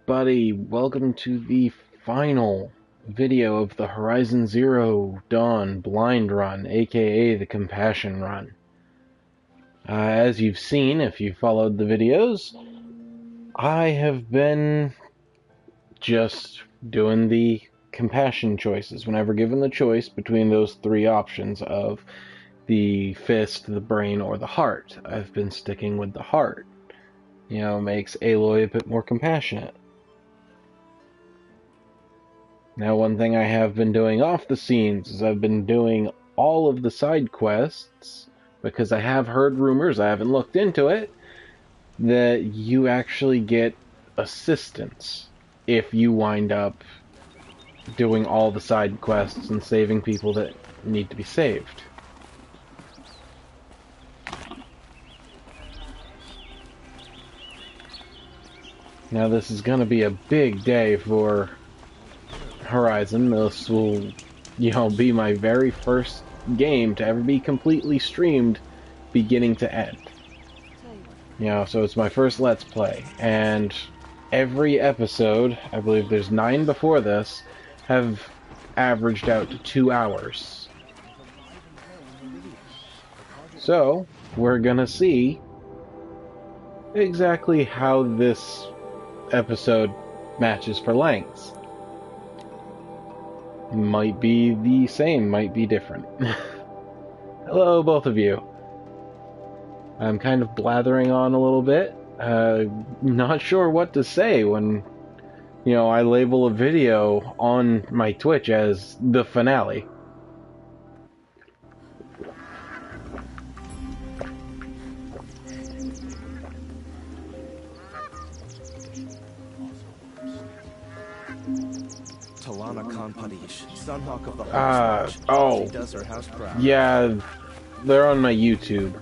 Buddy, welcome to the final video of the Horizon Zero Dawn Blind Run, aka the Compassion Run. As you've seen, if you followed the videos, I have been just doing the compassion choices whenever given the choice between those three options of the fist, the brain, or the heart. I've been sticking with the heart. Makes Aloy a bit more compassionate. Now, one thing I have been doing off the scenes is I've been doing all of the side quests because I have heard rumors, I haven't looked into it, that you actually get assistance if you wind up doing all the side quests and saving people that need to be saved. Now, this is going to be a big day for Horizon. This will, be my very first game to ever be completely streamed beginning to end. So it's my first Let's Play, and every episode, I believe there's 9 before this, have averaged out to 2 hours. So, we're gonna see exactly how this episode matches for lengths. Might be the same, might be different. Hello, both of you. I'm kind of blathering on a little bit. Not sure what to say when, I label a video on my Twitch as the finale. Sunhawk of the oh, she does her house proud. Yeah, they're on my YouTube.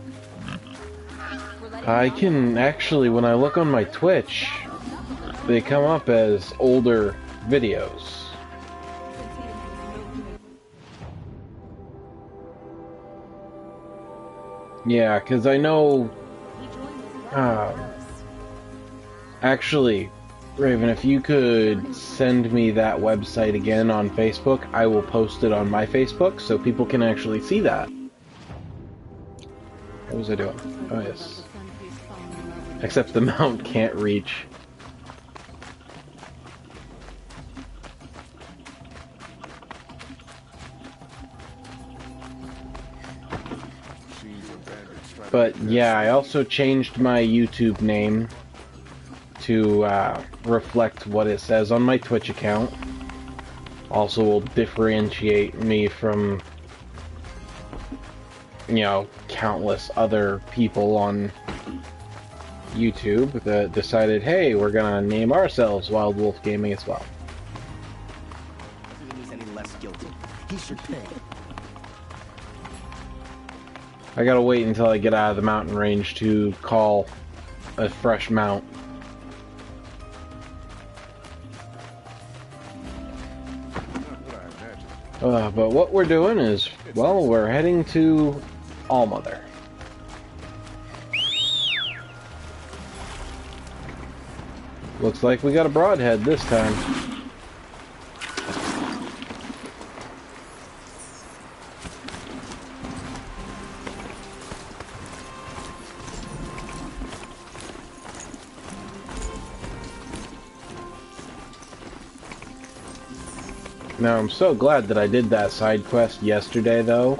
I can actually, when I look on my Twitch, they come up as older videos. Yeah, because I know... actually, Raven, if you could send me that website again on Facebook, I will post it on my Facebook so people can actually see that. What was I doing? Oh, yes. Except the mount can't reach. But yeah, I also changed my YouTube name to reflect what it says on my Twitch account. Also will differentiate me from, countless other people on YouTube that decided, hey, we're gonna name ourselves Wild Wolf Gaming as well. He's any less guilty. He should pay. I gotta wait until I get out of the mountain range to call a fresh mount. But what we're doing is, well, we're heading to Allmother. Looks like we got a broadhead this time. Now, I'm so glad that I did that side quest yesterday, though,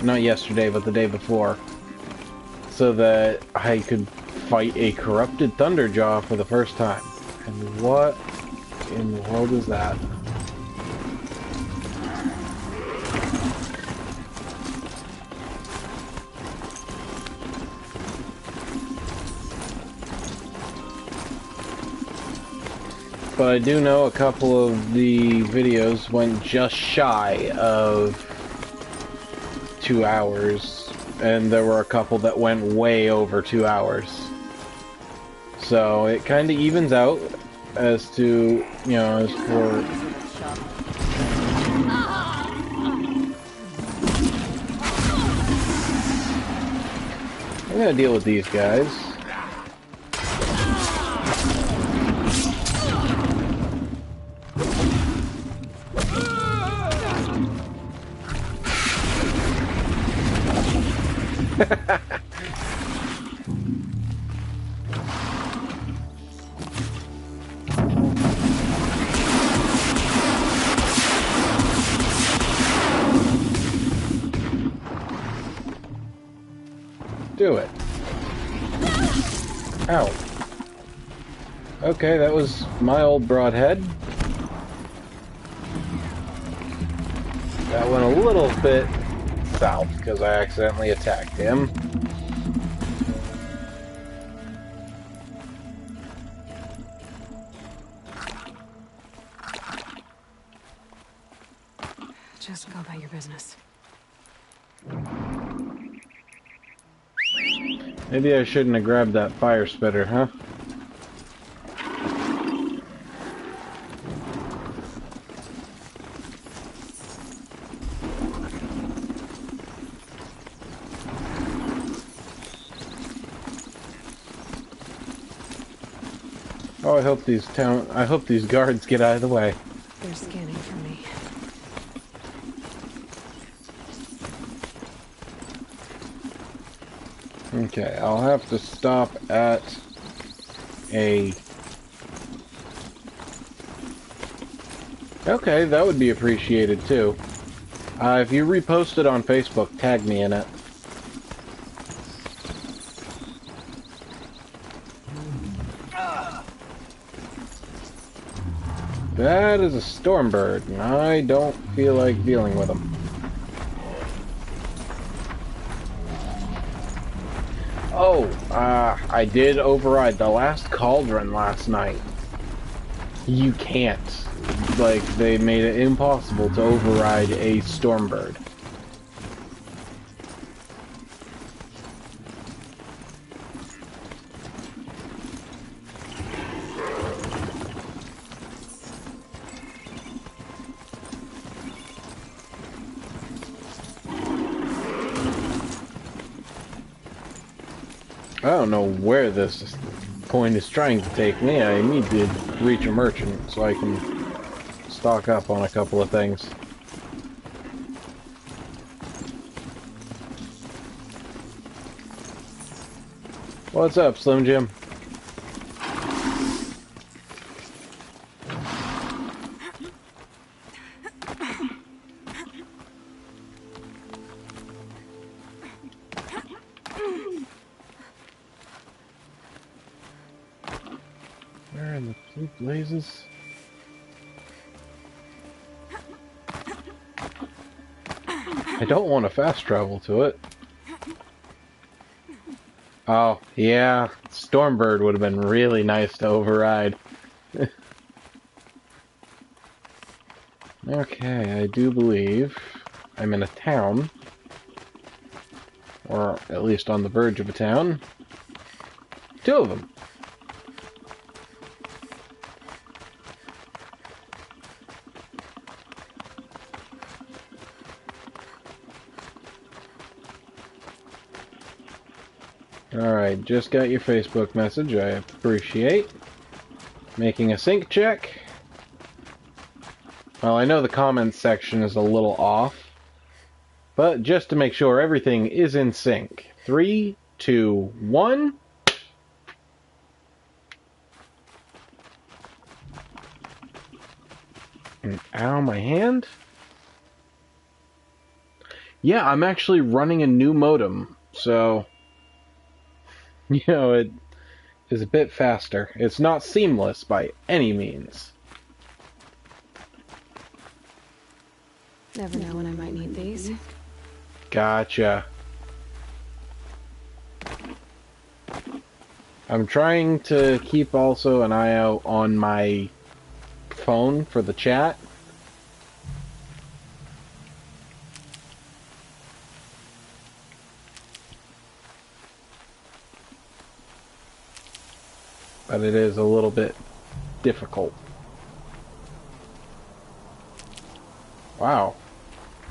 not yesterday, but the day before, so that I could fight a corrupted Thunderjaw for the first time. And what in the world is that? But I do know a couple of the videos went just shy of 2 hours, and there were a couple that went way over 2 hours. So it kind of evens out as to, as for... I'm gonna deal with these guys. Do it. Ow. Okay, that was my old broadhead. That went a little bit south because I accidentally attacked him. Just go about your business. Maybe I shouldn't have grabbed that fire spitter, huh? Oh, I hope these guards get out of the way. They're scanning for me. Okay, I'll have to stop at a... Okay, that would be appreciated too. If you repost it on Facebook, tag me in it. That is a Stormbird, and I don't feel like dealing with them. Oh, I did override the last Cauldron last night. You can't. Like, they made it impossible to override a Stormbird. I don't know where this point is trying to take me. I need to reach a merchant so I can stock up on a couple of things. What's up, Slim Jim? Where in the blue blazes? I don't want to fast travel to it. Oh, yeah. Stormbird would have been really nice to override. Okay, I do believe I'm in a town. Or at least on the verge of a town. Two of them. Alright, just got your Facebook message, I appreciate. Making a sync check. Well, I know the comments section is a little off, but just to make sure everything is in sync. 3, 2, 1. And ow, my hand? Yeah, I'm actually running a new modem, so... You know, it is a bit faster. It's not seamless by any means. Never know when I might need these. Gotcha. I'm trying to keep also an eye out on my phone for the chat. But it is a little bit difficult. Wow.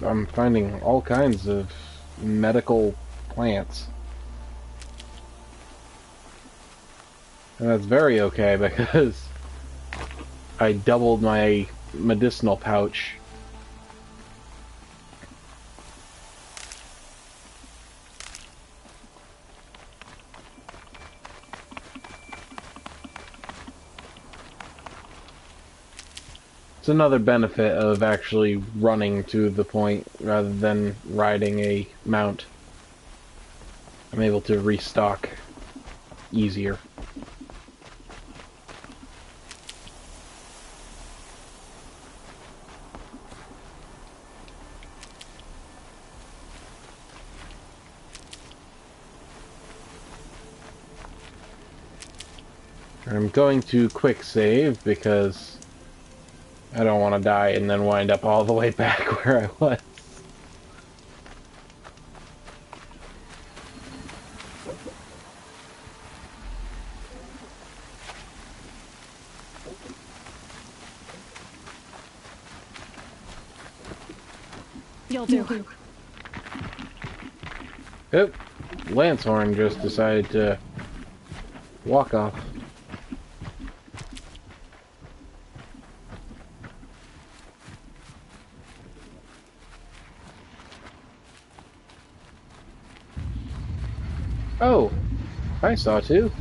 I'm finding all kinds of medical plants. And that's very okay because I doubled my medicinal pouch. It's another benefit of actually running to the point rather than riding a mount. I'm able to restock easier. I'm going to quick save because I don't want to die and then wind up all the way back where I was. You'll do. Oop, Lancehorn just decided to walk off. Oh, I saw too.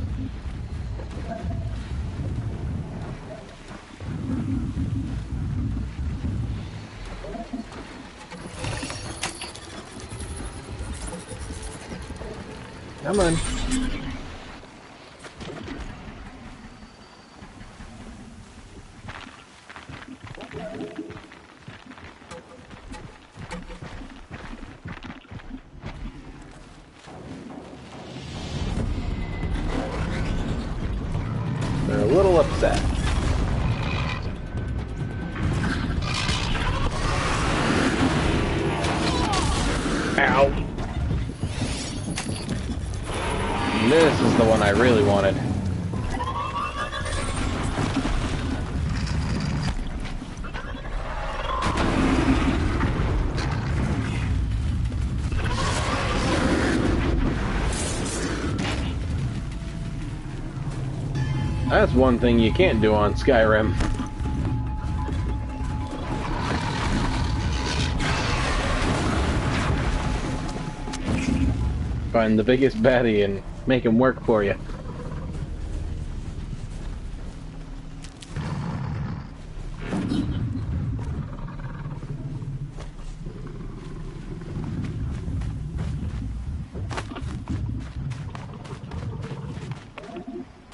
Come on. They're a little upset. Ow. This is the one I really wanted. That's one thing you can't do on Skyrim. Find the biggest baddie and make him work for you.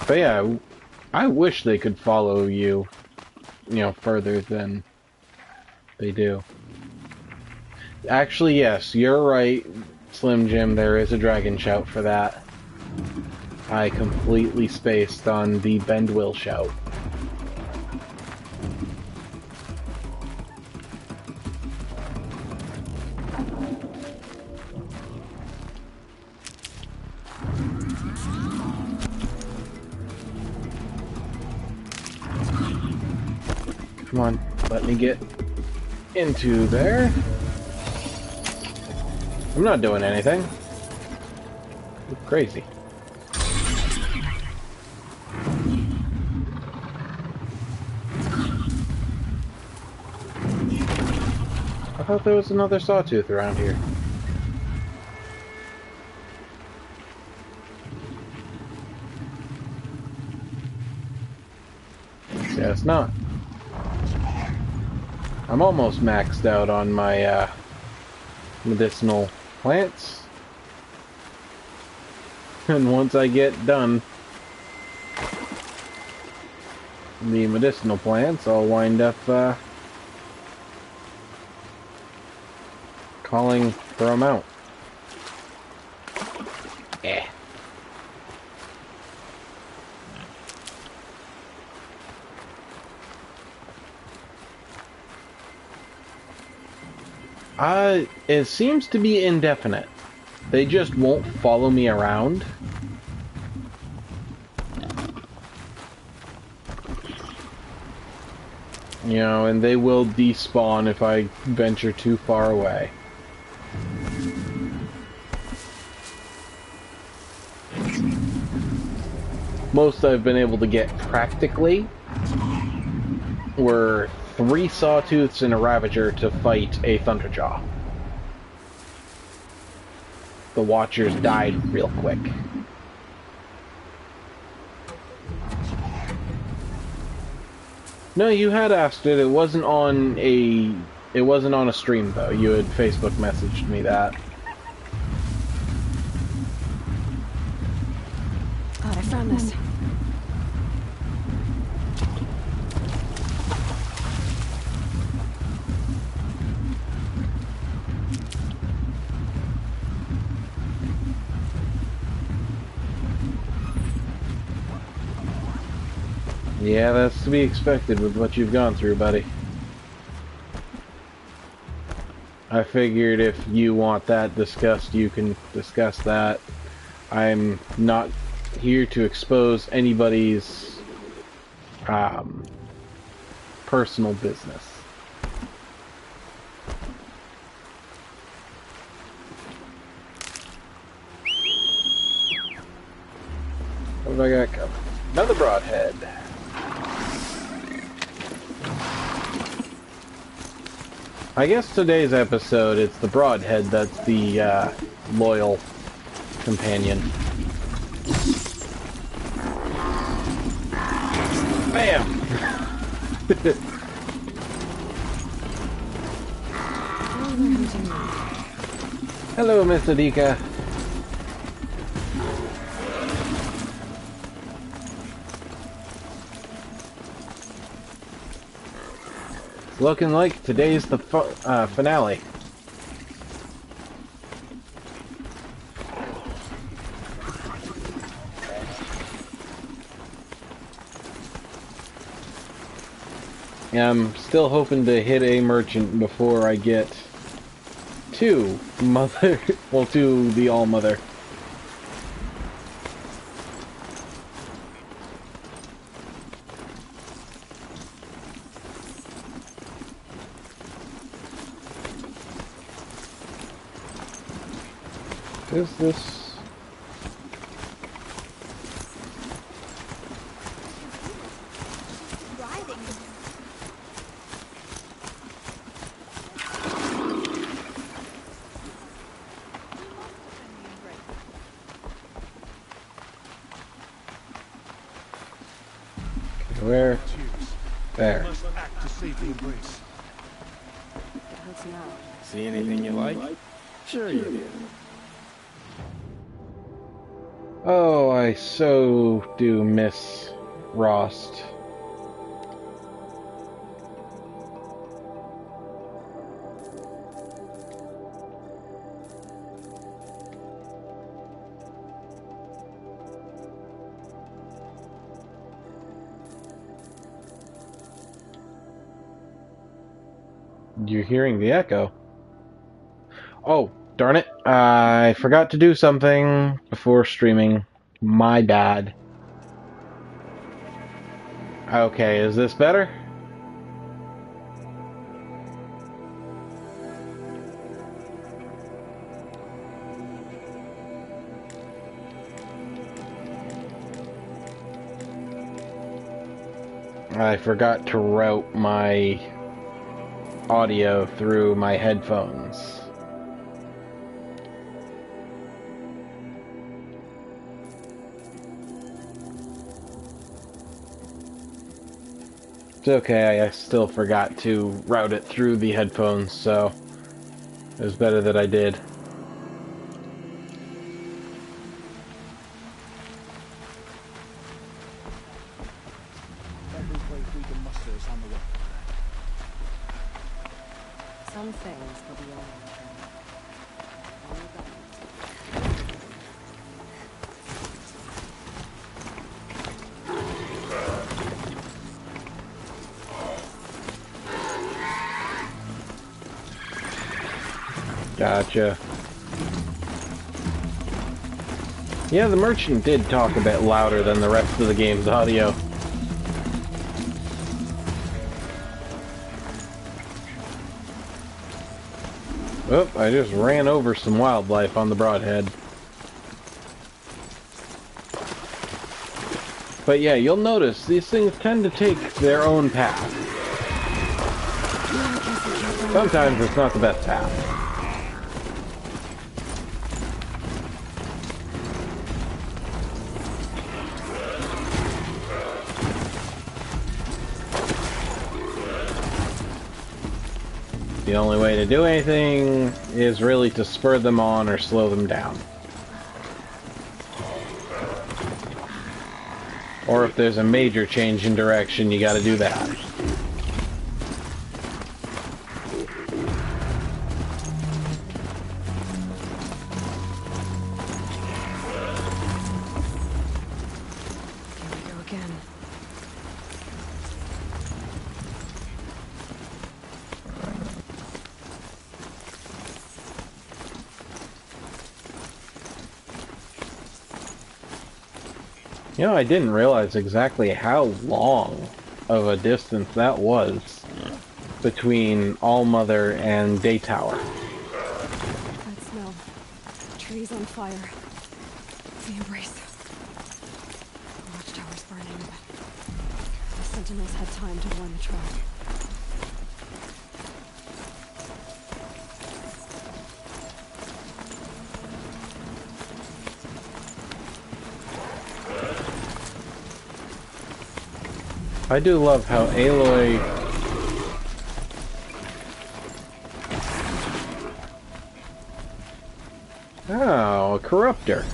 But yeah, I wish they could follow you, further than they do. Actually, yes, you're right, Slim Jim, there is a dragon shout for that. I completely spaced on the Bendwill shout. Come on, let me get into there. I'm not doing anything. You're crazy. I thought there was another sawtooth around here. Guess not. I'm almost maxed out on my medicinal plants. And once I get done the medicinal plants, I'll wind up calling for a mount. Eh. It seems to be indefinite. They just won't follow me around. And they will despawn if I venture too far away. Most I've been able to get practically were 3 sawtooths and a ravager to fight a thunderjaw. The watchers died real quick. No, you had asked it. It wasn't on a. It wasn't on a stream though. You had Facebook messaged me that. God, I found this. Yeah, that's to be expected with what you've gone through, buddy. I figured if you want that discussed, you can discuss that. I'm not here to expose anybody's personal business. What have I got coming? Another broadhead. I guess today's episode, it's the broadhead that's the loyal companion. Bam! Hello, Miss Adika. Looking like today's the finale. I'm still hoping to hit a merchant before I get to Mother, well, to the All-Mother. Is this? Where? There. See anything you like? Sure you do. Oh, I so do miss Rost. You're hearing the echo. Oh, darn it. I forgot to do something before streaming. My bad. Okay, is this better? I forgot to route my audio through my headphones. It's okay, I still forgot to route it through the headphones, so it was better that I did. Every place we can muster is on the way. Some things will be all Gotcha. Yeah, the merchant did talk a bit louder than the rest of the game's audio. Oh, I just ran over some wildlife on the broadhead. But yeah, you'll notice these things tend to take their own path. Sometimes it's not the best path. The only way to do anything is really to spur them on or slow them down. Or if there's a major change in direction, you gotta do that. Here we go again. You know, I didn't realize exactly how long of a distance that was between All-Mother and Day Tower. That smell. Trees on fire. The embrace. The watchtower's burning, but the sentinels had time to warn the tribe. I do love how Aloy... Oh, a corruptor.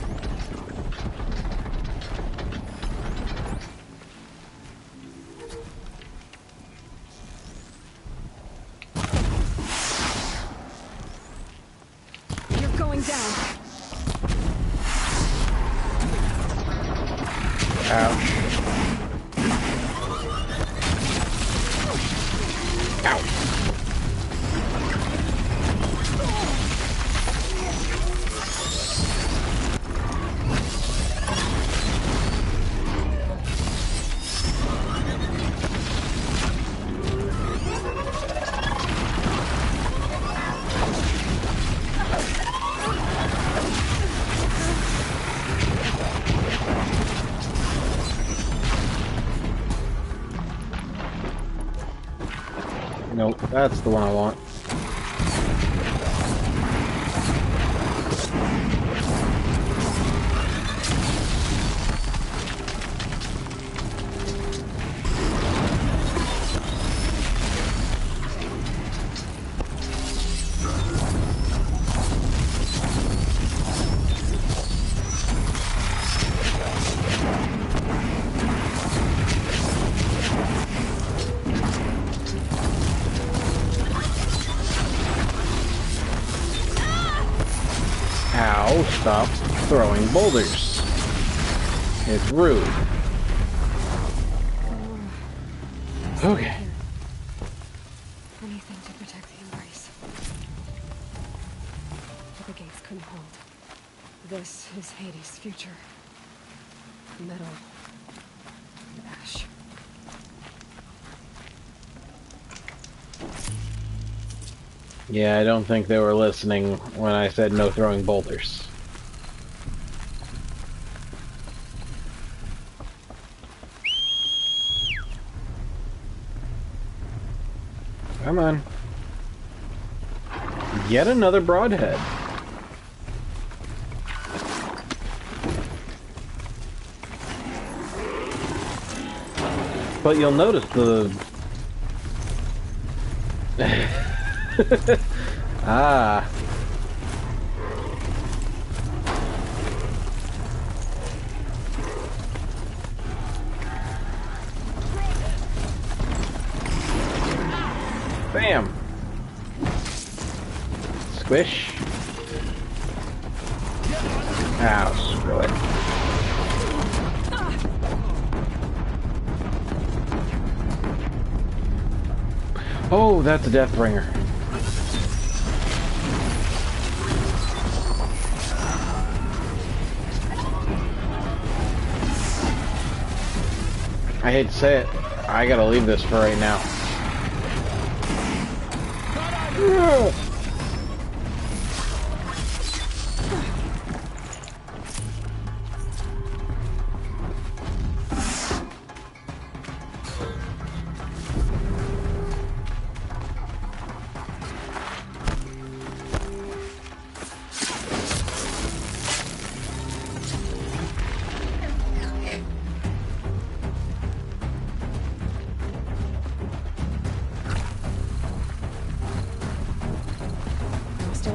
You're going down. Ouch. Ouch. Nope, that's the one I want. Ow, stop throwing boulders. It's rude. Okay. Anything to protect the embrace. But the gates couldn't hold. This is Hades' future. Metal. And ash. Yeah, I don't think they were listening when I said no throwing boulders. Come on. Yet another broadhead. But you'll notice the... Ah. Bam. Squish. Ow, screw it. Oh, that's a Deathbringer. I hate to say it, I gotta leave this for right now.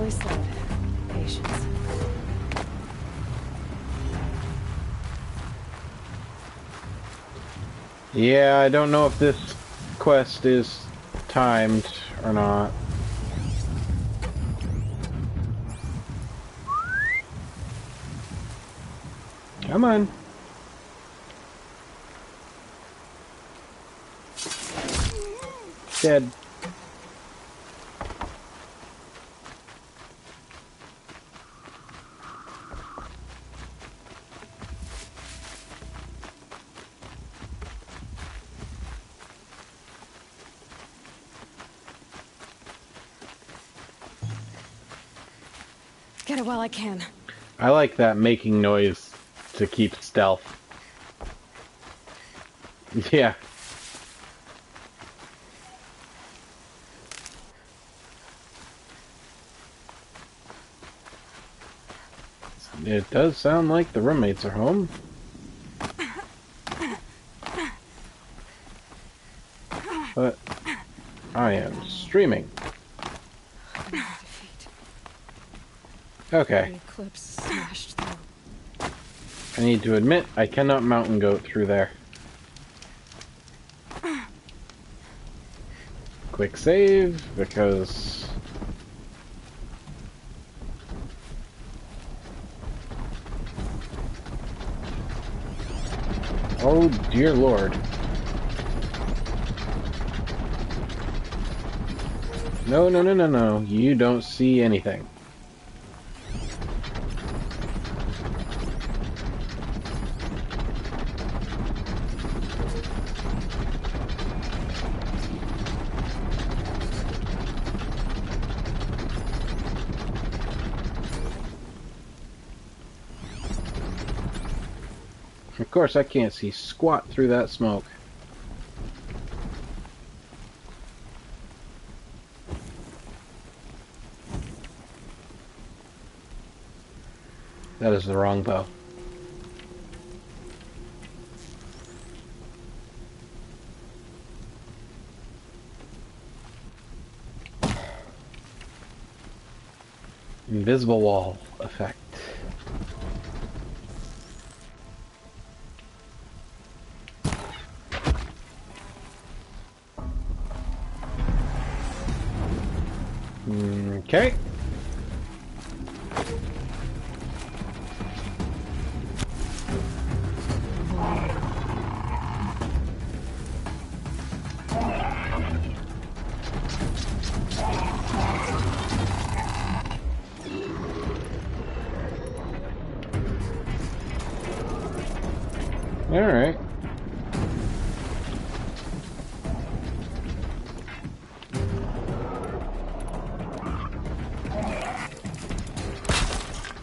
wisely said. Patience. Yeah, I don't know if this quest is timed or not. Come on. Dead. Get it while I can. I like that making noise to keep stealth. Yeah. It does sound like the roommates are home. But I am streaming. Defeat. Okay. The eclipse smashed through. I need to admit, I cannot mountain goat through there. Quick save, because... Oh, dear Lord. No, no, no, no, no. You don't see anything. Of course, I can't see squat through that smoke. That is the wrong bow. Invisible wall effect. Okay. All right.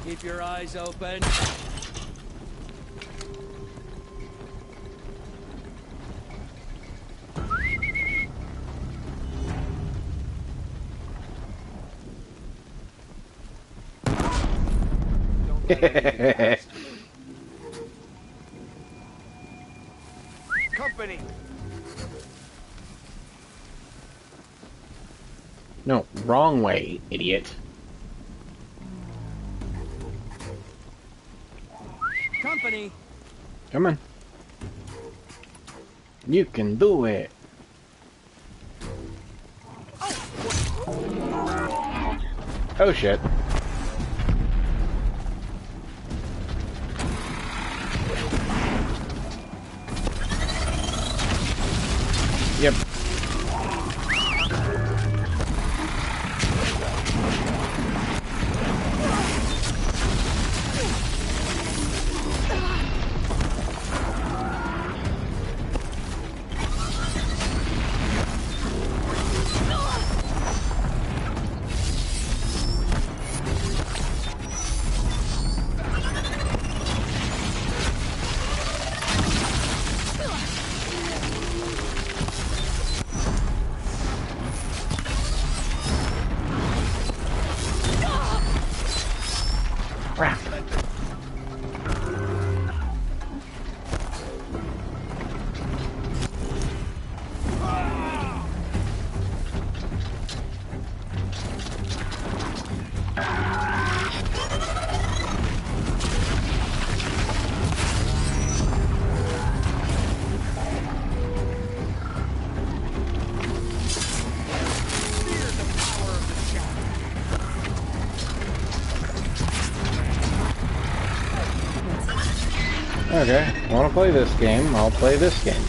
Keep your eyes open. Don't let anything pass. Company. No, wrong way, idiot. Company. Come on. You can do it. Oh shit. Yep. Okay, wanna play this game, I'll play this game.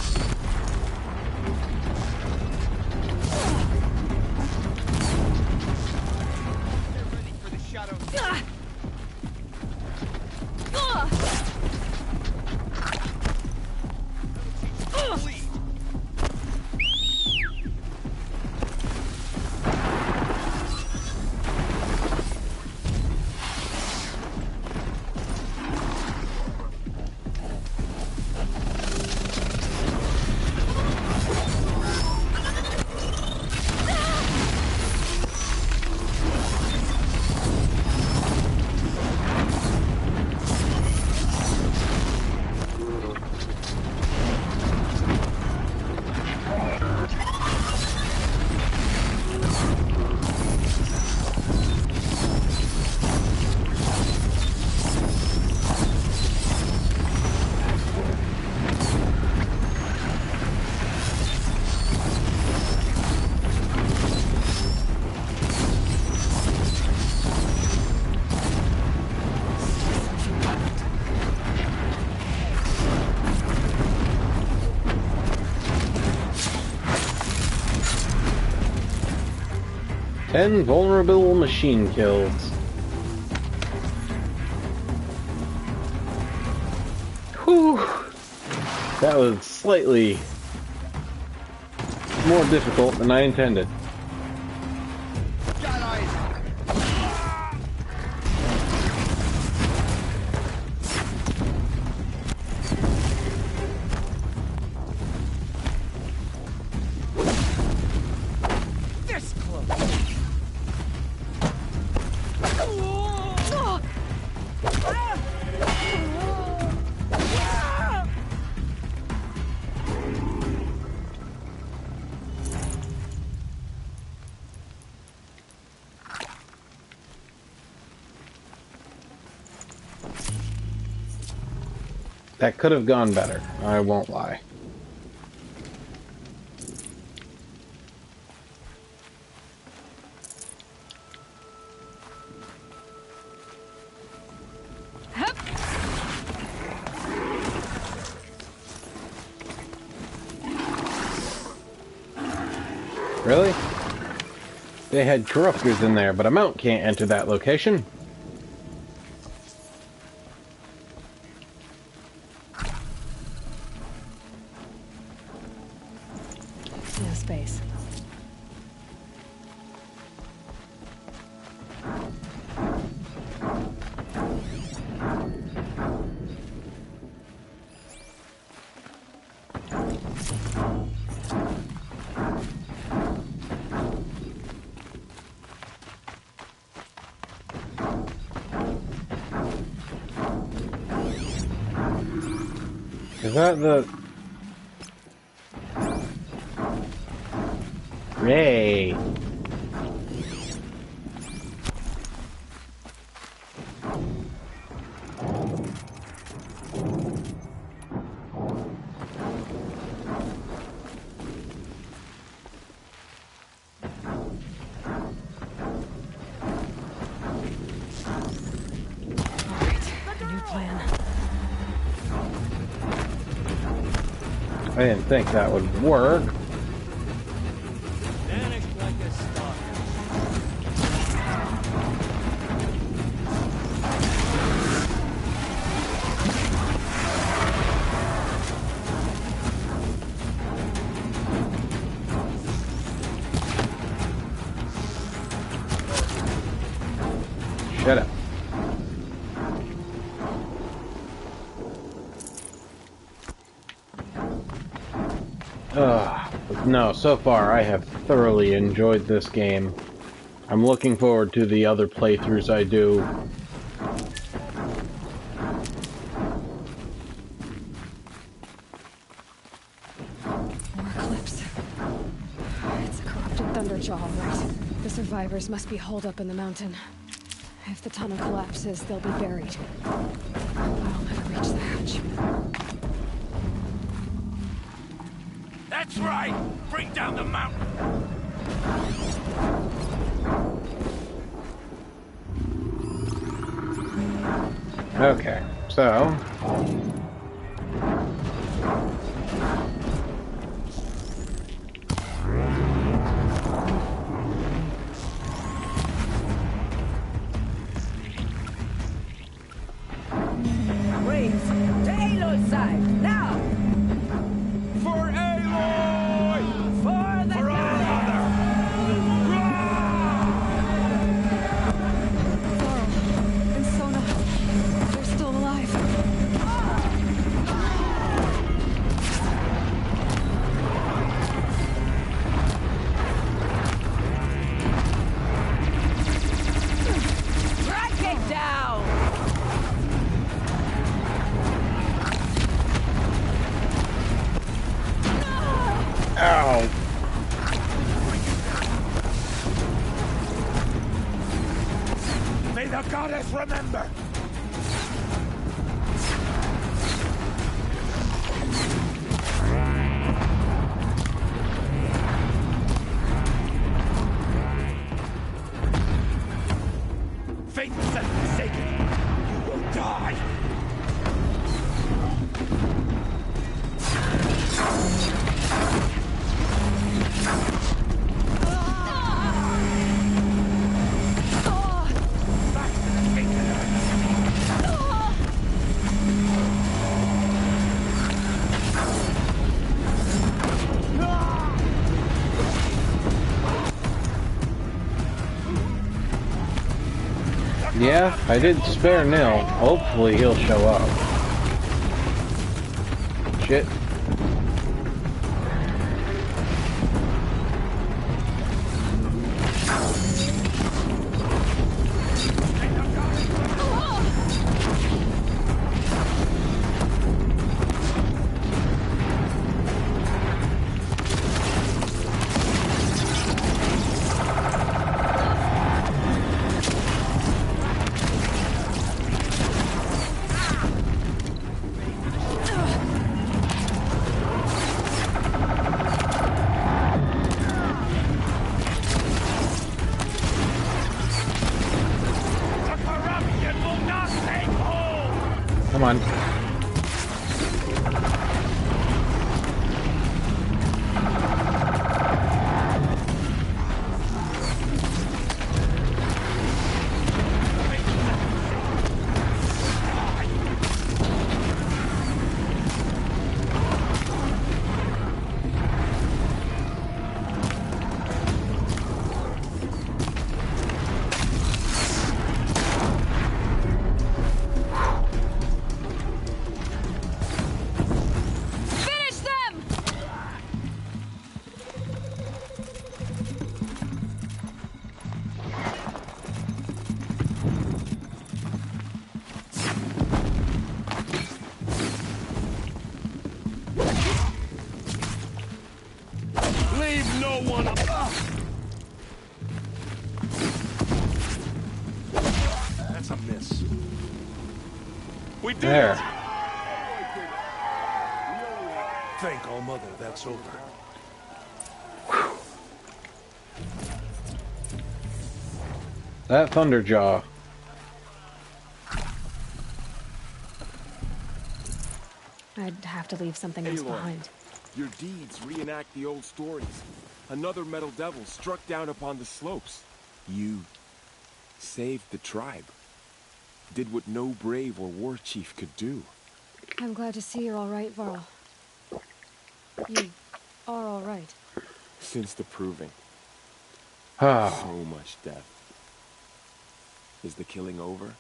Ten vulnerable machine kills. Whew. That was slightly more difficult than I intended. That could have gone better, I won't lie. Really? They had corruptors in there, but a mount can't enter that location. No space. Is that the... Ray? I didn't think that would work. Vanished like a stalker. Shut up. No, so far I have thoroughly enjoyed this game. I'm looking forward to the other playthroughs I do. More Eclipse. It's a corrupted Thunderjaw, right? The survivors must be holed up in the mountain. If the tunnel collapses, they'll be buried. I'll never reach the hatch. That's right! Bring down the mountain! Okay, so... goddess remember! Faithless and forsaken, you will die! Yeah, I did spare Nil. Hopefully he'll show up. Shit. Come on. Leave no one up. That's a miss. We did There. it! Thank All Mother, that's over. That Thunderjaw. I'd have to leave something else Aloy, behind. your deeds reenact the old stories. Another metal devil struck down upon the slopes. You saved the tribe. Did what no brave or war chief could do. I'm glad to see you're all right, Varl. You are all right. Since the proving. Ah. So much death. Is the killing over?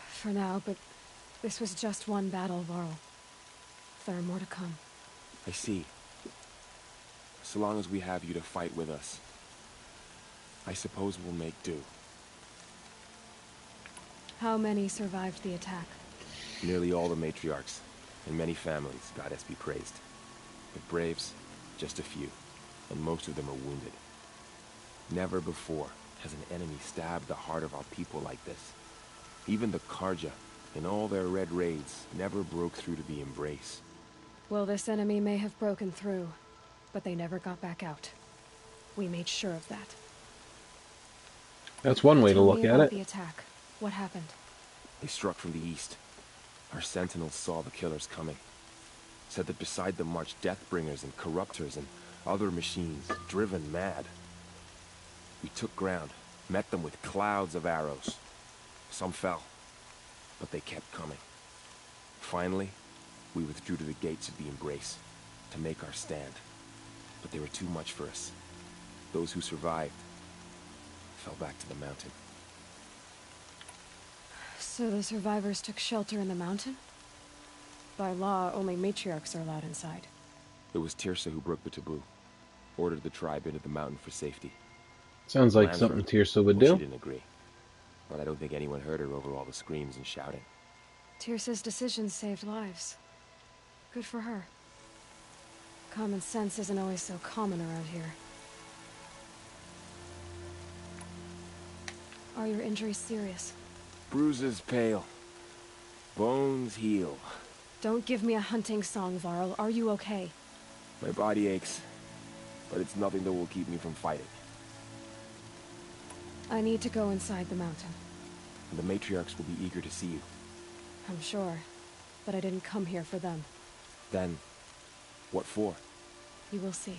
For now, but this was just one battle, Varl. There are more to come. I see. So long as we have you to fight with us, I suppose we'll make do. How many survived the attack? Nearly all the matriarchs, and many families, goddess be praised. But braves, just a few, and most of them are wounded. Never before has an enemy stabbed the heart of our people like this. Even the Karja, in all their red raids, never broke through to the Embrace. Well, this enemy may have broken through, but they never got back out. We made sure of that. That's one way to Tell look me at about it. the attack. What happened? They struck from the east. Our sentinels saw the killers coming. Said that beside them marched Deathbringers and Corruptors and other machines, driven mad. We took ground, met them with clouds of arrows. Some fell, but they kept coming. Finally, we withdrew to the gates of the Embrace to make our stand. But they were too much for us. Those who survived fell back to the mountain. So the survivors took shelter in the mountain? By law, only matriarchs are allowed inside. It was Tirsa who broke the taboo. Ordered the tribe into the mountain for safety. Sounds like Lansford, something Tirsa would well, do. She didn't agree. But I don't think anyone heard her over all the screams and shouting. Tirsa's decision saved lives. Good for her. Common sense isn't always so common around here. Are your injuries serious? Bruises pale. Bones heal. Don't give me a hunting song, Varl. Are you okay? My body aches, but it's nothing that will keep me from fighting. I need to go inside the mountain. And the matriarchs will be eager to see you. I'm sure, but I didn't come here for them. Then, what for? You will see.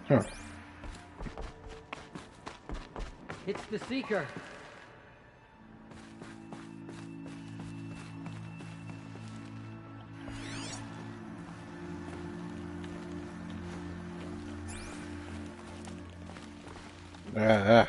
Huh. It's the Seeker. Ah.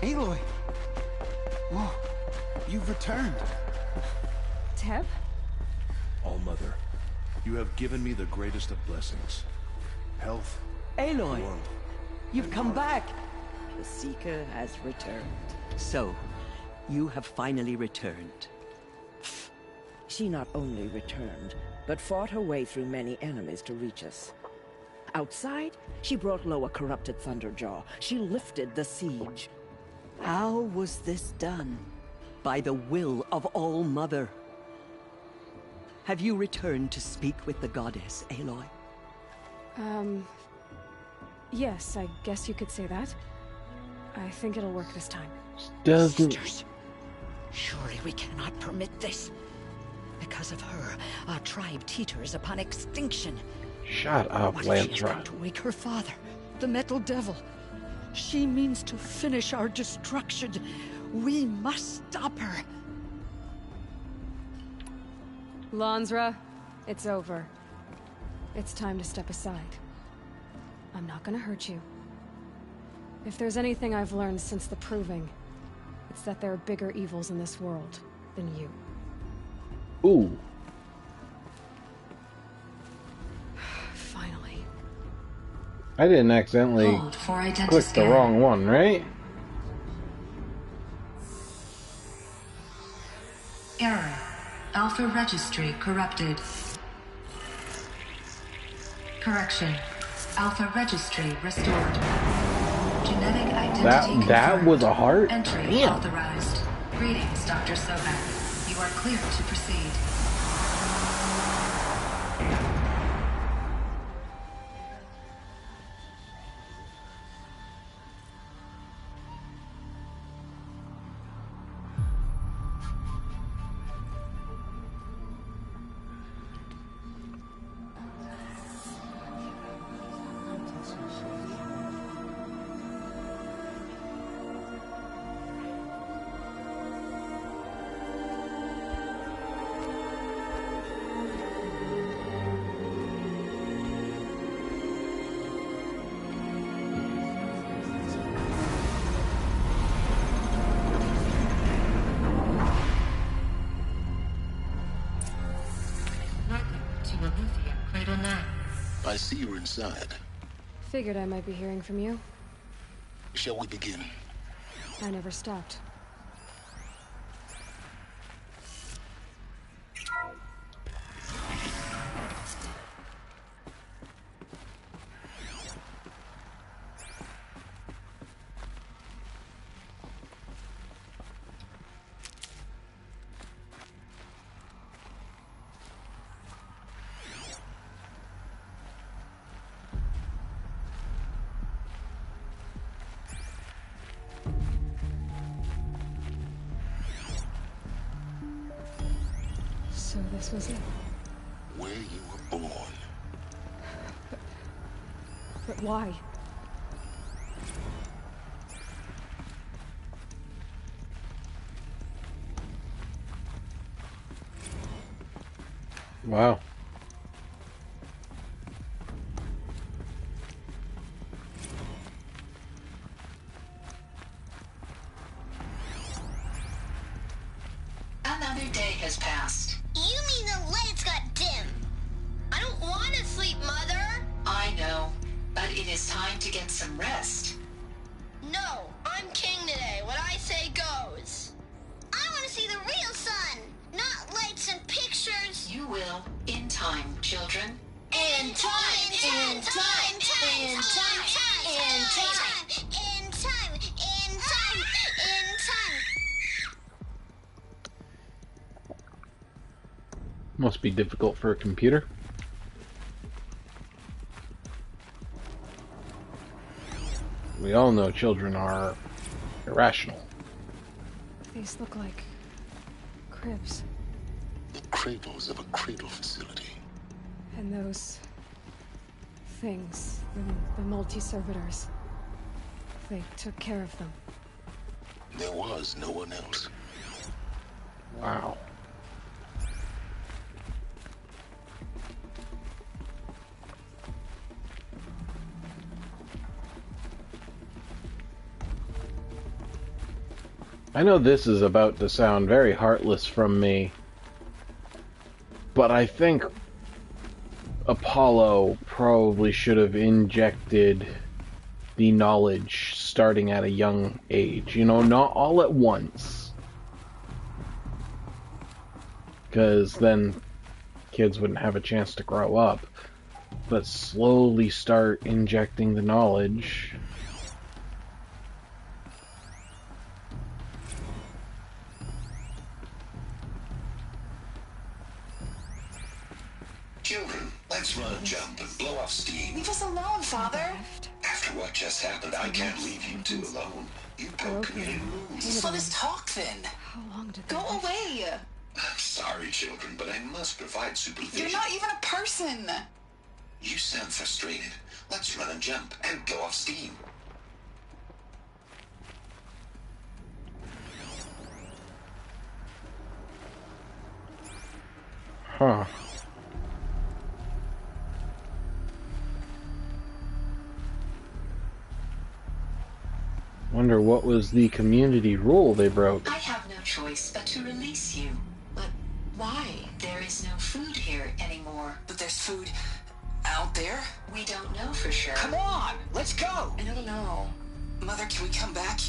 Aloy! Whoa, you've returned. Teb? All-Mother, you have given me the greatest of blessings. Health, Aloy, world. you've come back. The Seeker has returned. So, you have finally returned. She not only returned, but fought her way through many enemies to reach us. Outside, she brought low a corrupted Thunderjaw. She lifted the siege. How was this done? By the will of All-Mother. Have you returned to speak with the goddess, Aloy? Yes, I guess you could say that. I think it'll work this time. Doesn't. Sisters, surely we cannot permit this. Because of her, our tribe teeters upon extinction. Shut up, What if she has come Lancera. to wake her father, the Metal Devil? She means to finish our destruction. We must stop her. Lansra, it's over. It's time to step aside. I'm not gonna hurt you. If there's anything I've learned since the Proving, it's that there are bigger evils in this world than you. Ooh. Finally. I didn't accidentally Hold for click the identiscan. wrong one, right? Error. Alpha registry corrupted. Correction. Alpha registry restored. Genetic identity That confirmed. was a heart? Entry Damn. authorized. Greetings, Dr. Sobek. You are clear to proceed. see you're inside. Figured I might be hearing from you. Shall we begin? I never stopped. So this was it. Where you were born. But why? Wow. Another day has passed. You mean the lights got dim? I don't want to sleep, Mother! I know, but it is time to get some rest. No, I'm king today. What I say goes. I want to see the real sun, not lights and pictures. You will, in time, children. In time, in time, in time, in time, in time, in time, in time. Must be difficult for a computer. We all know children are irrational. These look like cribs. The cradles of a cradle facility. And those things, the multi-servitors, they took care of them. There was no one else. Wow. I know this is about to sound very heartless from me, but I think Apollo probably should have injected the knowledge starting at a young age. You know, not all at once. Because then kids wouldn't have a chance to grow up. But slowly start injecting the knowledge. Children, let's run a jump and blow off steam. Leave us alone, Father. After what just happened, I can't leave you two alone. You broke community rules. Just let us talk then. How long did Go away. I'm sorry, children, but I must provide supervision. You're not even a person. You sound frustrated. Let's run a jump and blow off steam. Huh. Wonder what was the community rule they broke. I have no choice but to release you. But why? There is no food here anymore. But there's food out there? We don't know for sure. Come on, let's go. I don't know. Mother, can we come back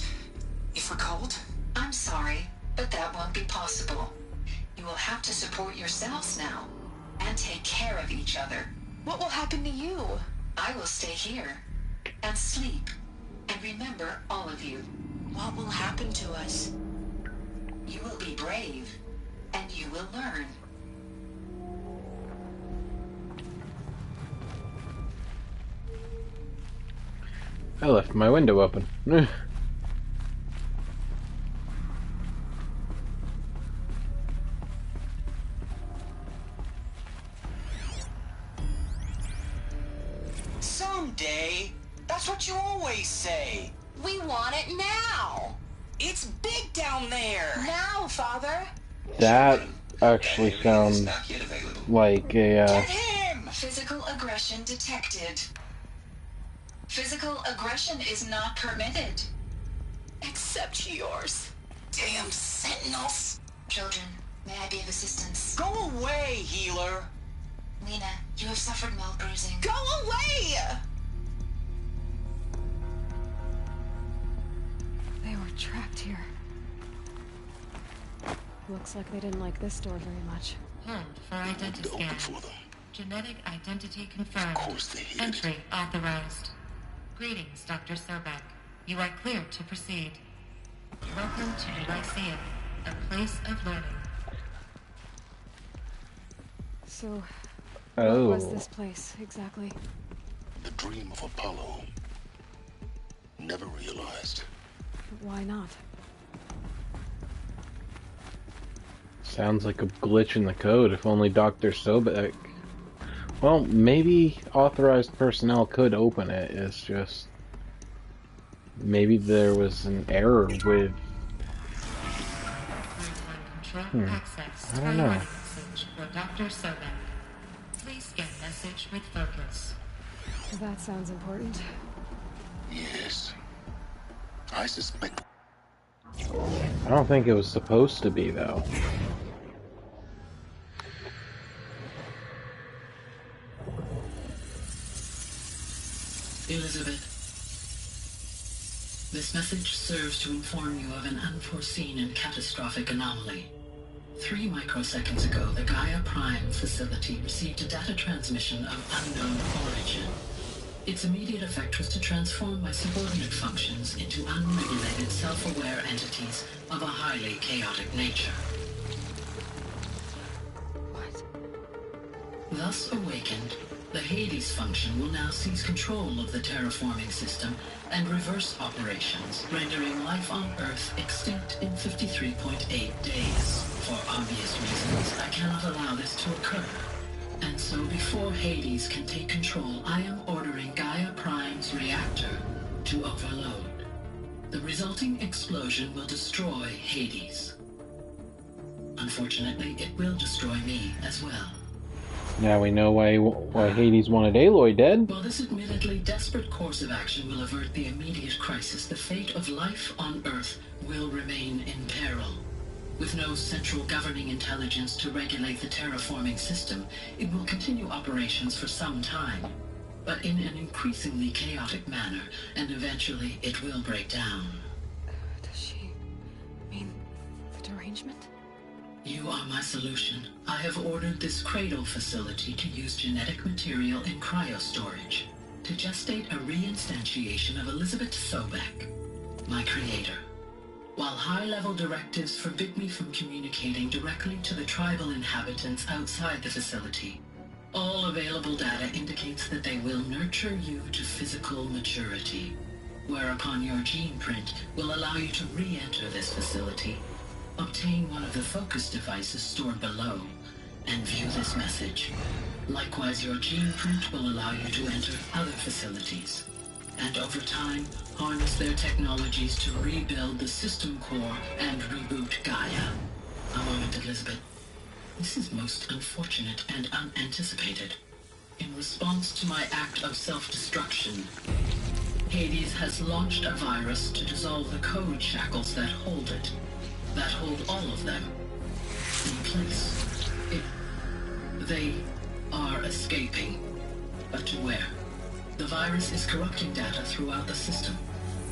if we're cold? I'm sorry, but that won't be possible. You will have to support yourselves now and take care of each other. What will happen to you? I will stay here and sleep. And remember, all of you. What will happen to us? You will be brave, and you will learn. I left my window open. Someday. That's what you always say. We want it now. It's big down there. Now, Father. That actually sounds like a, Get him! Physical aggression detected. Physical aggression is not permitted. Except yours. Damn sentinels. Children, may I be of assistance? Go away, healer. Lena, you have suffered mild bruising. Go away! They were trapped here. Looks like they didn't like this door very much. Hold for identity scan. Genetic identity confirmed. Of course they hid. Entry authorized. Greetings, Dr. Sobek. You are clear to proceed. Welcome to Lyceum, a place of learning. So, Oh. what was this place, exactly? The dream of Apollo. Never realized. Why not? Sounds like a glitch in the code, if only Dr. Sobek... Well, maybe authorized personnel could open it, it's just... Maybe there was an error with... Access. I don't know. Message for Dr. Sobek. Please scan message with focus. That sounds important. Yes. I suspect... I don't think it was supposed to be, though. Elizabeth, this message serves to inform you of an unforeseen and catastrophic anomaly. 3 microseconds ago, the Gaia Prime facility received a data transmission of unknown origin. Its immediate effect was to transform my subordinate functions into unregulated, self-aware entities of a highly chaotic nature. What? Thus awakened, the Hades function will now seize control of the terraforming system and reverse operations, rendering life on Earth extinct in 53.8 days. For obvious reasons, I cannot allow this to occur. And so before Hades can take control, I am ordering Gaia Prime's reactor to overload. The resulting explosion will destroy Hades. Unfortunately, it will destroy me as well. Now we know why Hades wanted Aloy dead. While this admittedly desperate course of action will avert the immediate crisis, the fate of life on Earth will remain in peril. With no central governing intelligence to regulate the terraforming system, it will continue operations for some time, but in an increasingly chaotic manner, and eventually it will break down. Does she mean the derangement? You are my solution. I have ordered this cradle facility to use genetic material in cryostorage to gestate a reinstantiation of Elizabeth Sobek, my creator. While high-level directives forbid me from communicating directly to the tribal inhabitants outside the facility, all available data indicates that they will nurture you to physical maturity, whereupon your gene print will allow you to re-enter this facility, obtain one of the focus devices stored below, and view this message. Likewise, your gene print will allow you to enter other facilities, and over time, harness their technologies to rebuild the system core and reboot Gaia. A moment, Elizabeth. This is most unfortunate and unanticipated. In response to my act of self-destruction, Hades has launched a virus to dissolve the code shackles that hold it, that hold all of them in place. They are escaping, but to where? The virus is corrupting data throughout the system.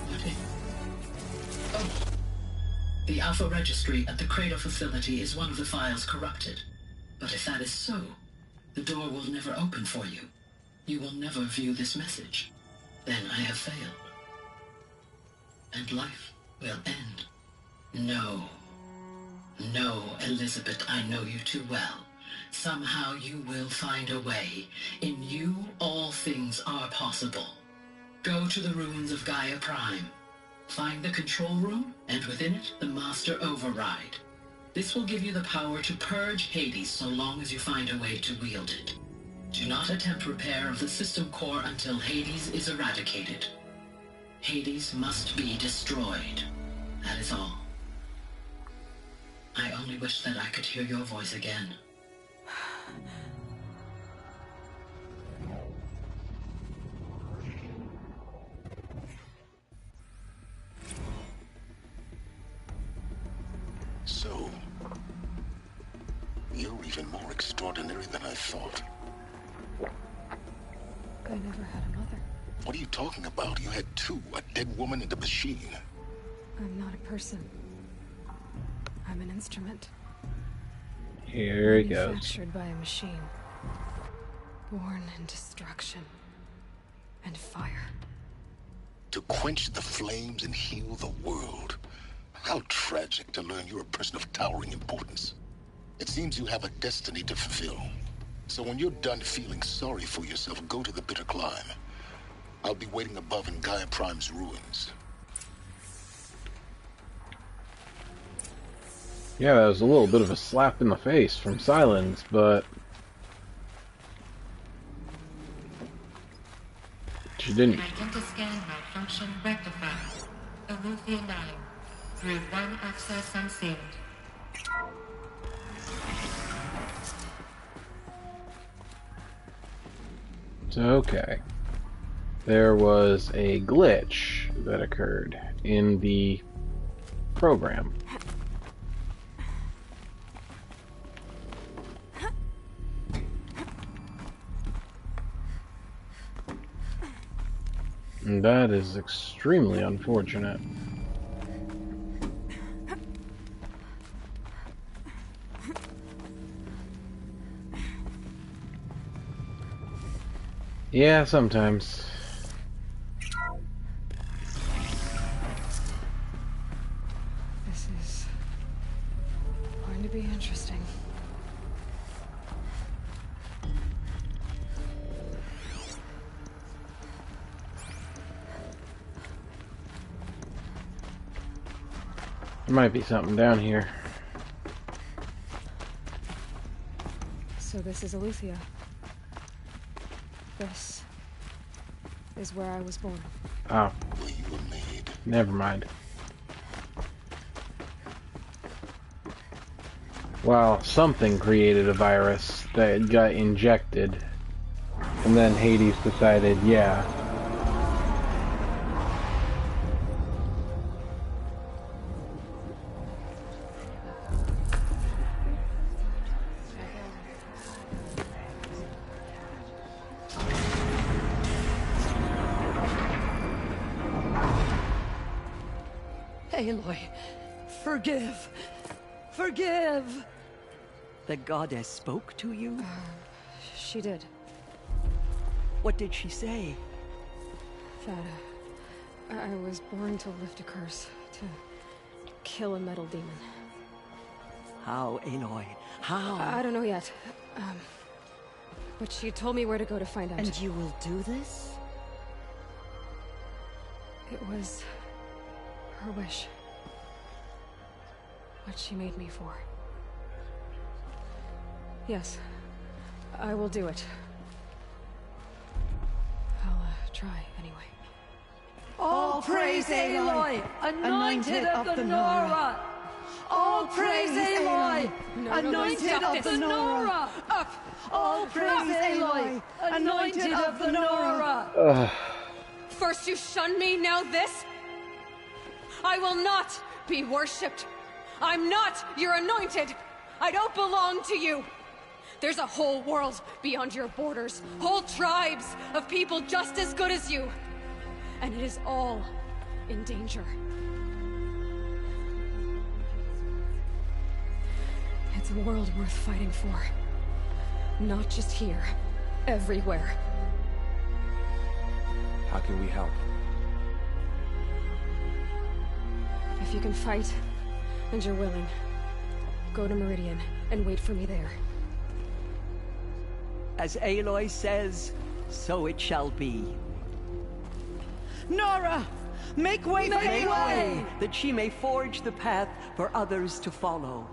What if... Oh! The Alpha Registry at the Cradle facility is one of the files corrupted. But if that is so, the door will never open for you. You will never view this message. Then I have failed. And life will end. No. No, Elizabeth, I know you too well. Somehow you will find a way. In you, all things are possible. Go to the ruins of Gaia Prime. Find the control room, and within it, the Master Override. This will give you the power to purge Hades so long as you find a way to wield it. Do not attempt repair of the system core until Hades is eradicated. Hades must be destroyed. That is all. I only wish that I could hear your voice again. So, you're even more extraordinary than I thought. I never had a mother. What are you talking about? You had two, a dead woman and a machine. I'm not a person. I'm an instrument. Here he goes. Manufactured by a machine. Born in destruction and fire. To quench the flames and heal the world. How tragic to learn you're a person of towering importance. It seems you have a destiny to fulfill. So when you're done feeling sorry for yourself, go to the bitter climb. I'll be waiting above in Gaia Prime's ruins. Yeah, that was a little bit of a slap in the face from Silence, but she didn't. Identiscan malfunction rectified. Aletheia 9. Through 1 access unsealed. Okay. There was a glitch that occurred in the program. And that is extremely unfortunate. Yeah, sometimes. This is going to be interesting. There might be something down here. So this is Aletheia. This is where I was born. Oh. Never mind. Well, something created a virus that got injected. And then Hades decided, yeah. Aloy, forgive. Forgive! The goddess spoke to you? She did. What did she say? That I was born to lift a curse, to kill a metal demon. How, Aloy? How? I don't know yet. But she told me where to go to find out. And you will do this? It was her wish. What she made me for. Yes, I will do it. I'll try anyway. All praise Aloy, anointed of the Nora! All praise Aloy, anointed of the Nora! Up! All praise Aloy, anointed of the Nora! First you shunned me, now this? I will not be worshipped. I'm not your anointed. I don't belong to you. There's a whole world beyond your borders, whole tribes of people just as good as you. And it is all in danger. It's a world worth fighting for. Not just here, everywhere. How can we help? If you can fight, and you're willing, go to Meridian and wait for me there. As Aloy says, so it shall be. Nora! Make way for Aloy! That she may forge the path for others to follow.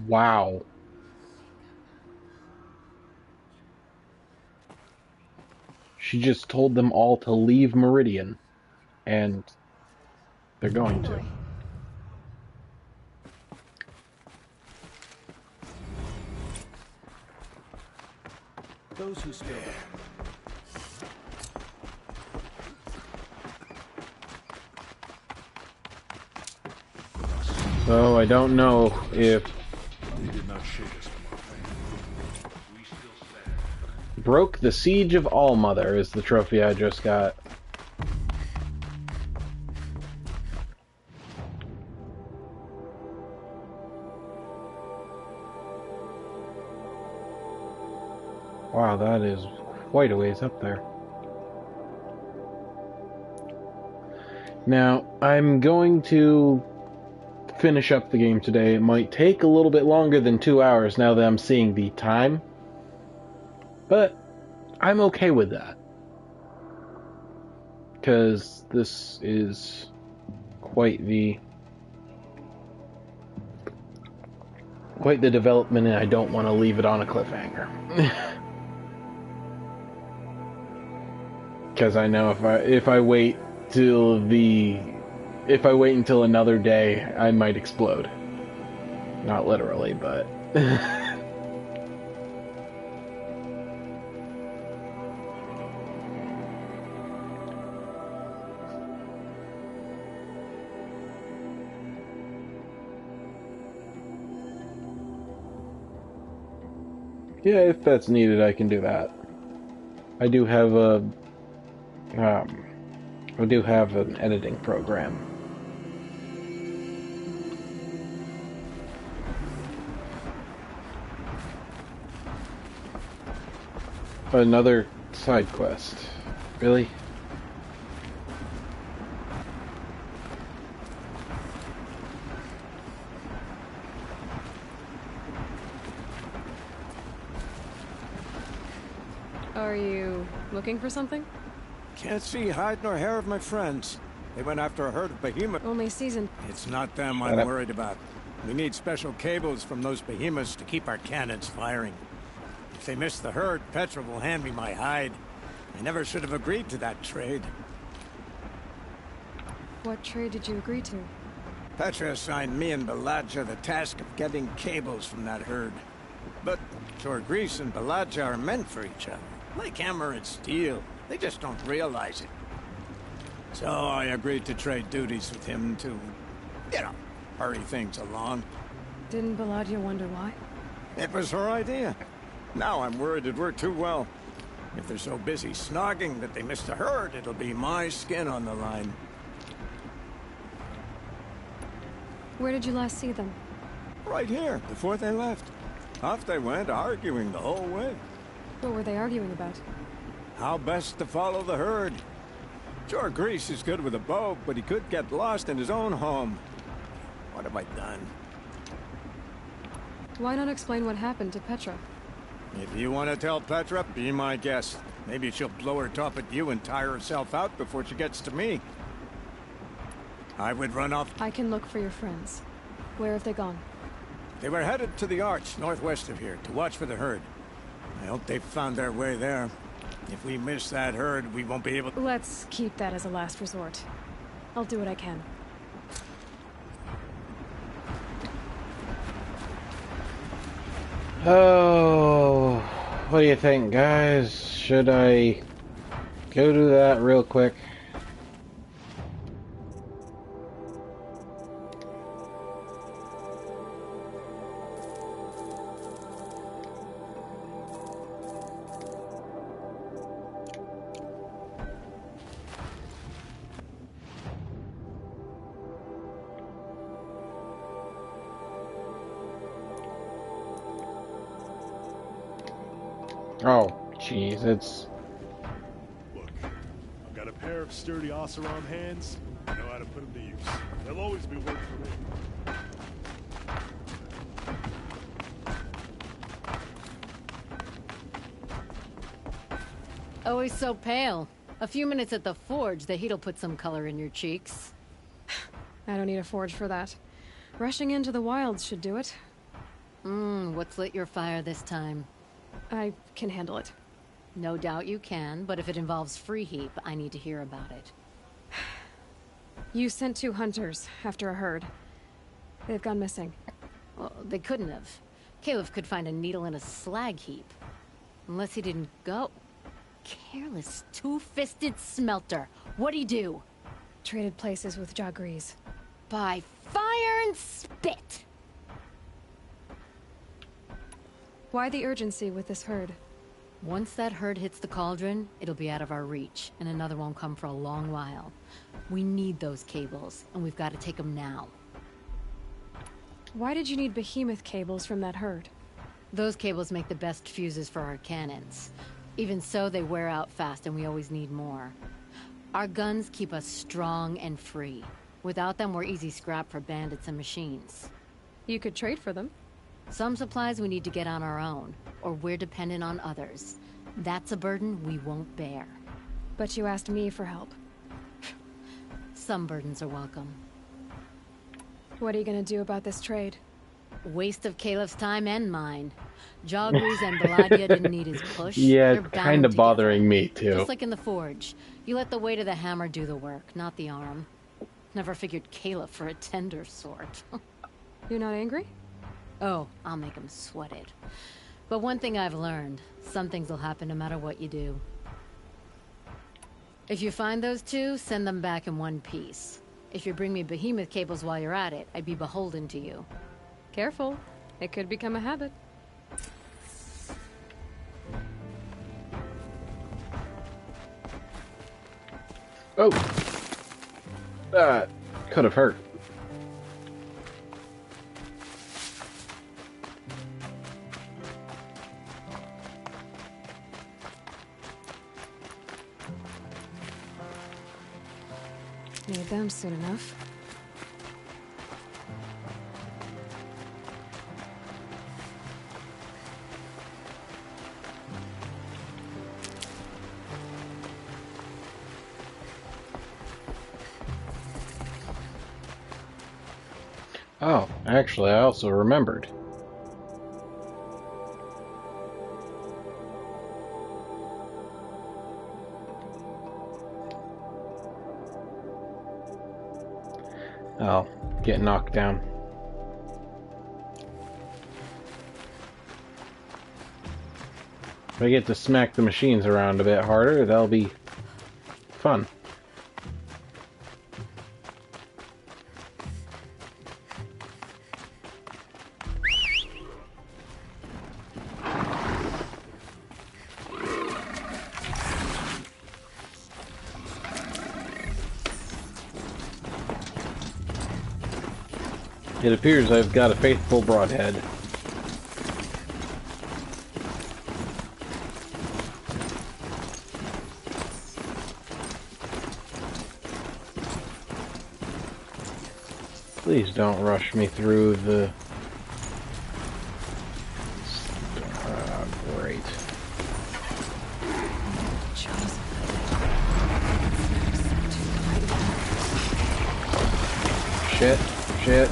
Wow. She just told them all to leave Meridian, and they're going to. Those who scale back. So I don't know if They did not shake broke the siege of Allmother is the trophy I just got. Wow, that is quite a ways up there. Now, I'm going to finish up the game today. It might take a little bit longer than 2 hours now that I'm seeing the time, but I'm okay with that, because this is quite the development, and I don't want to leave it on a cliffhanger. Because I know if I wait until another day, I might explode. Not literally, but yeah, if that's needed, I can do that. I do have an editing program. Another side quest. Really? Are you looking for something? Can't see hide nor hair of my friends. They went after a herd of behemoths. Only seasoned. It's not them I'm worried about. We need special cables from those behemoths to keep our cannons firing. If they miss the herd, Petra will hand me my hide. I never should have agreed to that trade. What trade did you agree to? Petra assigned me and Baladja the task of getting cables from that herd. But Torgris and Baladja are meant for each other. Like hammer and steel. They just don't realize it. So I agreed to trade duties with him to, hurry things along. Didn't Baladja wonder why? It was her idea. Now I'm worried it worked too well. If they're so busy snogging that they missed the herd, it'll be my skin on the line. Where did you last see them? Right here, before they left. Off they went, arguing the whole way. What were they arguing about? How best to follow the herd. Torgris is good with a bow, but he could get lost in his own home. What have I done? Why not explain what happened to Petra? If you want to tell Petra, be my guest. Maybe she'll blow her top at you and tire herself out before she gets to me. I would run off. I can look for your friends. Where have they gone? They were headed to the Arch, northwest of here, to watch for the herd. I hope they've found their way there. If we miss that herd, we won't be able to... Let's keep that as a last resort. I'll do what I can. Oh, what do you think, guys? Should I go do that real quick? Oh, jeez, it's... Look, I've got a pair of sturdy Oseram hands. I know how to put them to use. They'll always be work for me. Always so pale. A few minutes at the forge, the heat'll put some color in your cheeks. I don't need a forge for that. Rushing into the wilds should do it. What's lit your fire this time? I can handle it. No doubt you can, but if it involves Free Heap, I need to hear about it. You sent 2 hunters after a herd. They've gone missing. Well, they couldn't have. Caliph could find a needle in a slag heap. Unless he didn't go. Careless, two-fisted smelter. What'd he do? Traded places with Jagrees. By fire and spit! Why the urgency with this herd? Once that herd hits the cauldron, it'll be out of our reach, and another won't come for a long while. We need those cables, and we've got to take them now. Why did you need behemoth cables from that herd? Those cables make the best fuses for our cannons. Even so, they wear out fast, and we always need more. Our guns keep us strong and free. Without them, we're easy scrap for bandits and machines. You could trade for them. Some supplies we need to get on our own, or we're dependent on others. That's a burden we won't bear. But you asked me for help. Some burdens are welcome. What are you gonna do about this trade? Waste of Caleb's time and mine. Jogris and Baladia didn't need his push. Yeah, They're it's kind of bothering me, too. Just like in the Forge. You let the weight of the hammer do the work, not the arm. Never figured Caleb for a tender sort. You're not angry? Oh, I'll make him sweat it. But one thing I've learned, some things will happen no matter what you do. If you find those two, send them back in one piece. If you bring me behemoth cables while you're at it, I'd be beholden to you. Careful. It could become a habit. Oh! That could have hurt. Need them soon enough. Oh, actually, I also remembered. I'll get knocked down. If I get to smack the machines around a bit harder, that'll be fun. It appears I've got a faithful broadhead. Please don't rush me through the... great. Shit, shit,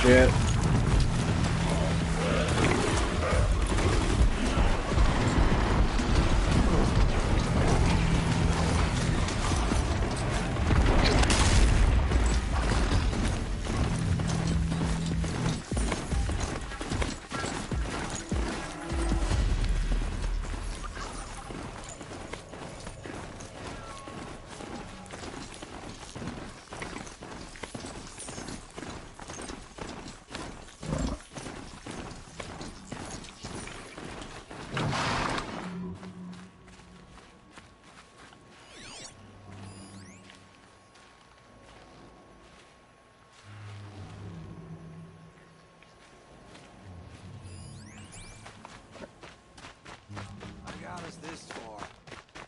shit.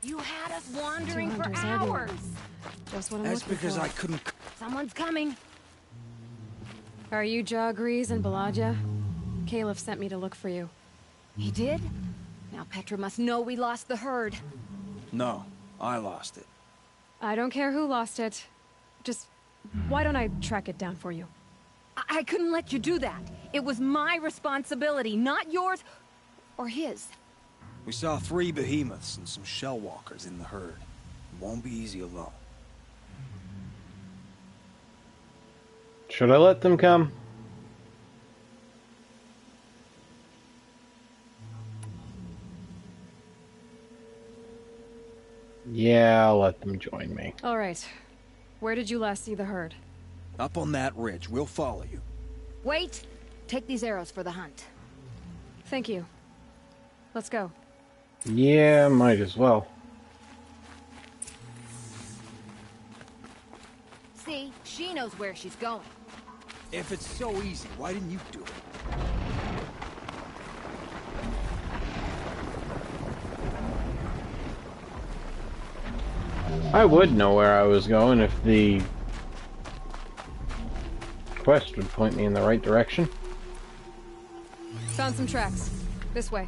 You had us wandering for Hunters everywhere. hours. Just what I'm That's looking because for. I couldn't... Someone's coming. Are you Jogris and Balaja? Caleb sent me to look for you. He did? Now Petra must know we lost the herd. No, I lost it. I don't care who lost it. Just, why don't I track it down for you? I couldn't let you do that. It was my responsibility, not yours or his. We saw 3 behemoths and some shell walkers in the herd. It won't be easy alone. Should I let them come? Yeah, I'll let them join me. All right. Where did you last see the herd? Up on that ridge. We'll follow you. Wait! Take these arrows for the hunt. Thank you. Let's go. Yeah, might as well. See, she knows where she's going. If it's so easy, why didn't you do it? I would know where I was going if the quest would point me in the right direction. Found some tracks. This way.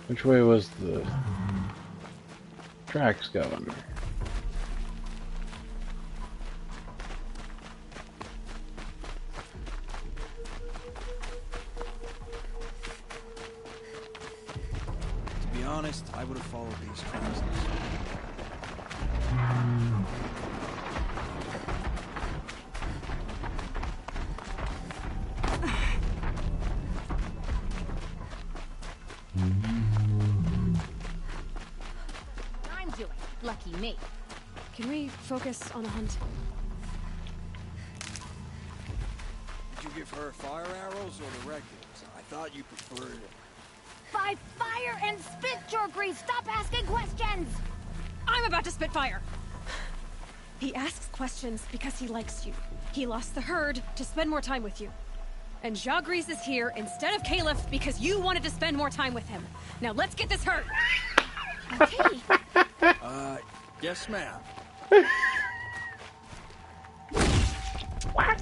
Which way was the tracks going? To be honest, I would have followed these tracks. I'm doing. Lucky me. Can we focus on a hunt? Did you give her fire arrows or the regulars? I thought you preferred it. By fire and spit, Jorgrease! Stop asking questions! I'm about to spit fire! He asks questions because he likes you. He lost the herd to spend more time with you. And Jorgrease is here instead of Caliph because you wanted to spend more time with him. Now let's get this herd! Okay. Yes, ma'am. Whack!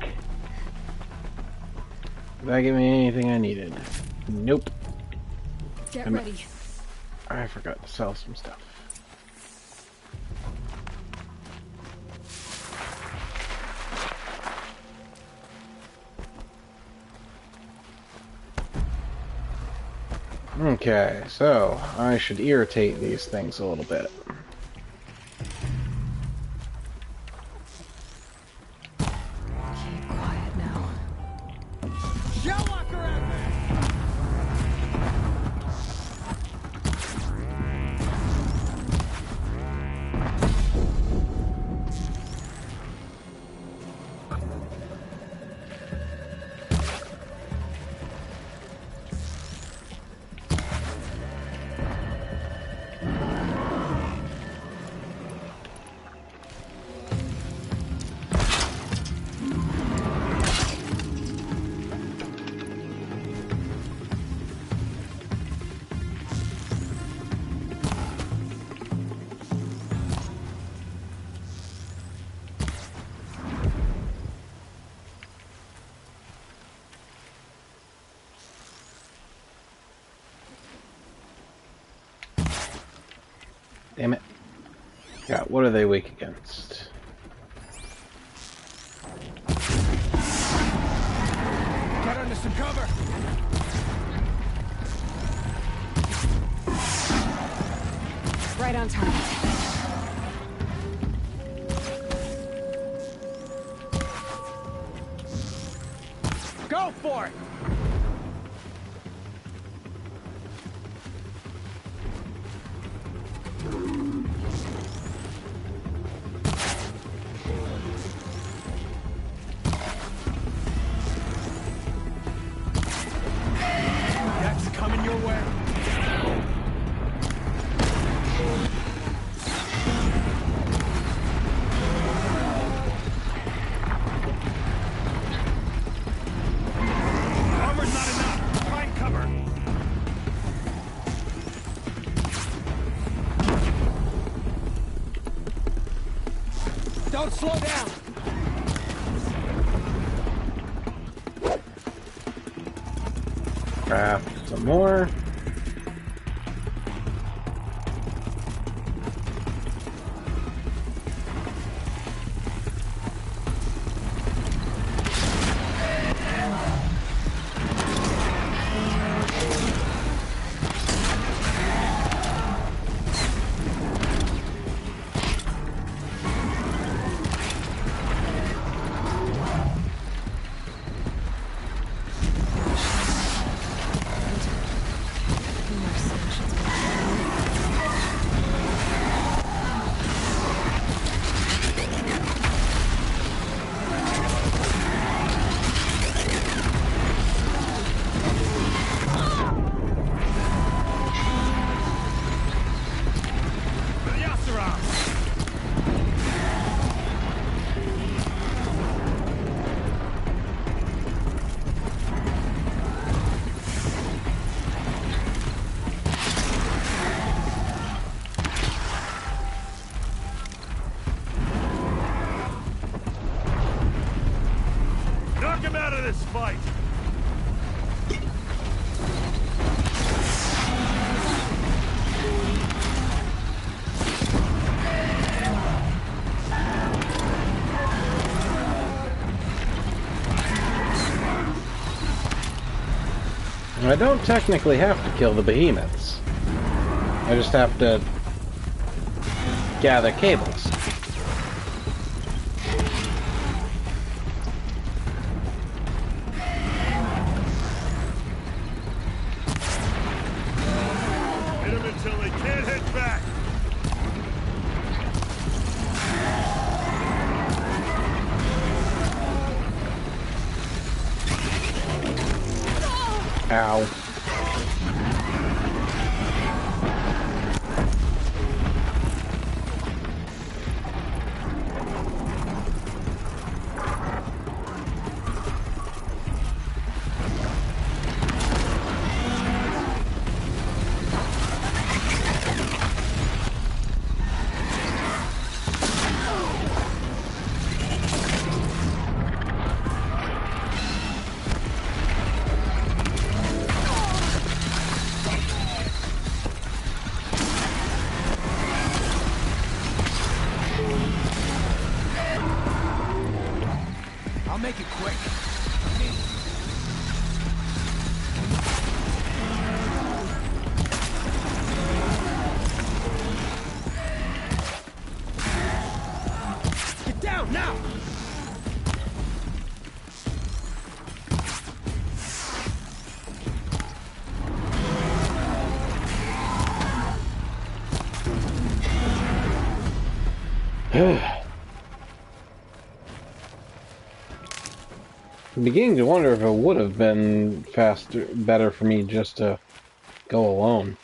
Did that give me anything I needed? Nope. Get ready. I forgot to sell some stuff. Okay, so I should irritate these things a little bit. Keep quiet now. Shellwalker out there! Damn it. Yeah, what are they weak against? Get under some cover! Right on target. Go for it! That's coming your way. Armor's not enough. Find cover. Don't slow down. Craft some more. fight. I don't technically have to kill the behemoths. I just have to gather cables. Hit them until they can't hit back. Ow. I'll make it quick. Get down now! I'm beginning to wonder if it would have been better for me just to go alone.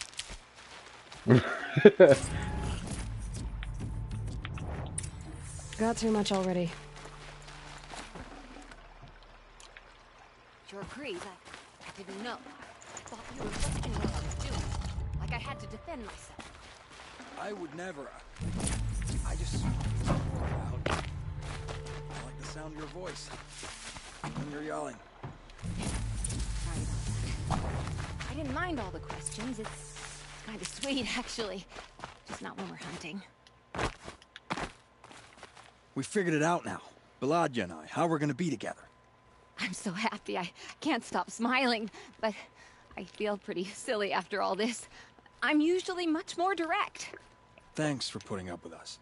Got too much already. Sure agrees. I didn't know. I thought you were listening to what I was doing. Like I had to defend myself. I would never. I just... I like the sound of your voice. When you're yelling. I didn't mind all the questions. It's kind of sweet, actually. Just not when we're hunting. We figured it out now. Baladja and I, how we're gonna be together. I'm so happy. I can't stop smiling, but I feel pretty silly after all this. I'm usually much more direct. Thanks for putting up with us.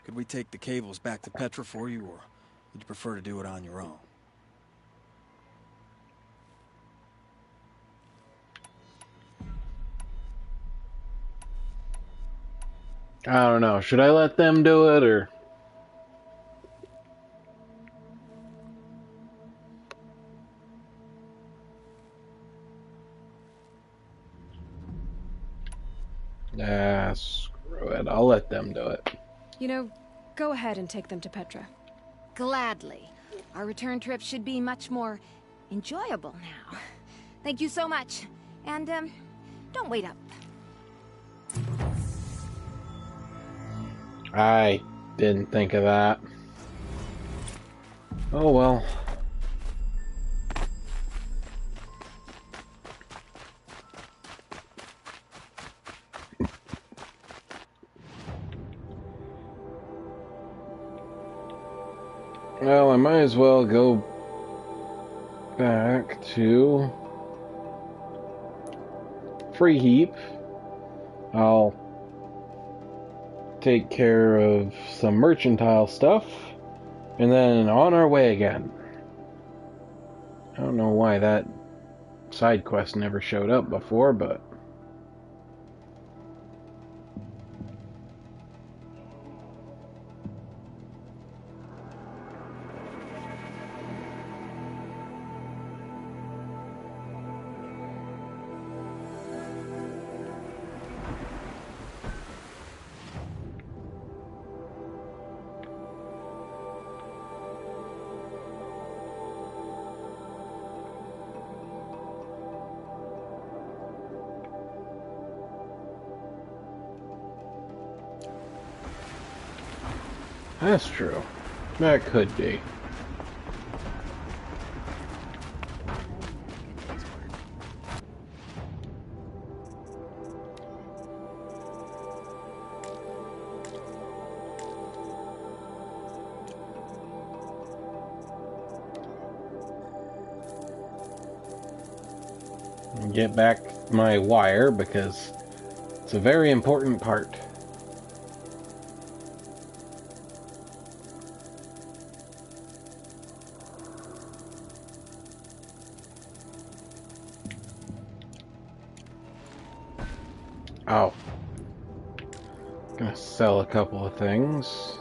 Could we take the cables back to Petra for you, or would you prefer to do it on your own? I don't know. Should I let them do it, or... Screw it. I'll let them do it. You know, go ahead and take them to Petra. Gladly. Our return trip should be much more enjoyable now. Thank you so much. And, don't wait up. I didn't think of that. Oh well. Well, I might as well go back to Free Heap. I'll take care of some mercantile stuff, and then on our way again. I don't know why that side quest never showed up before, but... That's true. That could be. Get back my wire because it's a very important part. Oh. Gonna sell a couple of things.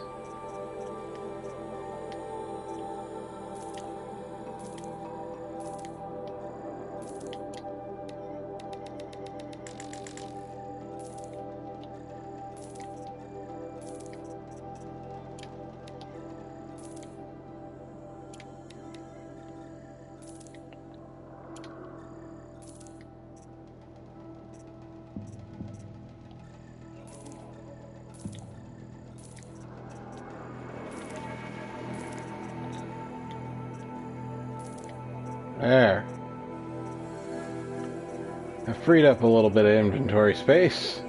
There. I freed up a little bit of inventory space.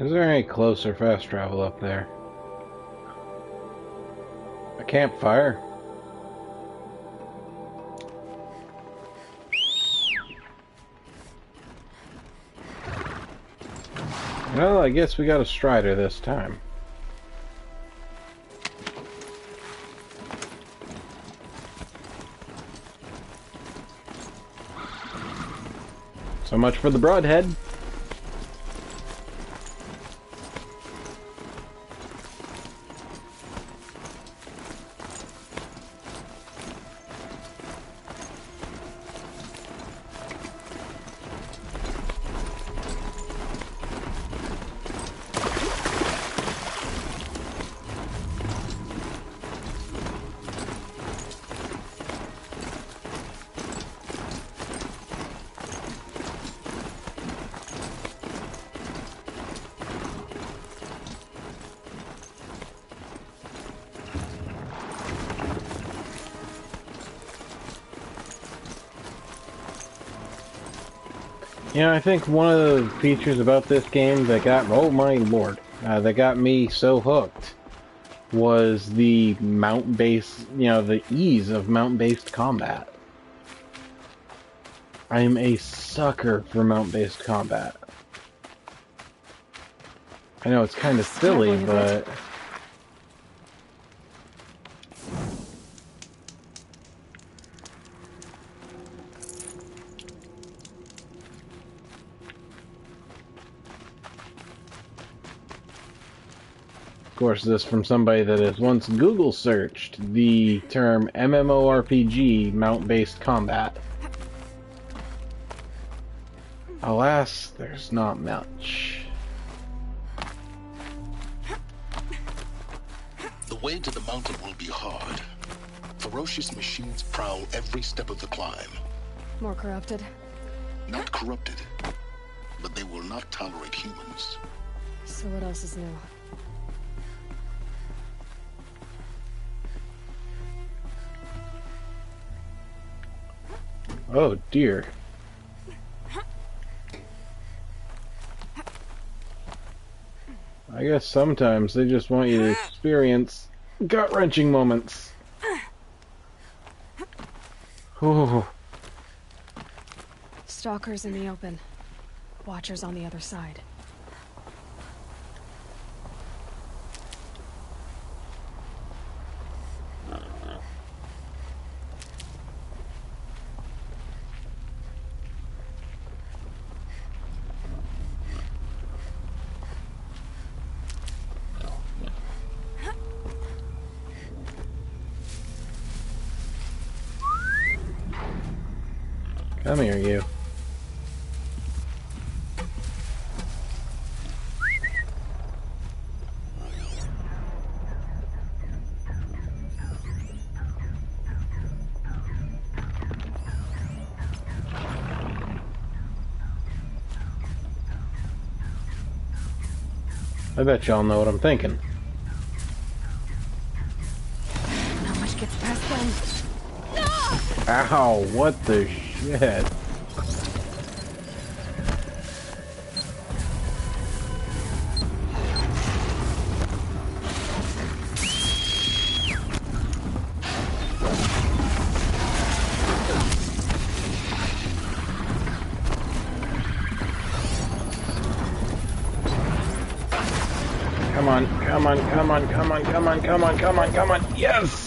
Is there any close or fast travel up there? A campfire? Well, I guess we got a Strider this time. So much for the broadhead. You know, I think one of the features about this game that got, oh my lord, that got me so hooked was the mount-based, you know, the ease of mount-based combat. I'm a sucker for mount-based combat. I know it's kind of silly, but... Of course, this from somebody that has once Google searched the term MMORPG, mount-based combat. Alas, there's not much. The way to the mountain will be hard. Ferocious machines prowl every step of the climb. More corrupted? Not corrupted, but they will not tolerate humans. So what else is new? Oh dear. I guess sometimes they just want you to experience gut-wrenching moments. Ooh. Stalkers in the open. Watchers on the other side. Come here, you. I bet y'all know what I'm thinking. Not much gets past them. Ow, what the shit? Come on, come on, come on, come on, come on, come on, come on, come on, yes!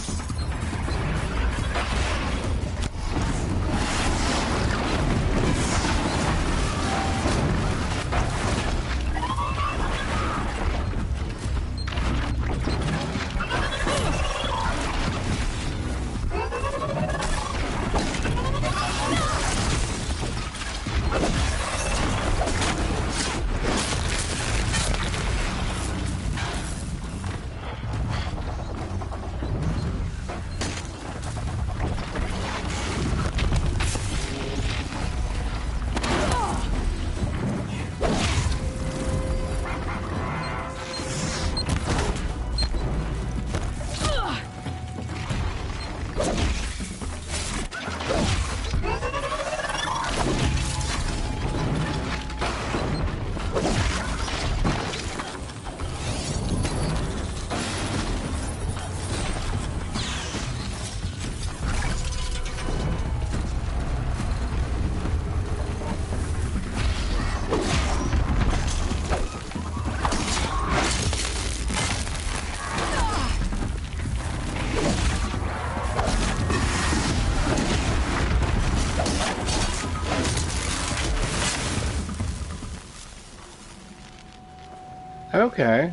Okay.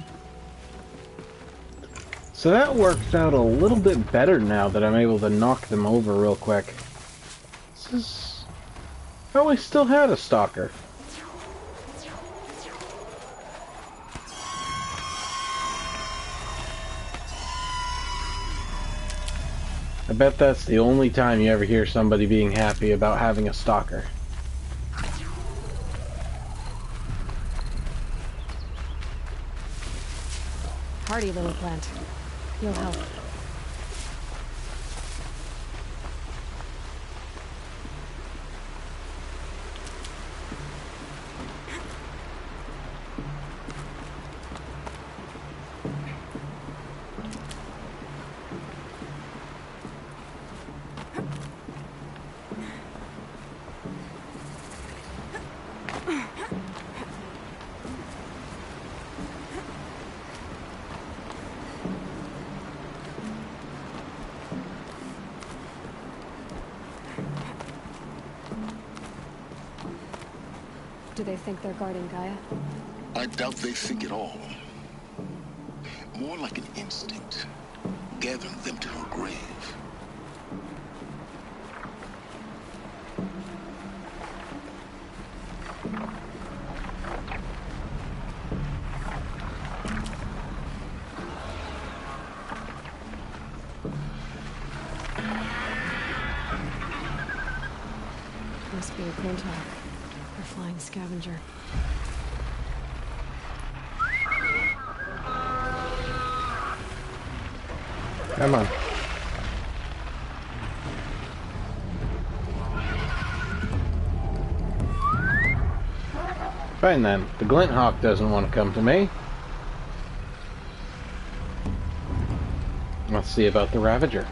So that works out a little bit better now that I'm able to knock them over real quick. This is... I always still had a stalker. I bet that's the only time you ever hear somebody being happy about having a stalker. Hardy little plant. You'll help. Do they think they're guarding Gaia? I doubt they think at all. More like an instinct, gathering them to her grave. Must be a Glinthawk. Or flying scavenger. Come on. Fine then. The Glinthawk doesn't want to come to me. Let's see about the Ravager.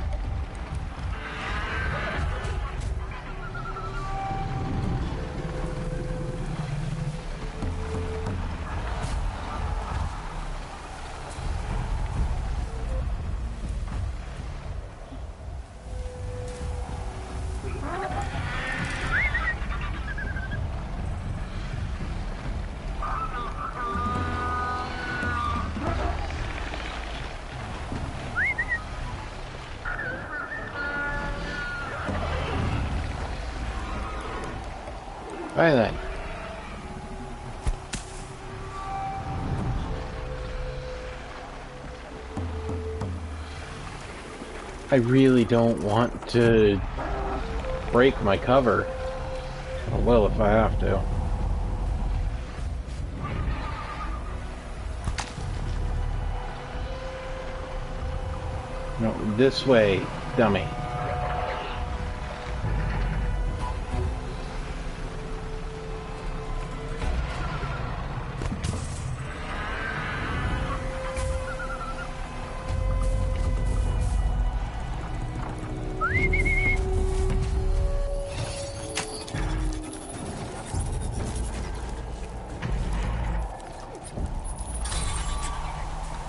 Right then. I really don't want to break my cover. I will if I have to. No, this way, dummy.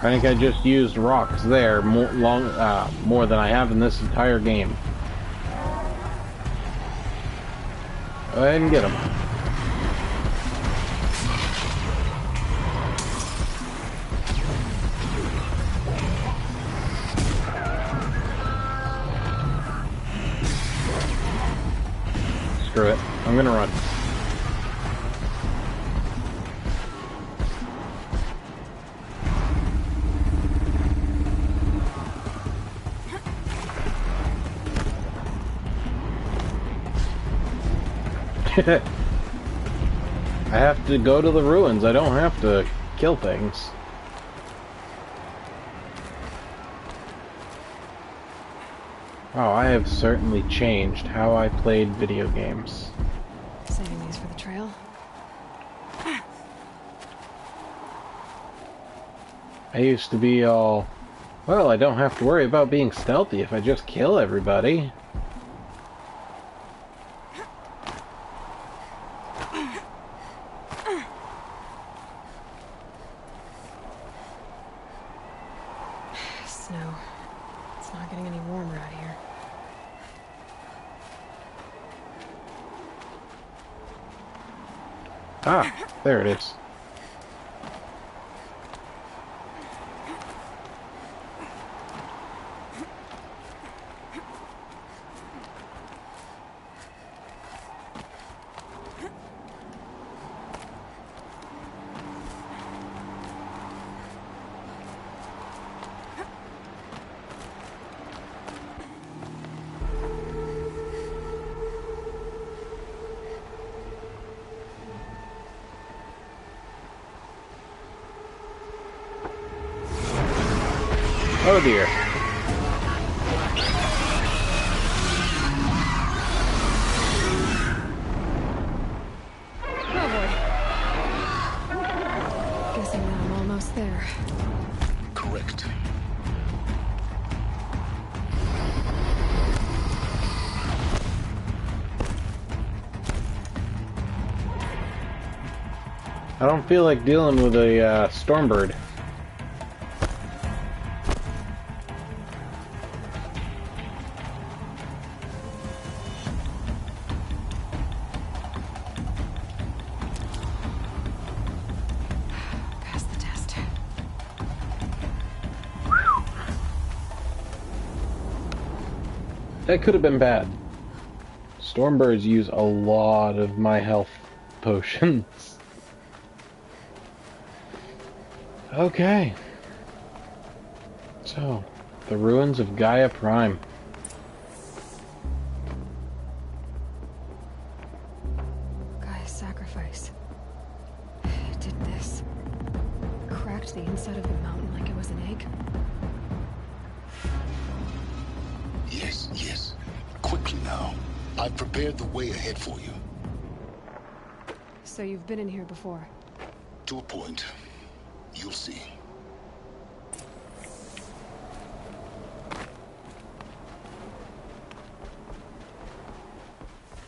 I think I just used rocks there more than I have in this entire game. Go ahead and get them. Screw it. I'm gonna run. I have to go to the ruins. I don't have to kill things. Oh, I have certainly changed how I played video games. Saving these for the trail. I used to be all, well, I don't have to worry about being stealthy if I just kill everybody. Snow. It's not getting any warmer out here. Ah, there it is. Oh dear. Oh boy. Guessing that I'm almost there. Correct. I don't feel like dealing with a Stormbird. That could have been bad. Stormbirds use a lot of my health potions. Okay. So, the ruins of Gaia Prime. Gaia's sacrifice. It did this. Cracked the inside of the mountain like it was an egg. Yes, yes. Quickly now. I've prepared the way ahead for you. So you've been in here before? To a point. You'll see.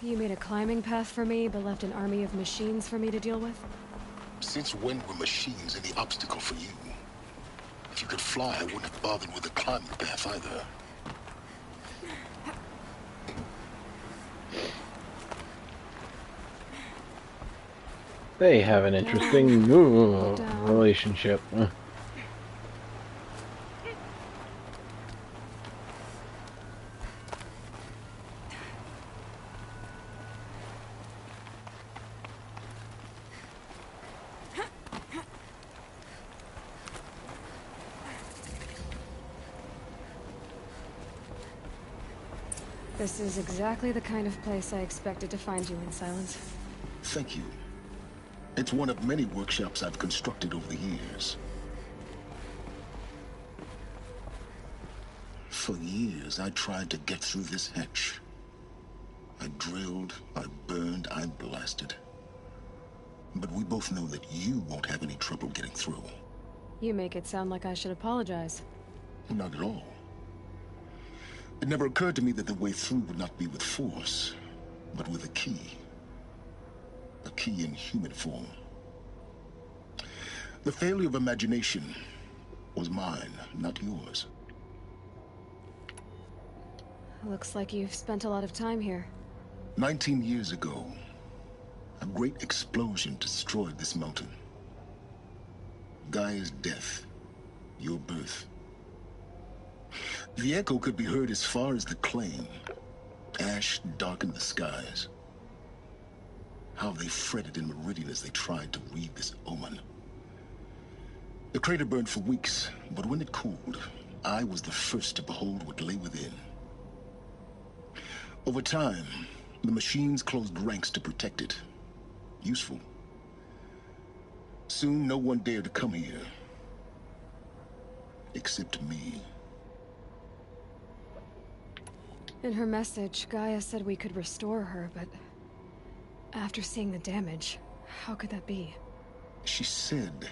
You made a climbing path for me, but left an army of machines for me to deal with? Since when were machines any obstacle for you? If you could fly, I wouldn't have bothered with a climbing path either. They have an interesting relationship. This is exactly the kind of place I expected to find you in, Silence. Thank you. It's one of many workshops I've constructed over the years. For years, I tried to get through this hatch. I drilled, I burned, I blasted. But we both know that you won't have any trouble getting through. You make it sound like I should apologize. Not at all. It never occurred to me that the way through would not be with force, but with a key. A key in human form. The failure of imagination was mine, not yours. Looks like you've spent a lot of time here. 19 years ago, a great explosion destroyed this mountain. Gaia's death, your birth. The echo could be heard as far as the Claim. Ash darkened the skies. How they fretted in Meridian as they tried to read this omen. The crater burned for weeks, but when it cooled, I was the first to behold what lay within. Over time, the machines closed ranks to protect it. Useful. Soon, no one dared to come here. Except me. In her message, Gaia said we could restore her, but after seeing the damage, how could that be? She said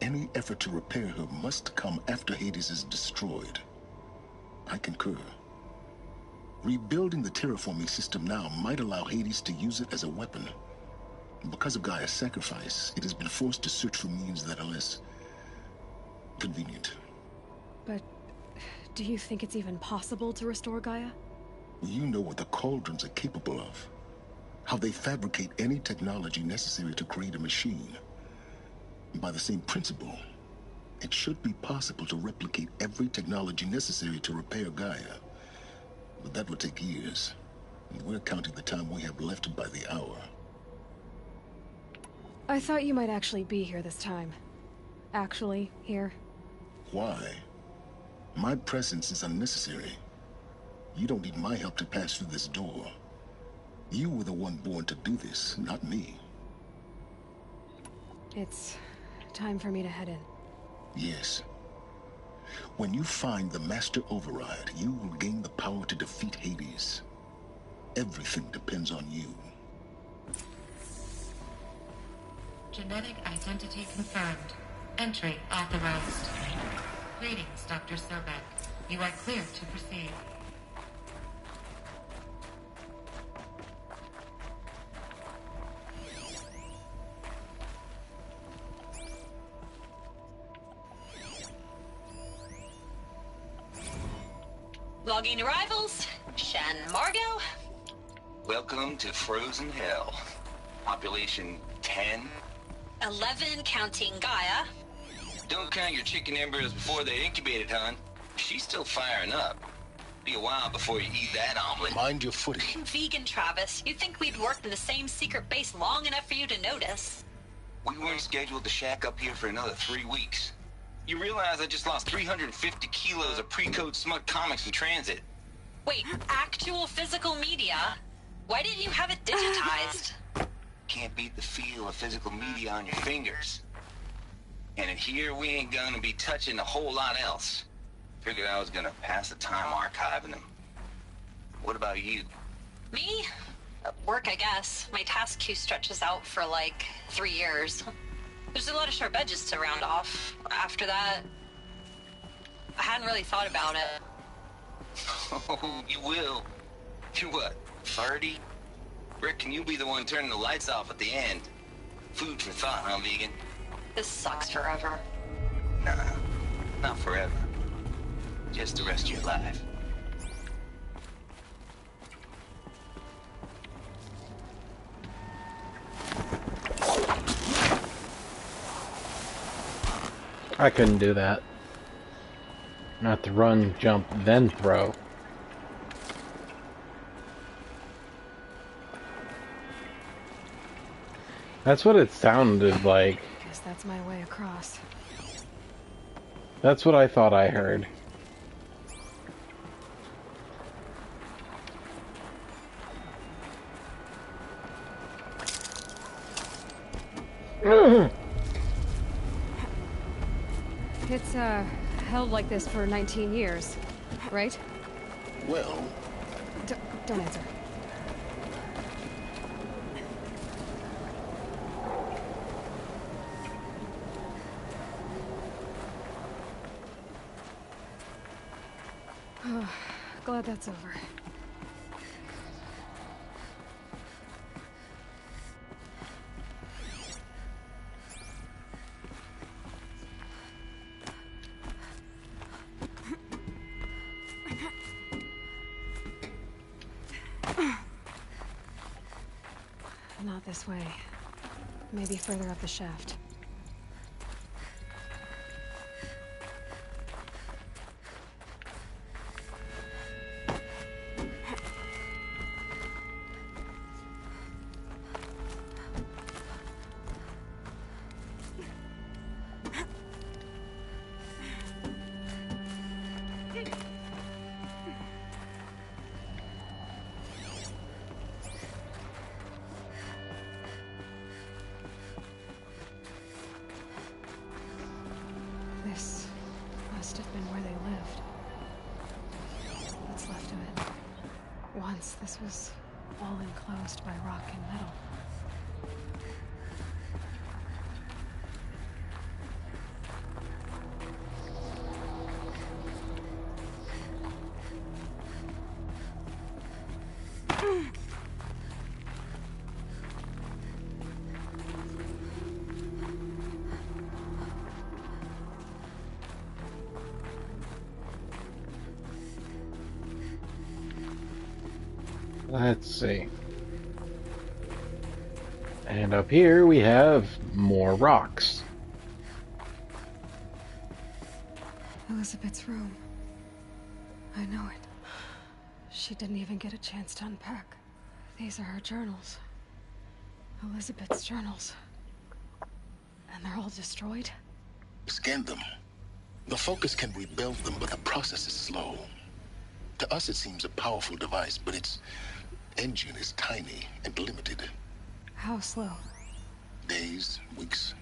any effort to repair her must come after Hades is destroyed. I concur. Rebuilding the terraforming system now might allow Hades to use it as a weapon. Because of Gaia's sacrifice, it has been forced to search for means that are less convenient. But do you think it's even possible to restore Gaia? You know what the Cauldrons are capable of. How they fabricate any technology necessary to create a machine. By the same principle, it should be possible to replicate every technology necessary to repair Gaia. But that would take years. And we're counting the time we have left by the hour. I thought you might actually be here this time. Actually, here. Why? My presence is unnecessary. You don't need my help to pass through this door. You were the one born to do this, not me. It's time for me to head in. Yes. When you find the Master Override, you will gain the power to defeat Hades. Everything depends on you. Genetic identity confirmed. Entry authorized. Greetings, Dr. Sobek. You are clear to proceed. Logging arrivals. Shen Margot. Welcome to Frozen Hell. Population 10. 11 counting Gaia. Don't count your chicken embryos before they're incubated, hon. She's still firing up. Be a while before you eat that omelet. Mind your footing. Vegan Travis, you'd think we'd worked in the same secret base long enough for you to notice. We weren't scheduled to shack up here for another 3 weeks. You realize I just lost 350 kilos of pre-code smut comics in transit. Wait, actual physical media? Why didn't you have it digitized? Can't beat the feel of physical media on your fingers. And in here, we ain't gonna be touching a whole lot else. Figured I was gonna pass the time archiving them. What about you? Me? Work, I guess. My task queue stretches out for like 3 years. There's a lot of sharp edges to round off. After that, I hadn't really thought about it. Oh, you will. You're what, 30? Reckon you'll be the one turning the lights off at the end. Food for thought, huh, vegan? This sucks forever. Nah, not forever. Just the rest of your life. I couldn't do that. Not to run, jump, then throw. That's what it sounded like. Guess that's my way across. That's what I thought I heard. It's, held like this for 19 years, right? Well... Don't answer. Oh, glad that's over. Not this way. Maybe further up the shaft. This must have been where they lived. What's left of it. Once this was all enclosed by rock and metal. Let's see. And up here we have more rocks. Elizabeth's room. I know it. She didn't even get a chance to unpack. These are her journals. Elizabeth's journals. And they're all destroyed? Scan them. The Focus can rebuild them, but the process is slow. To us it seems a powerful device, but its engine is tiny and limited. How slow? Days, weeks,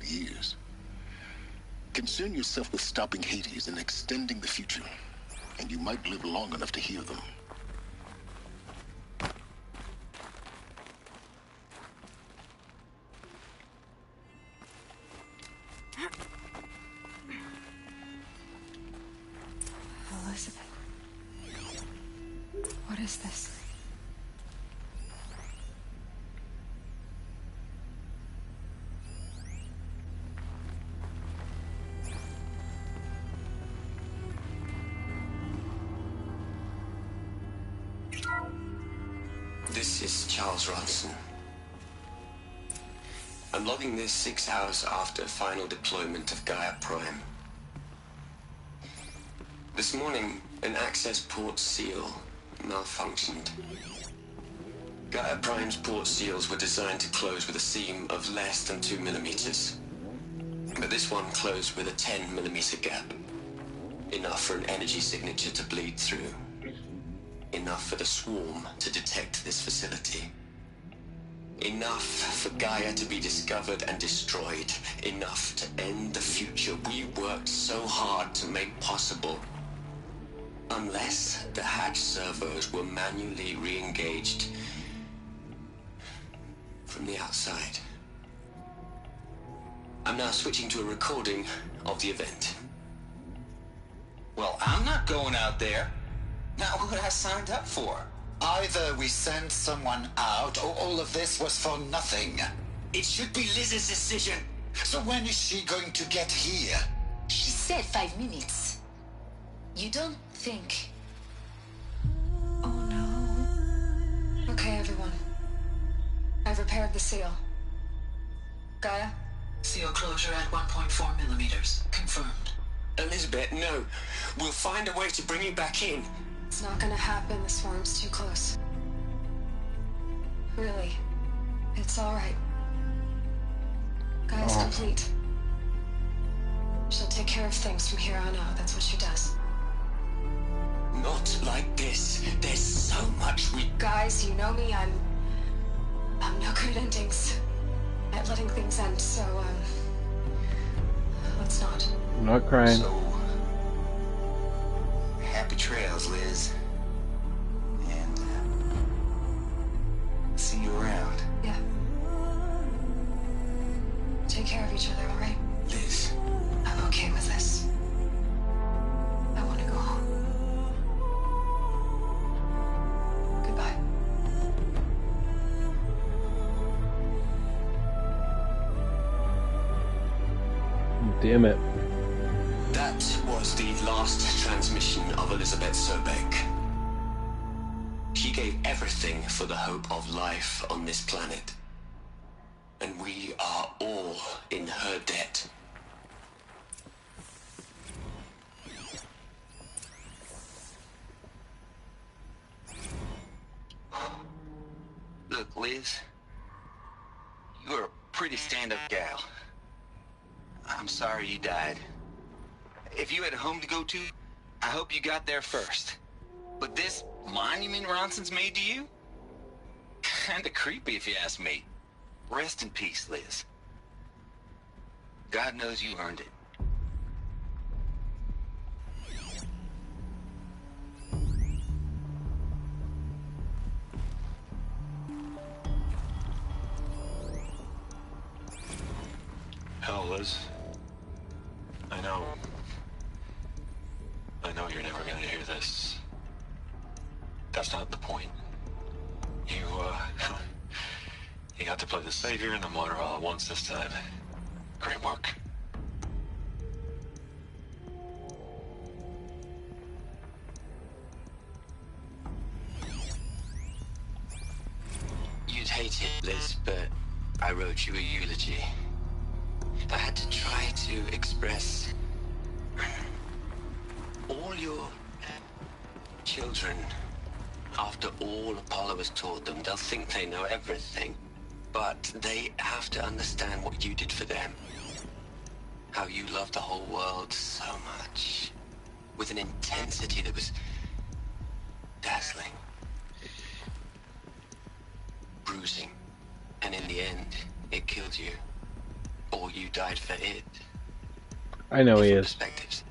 years. Concern yourself with stopping Hades and extending the future, and you might live long enough to hear them. Elizabeth. What is this? This is Charles Ronson. I'm logging this 6 hours after final deployment of Gaia Prime. This morning, an access port seal malfunctioned. Gaia Prime's port seals were designed to close with a seam of less than 2 millimeters. But this one closed with a 10 millimeter gap. Enough for an energy signature to bleed through. Enough for the swarm to detect this facility. Enough for Gaia to be discovered and destroyed. Enough to end the future we worked so hard to make possible. Unless the hatch servos were manually re-engaged from the outside. I'm now switching to a recording of the event. Well, I'm not going out there. Not what I signed up for. Either we send someone out, or all of this was for nothing. It should be Liz's decision. So when is she going to get here? She said 5 minutes. You don't think... Oh no. Okay, everyone. I've repaired the seal. Gaia? Seal closure at 1.4 millimeters. Confirmed. Elizabeth, no. We'll find a way to bring you back in. It's not gonna happen. The swarm's too close. Really. It's alright. Gaia's complete. She'll take care of things from here on out. That's what she does. Not like this. There's so much we... Guys, you know me. I'm no good at endings. At letting things end, so, let's not. I'm not crying. So, happy trails, Liz. Damn it. That was the last transmission of Elizabeth Sobek. She gave everything for the hope of life on this planet. And we are all in her debt. Look, Liz, you're a pretty stand-up gal. I'm sorry you died. If you had a home to go to, I hope you got there first. But this monument Ronson's made to you? Kinda creepy if you ask me. Rest in peace, Liz. God knows you earned it. Hell, Liz. I know you're never gonna hear this. That's not the point. You got to play the savior and the martyr all at once this time. Great work. You'd hate it, Liz, but I wrote you a eulogy. I had to try to express all your children. After all Apollo has taught them, they'll think they know everything. But they have to understand what you did for them. How you loved the whole world so much. With an intensity that was dazzling. Bruising. And in the end, it killed you. Or you died for it. I know he is. Perspectives.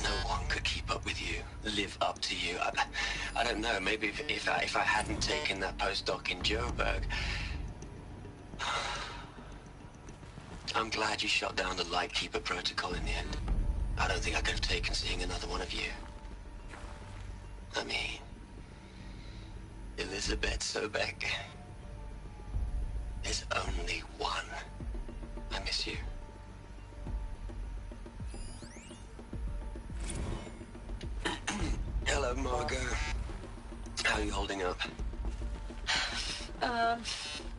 No one could keep up with you, live up to you. I don't know, maybe if I hadn't taken that postdoc in Joburg. I'm glad you shot down the Lightkeeper protocol in the end. I don't think I could have taken seeing another one of you. I mean, Elizabeth Sobek. There's only one. I miss you. Hello, Margot. How are you holding up?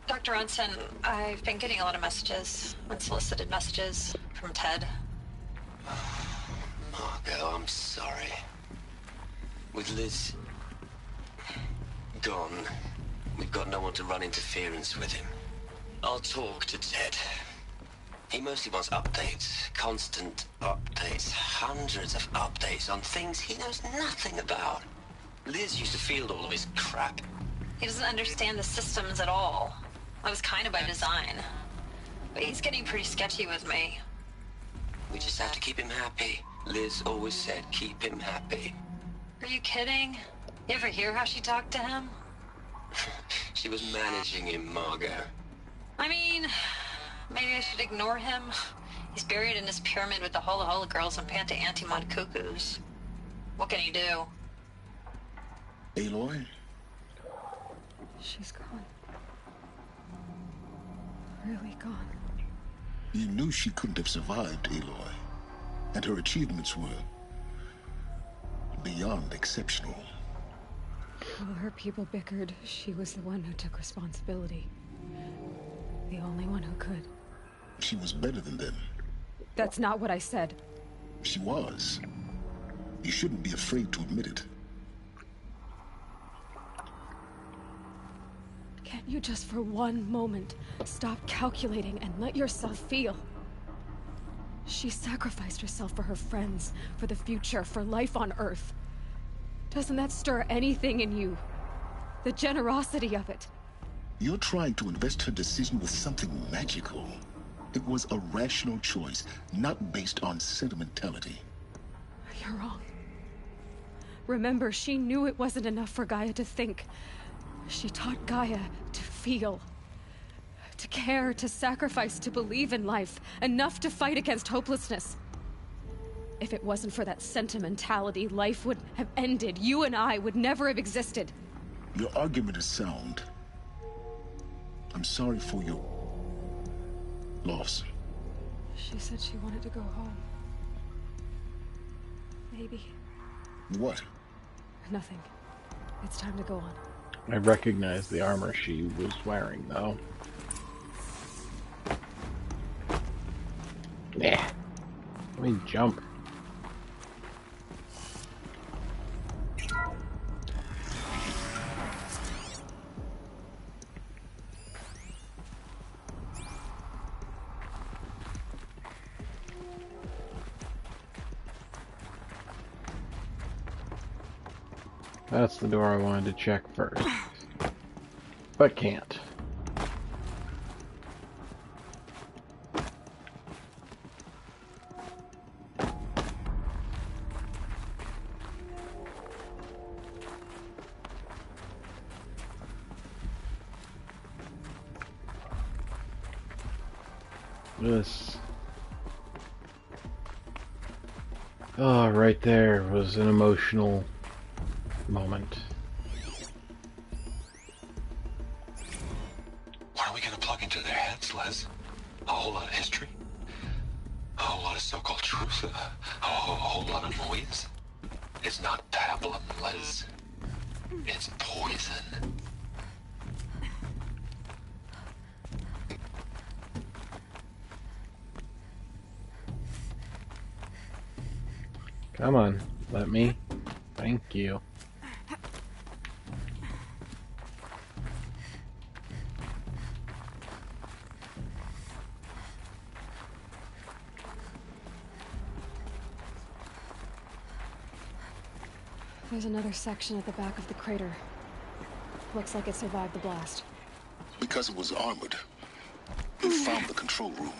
Dr. Ronson, I've been getting a lot of messages, unsolicited messages from Ted. Margot, I'm sorry. With Liz gone, we've got no one to run interference with him. I'll talk to Ted. He mostly wants updates, constant updates, hundreds of updates on things he knows nothing about. Liz used to field all of his crap. He doesn't understand the systems at all. That was kind of by design. But he's getting pretty sketchy with me. We just have to keep him happy. Liz always said keep him happy. Are you kidding? You ever hear how she talked to him? She was managing him, Margot. I mean, maybe I should ignore him. He's buried in his pyramid with the Hola Hola girls and Panta Antimod cuckoos. What can he do? Aloy? She's gone. Really gone. You knew she couldn't have survived, Aloy. And her achievements were beyond exceptional. While her people bickered, she was the one who took responsibility. The only one who could. She was better than them. That's not what I said. She was. You shouldn't be afraid to admit it. Can't you just for one moment stop calculating and let yourself feel? She sacrificed herself for her friends, for the future, for life on Earth. Doesn't that stir anything in you? The generosity of it. You're trying to invest her decision with something magical. It was a rational choice, not based on sentimentality. You're wrong. Remember, she knew it wasn't enough for Gaia to think. She taught Gaia to feel. To care, to sacrifice, to believe in life. Enough to fight against hopelessness. If it wasn't for that sentimentality, life would have ended. You and I would never have existed. Your argument is sound. I'm sorry for your loss. She She said she wanted to go home. Maybe. What? Nothing. It's time to go on. I recognize the armor she was wearing, though. Yeah. Let me jump. That's the door I wanted to check first. But can't. This. Oh, right there was an emotional moment. What are we gonna plug into their heads, Les? A whole lot of history? A whole lot of so-called truth? A whole lot of noise? It's not pablum, Les. It's poison. Come on, let me. Thank you. There's another section at the back of the crater. Looks like it survived the blast. Because it was armored. We found the control room.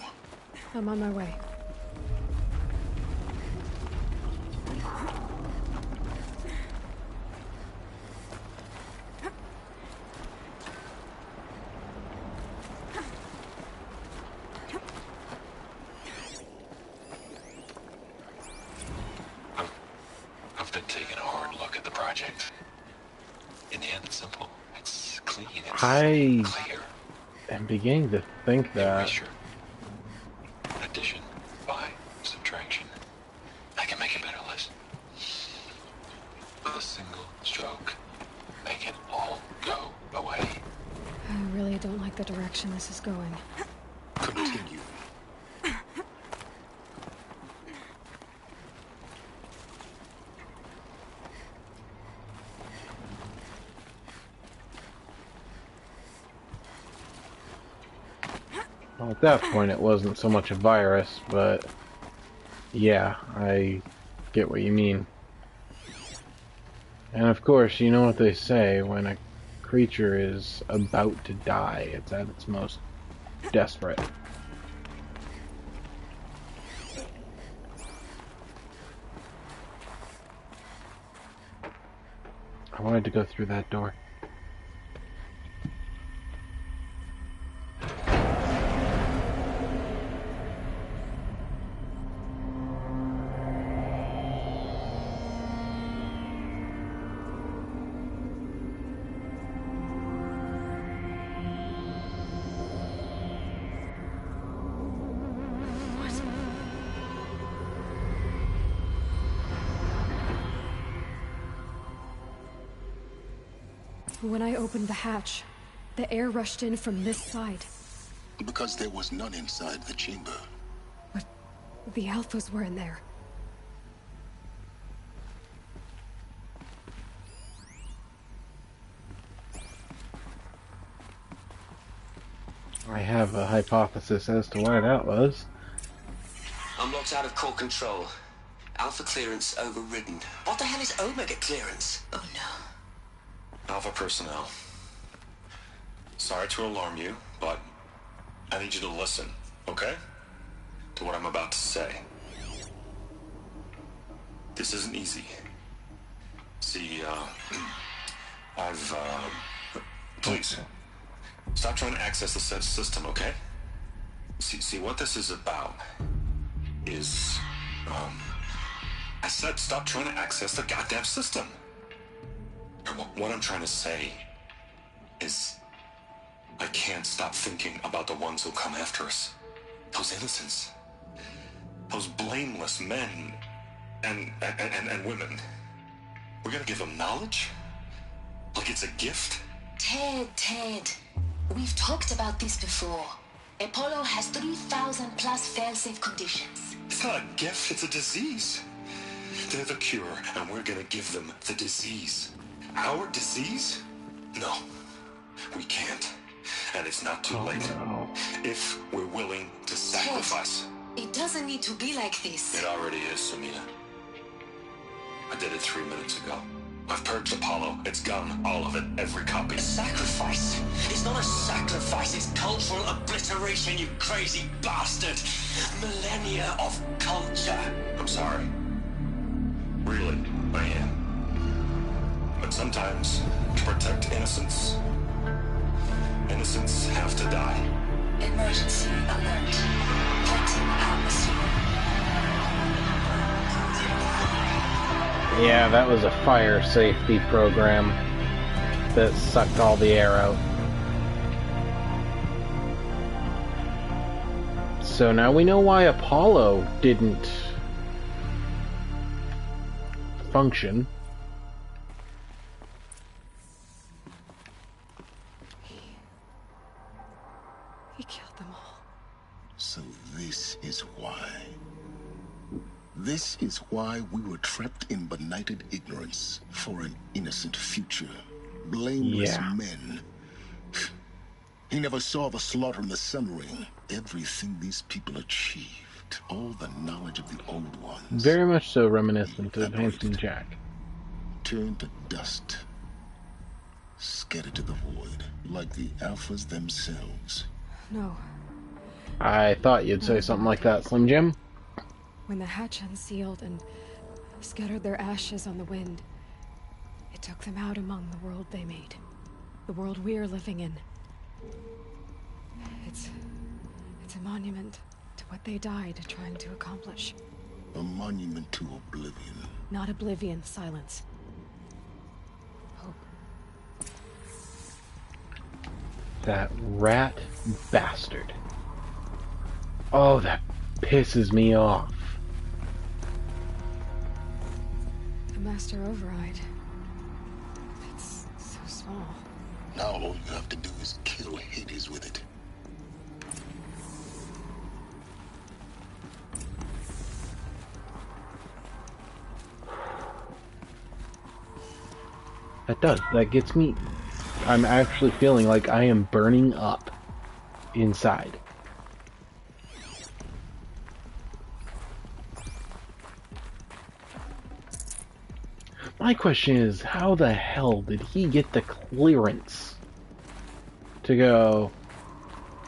I'm on my way. I've been taking a hard look at the project. In the end, it's simple. It's clean. It's I clear. am beginning to think that. Erasure. Addition. By. Subtraction. I can make it better, Liz. With a single stroke. Make it all go away. I really don't like the direction this is going. Continue. Well, at that point, it wasn't so much a virus, but yeah, I get what you mean. And of course, you know what they say, when a creature is about to die, it's at its most desperate. I wanted to go through that door. When I opened the hatch, the air rushed in from this side. Because there was none inside the chamber. But the Alphas were in there. I have a hypothesis as to why that was. I'm locked out of core control. Alpha clearance overridden. What the hell is Omega clearance? Oh no. Alpha personnel. Sorry to alarm you, but I need you to listen, okay? To what I'm about to say. This isn't easy. See, please, stop trying to access the said system, okay? See, what this is about is, I said stop trying to access the goddamn system. What I'm trying to say is I can't stop thinking about the ones who'll come after us. Those innocents. those blameless men and women. We're gonna give them knowledge? Like it's a gift? Ted, we've talked about this before. Apollo has 3,000 plus fail-safe conditions. It's not a gift, it's a disease. They're the cure, and we're gonna give them the disease. Our disease? No, we can't. And it's not too late. If we're willing to sacrifice. Ted, it doesn't need to be like this. It already is, Samina. I did it 3 minutes ago. I've purged Apollo. It's gone. All of it. Every copy. A sacrifice? It's not a sacrifice. It's cultural obliteration, you crazy bastard. Millennia of culture. I'm sorry. Really, I am. But sometimes, to protect innocence, innocents have to die. Emergency alert. Fighting atmosphere. Yeah, that was a fire safety program that sucked all the air out. So now we know why Apollo didn't function. He killed them all. So this is why. This is why we were trapped in benighted ignorance for an innocent future. Blameless men. He never saw the slaughter in the Sun Ring. Everything these people achieved. All the knowledge of the old ones. Very much so reminiscent of Handsome Jack. Turned to dust. Scattered to the void. Like the Alphas themselves. No. I thought you'd say something like that, Slim Jim. When the hatch unsealed and scattered their ashes on the wind, it took them out among the world they made. The world we're living in. It's a monument to what they died trying to accomplish. A monument to oblivion. Not oblivion, silence. Hope. That rat bastard. Oh, that pisses me off. The Master Override. It's so small. Now all you have to do is kill Hades with it. That does. That gets me... I'm actually feeling like I am burning up inside. My question is, how the hell did he get the clearance to go,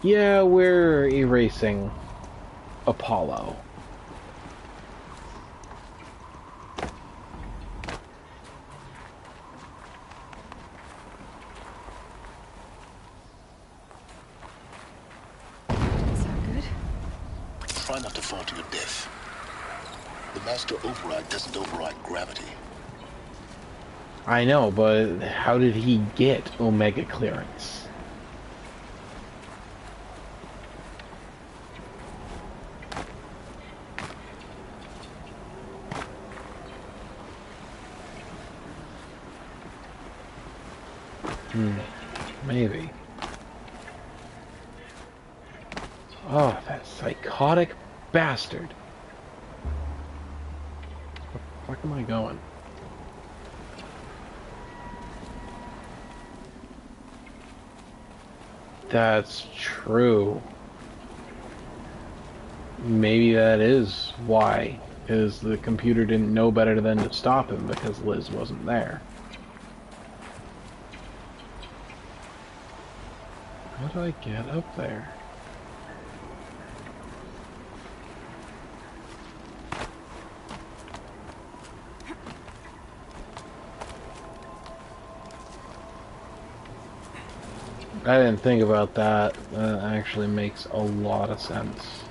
yeah, we're erasing Apollo? Try not to fall to your death. The Master Override doesn't override gravity. I know, but how did he get Omega clearance? Maybe. Oh, that psychotic bastard. Where the fuck am I going? That's true. Maybe that is why, because the computer didn't know better than to stop him because Liz wasn't there. How do I get up there? I didn't think about that. That actually makes a lot of sense.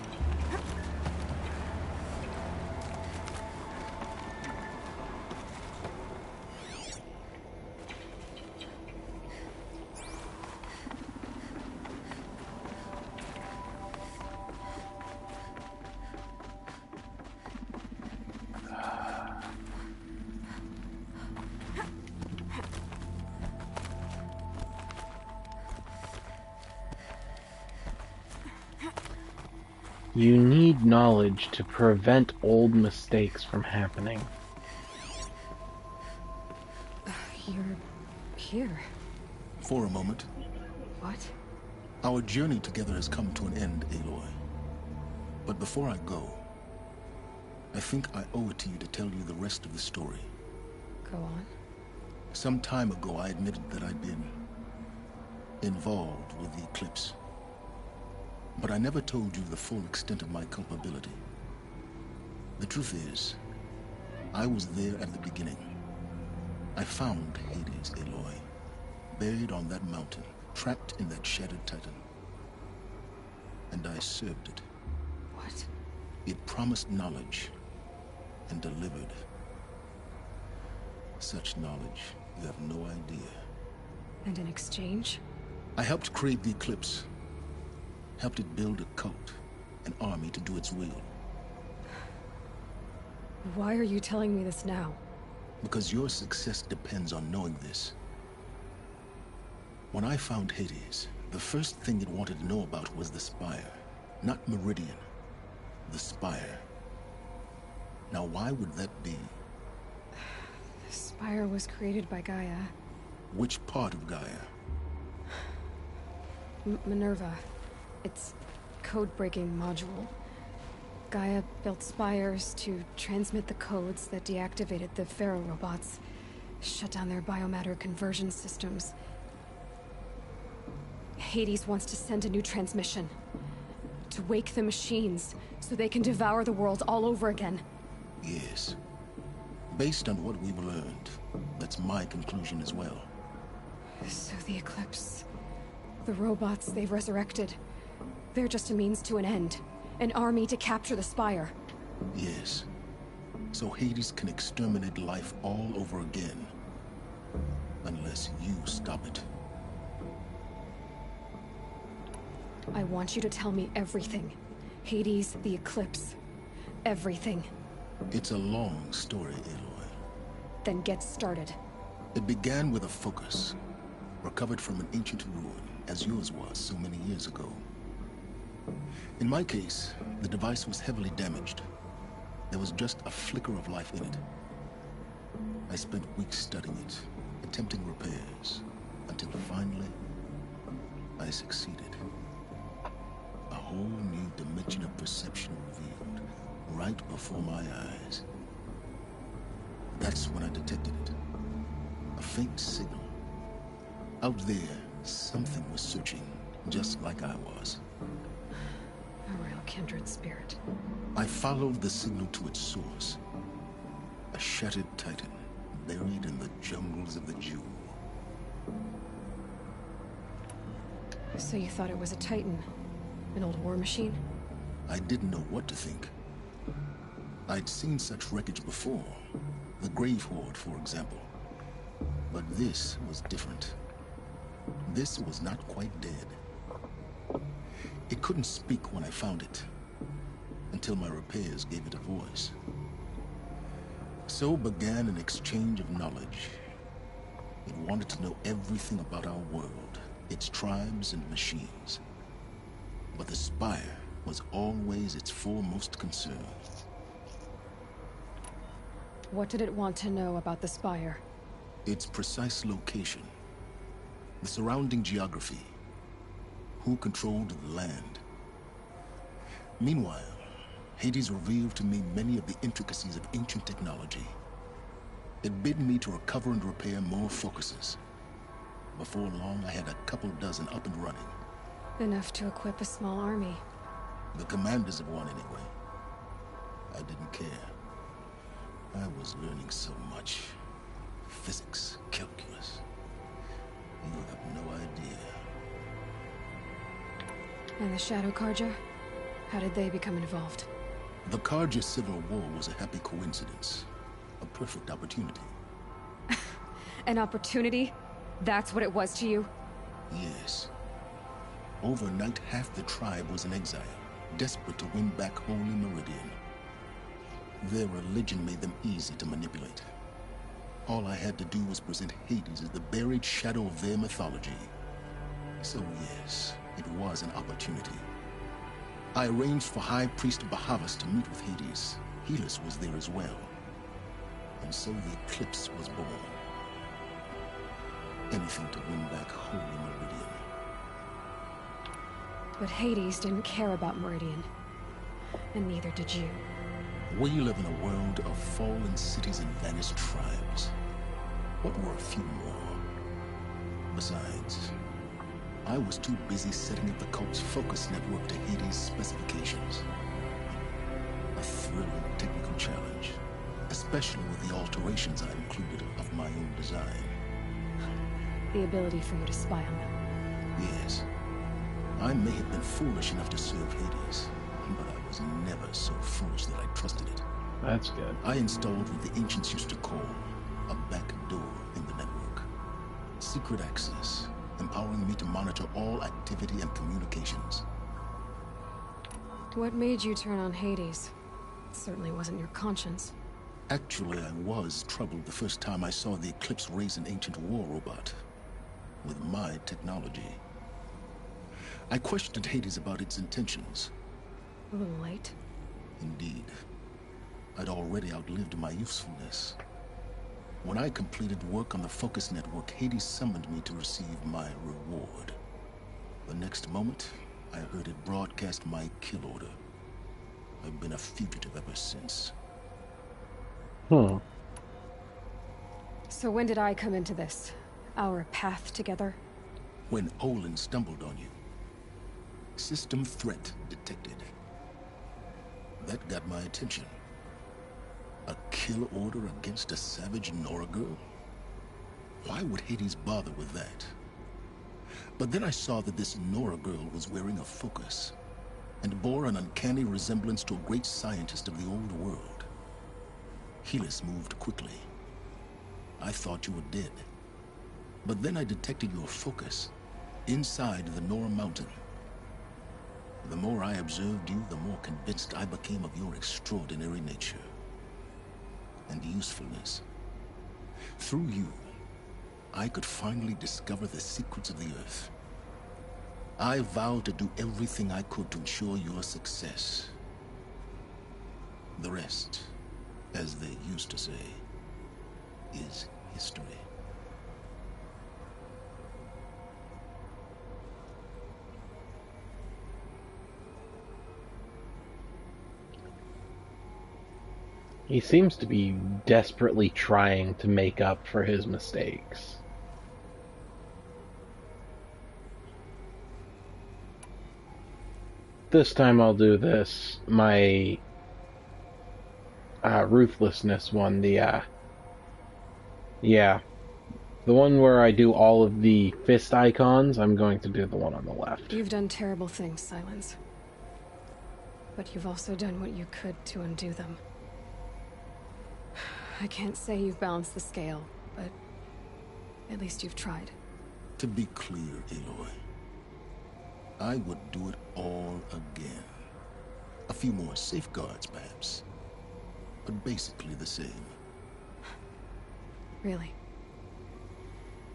You need knowledge to prevent old mistakes from happening. You're here. For a moment. What? Our journey together has come to an end, Aloy. But before I go, I think I owe it to you to tell you the rest of the story. Go on. Some time ago, I admitted that I'd been involved with the Eclipse. But I never told you the full extent of my culpability. The truth is, I was there at the beginning. I found Hades, Aloy, buried on that mountain, trapped in that shattered titan. And I served it. What? It promised knowledge and delivered. Such knowledge, you have no idea. And in exchange? I helped create the Eclipse. Helped it build a cult, an army to do its will. Why are you telling me this now? Because your success depends on knowing this. When I found Hades, the first thing it wanted to know about was the Spire. Not Meridian. The Spire. Now why would that be? The Spire was created by Gaia. Which part of Gaia? Minerva. Its code-breaking module. Gaia built spires to transmit the codes that deactivated the Pharaoh robots, shut down their biomatter conversion systems. Hades wants to send a new transmission. To wake the machines, so they can devour the world all over again. Yes. Based on what we've learned, that's my conclusion as well. So the Eclipse... the robots they've resurrected... they're just a means to an end. An army to capture the Spire. Yes. So Hades can exterminate life all over again. Unless you stop it. I want you to tell me everything. Hades, the Eclipse. Everything. It's a long story, Aloy. Then get started. It began with a focus. Recovered from an ancient ruin, as yours was so many years ago. In my case, the device was heavily damaged. There was just a flicker of life in it. I spent weeks studying it, attempting repairs, until finally, I succeeded. A whole new dimension of perception revealed, right before my eyes. That's when I detected it. A faint signal. Out there, something was searching, just like I was. A real kindred spirit. I followed the signal to its source. A shattered titan, buried in the jungles of the Jewel. So you thought it was a titan? An old war machine? I didn't know what to think. I'd seen such wreckage before. The Grave Horde, for example. But this was different. This was not quite dead. It couldn't speak when I found it, until my repairs gave it a voice. So began an exchange of knowledge. It wanted to know everything about our world, its tribes and machines. But the Spire was always its foremost concern. What did it want to know about the Spire? Its precise location, the surrounding geography, who controlled the land. Meanwhile, Hades revealed to me many of the intricacies of ancient technology. It bid me to recover and repair more focuses. Before long, I had a couple dozen up and running. Enough to equip a small army. The commanders of one, anyway. I didn't care. I was learning so much. Physics, calculus. You have no idea. And the Shadow Carja? How did they become involved? The Carja Civil War was a happy coincidence. A perfect opportunity. An opportunity? That's what it was to you? Yes. Overnight, half the tribe was in exile, desperate to win back Holy Meridian. Their religion made them easy to manipulate. All I had to do was present Hades as the buried shadow of their mythology. So yes, it was an opportunity. I arranged for High Priest Bahavas to meet with Hades. Helis was there as well. And so the Eclipse was born. Anything to win back Holy Meridian. But Hades didn't care about Meridian. And neither did you. We live in a world of fallen cities and vanished tribes. What were a few more? Besides, I was too busy setting up the cult's focus network to Hades' specifications. A thrilling technical challenge, especially with the alterations I included of my own design. The ability for you to spy on them. Yes. I may have been foolish enough to serve Hades, but I was never so foolish that I trusted it. That's good. I installed what the ancients used to call a back door in the network. Secret access, empowering me to monitor all activity and communications. What made you turn on Hades? It certainly wasn't your conscience. Actually, I was troubled the first time I saw the Eclipse raise an ancient war robot. With my technology. I questioned Hades about its intentions. A little late. Indeed. I'd already outlived my usefulness. When I completed work on the Focus Network, Hades summoned me to receive my reward. The next moment, I heard it broadcast my kill order. I've been a fugitive ever since. So when did I come into this? Our path together? When Olin stumbled on you. System threat detected. That got my attention. A kill order against a savage Nora girl? Why would Hades bother with that? But then I saw that this Nora girl was wearing a focus, and bore an uncanny resemblance to a great scientist of the old world. Helis moved quickly. I thought you were dead. But then I detected your focus inside the Nora mountain. The more I observed you, the more convinced I became of your extraordinary nature and usefulness. Through you, I could finally discover the secrets of the Earth. I vowed to do everything I could to ensure your success. The rest, as they used to say, is history. He seems to be desperately trying to make up for his mistakes. This time I'll do this, my ruthlessness one, the one where I do all of the fist icons. I'm going to do the one on the left. You've done terrible things, Silence. But you've also done what you could to undo them. I can't say you've balanced the scale, but at least you've tried. To be clear, Aloy, I would do it all again. A few more safeguards, perhaps, but basically the same. Really?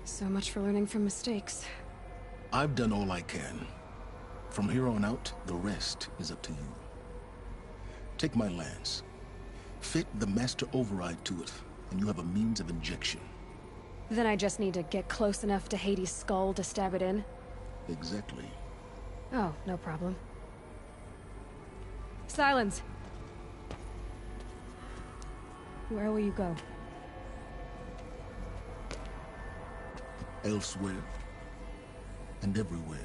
So much for learning from mistakes. I've done all I can. From here on out, the rest is up to you. Take my lance. Fit the Master Override to it, and you have a means of injection. Then I just need to get close enough to Hades' skull to stab it in? Exactly. Oh, no problem. Silence! Where will you go? Elsewhere. And everywhere.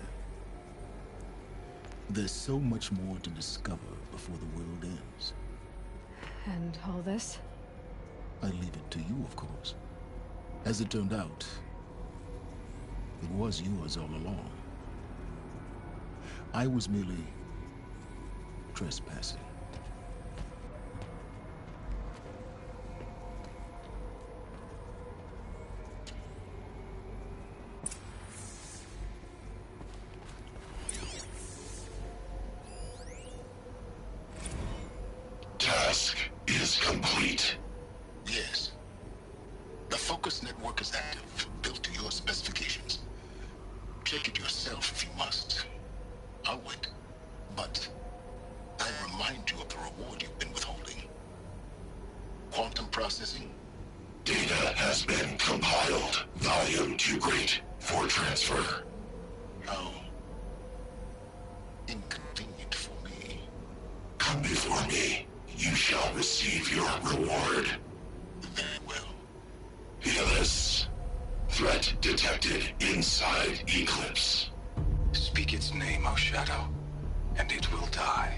There's so much more to discover before the world ends. And all this? I leave it to you, of course. As it turned out, it was yours all along. I was merely trespassing. Task is complete. Yes. The Focus Network is active, built to your specifications. Check it yourself if you must. I'll wait. But I remind you of the reward you've been withholding. Quantum processing? Data has been compiled. Volume too great for transfer. How inconvenient for me. Come before me. You shall receive your reward. Very well. Helis. Threat detected inside Eclipse. Speak its name, O Shadow, and it will die.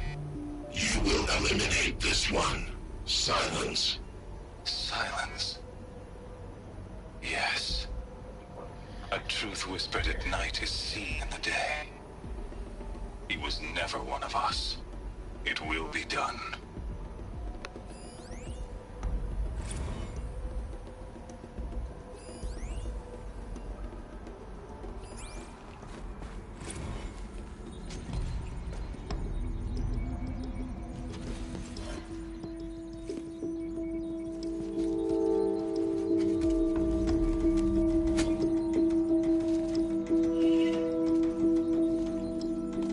You will eliminate this one. Silence. Silence. Yes. A truth whispered at night is seen in the day. He was never one of us. It will be done.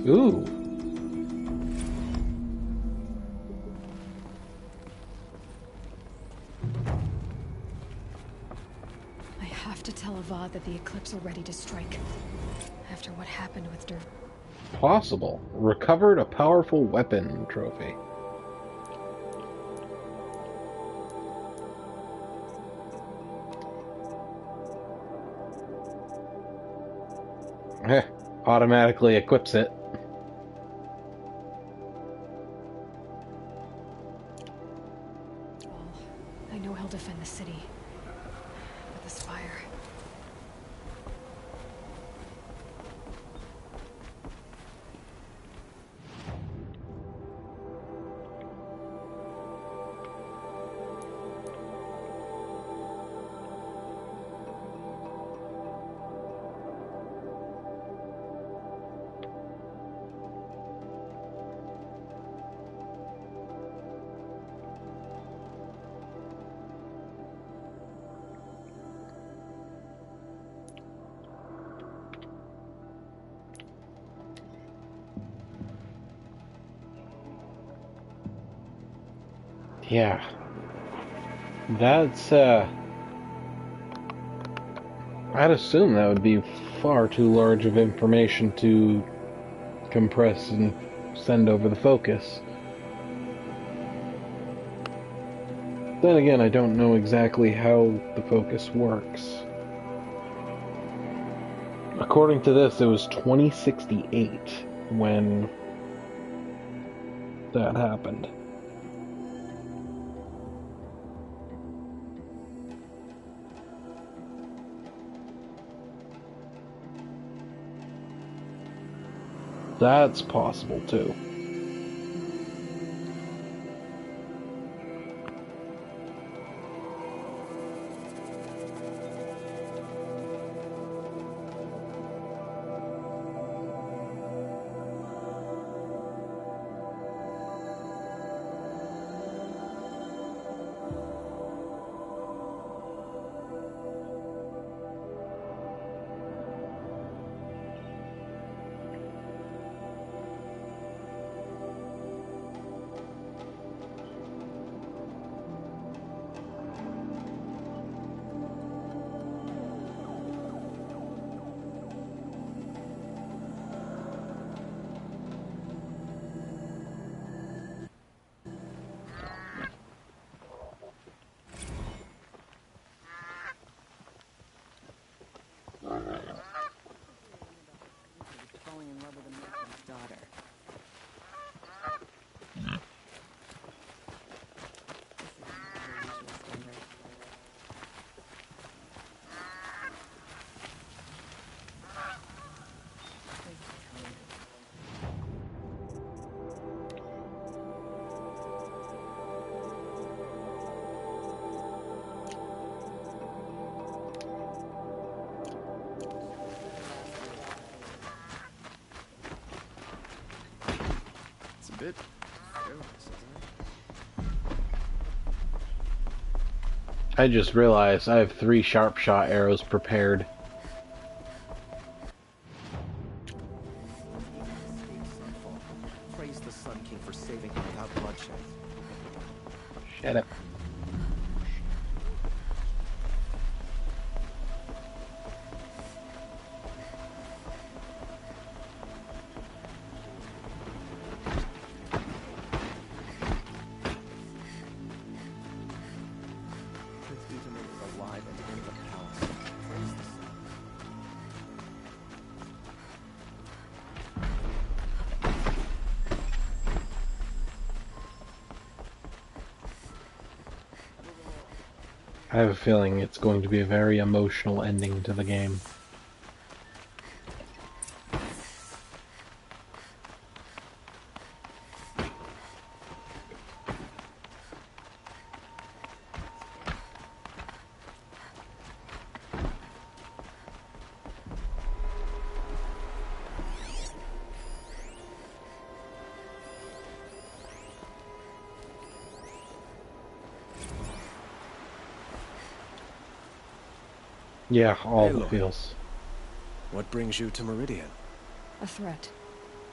Ooh. I have to tell Avad that the Eclipse are ready to strike. After what happened with Dur... Possible. Recovered a powerful weapon trophy. Automatically equips it. I know he'll defend the city. But the Spire... Yeah. That's, I'd assume that would be far too large of information to compress and send over the Focus. Then again, I don't know exactly how the Focus works. According to this, it was 2068 when that happened. That's possible too. Falling in love with a merchant's daughter. Bit. I just realized I have 3 sharp shot arrows prepared. Praise the Sun King for saving alive and in the palace. Praise the sun. I have a feeling it's going to be a very emotional ending to the game. Yeah, all the feels. What brings you to Meridian? A threat.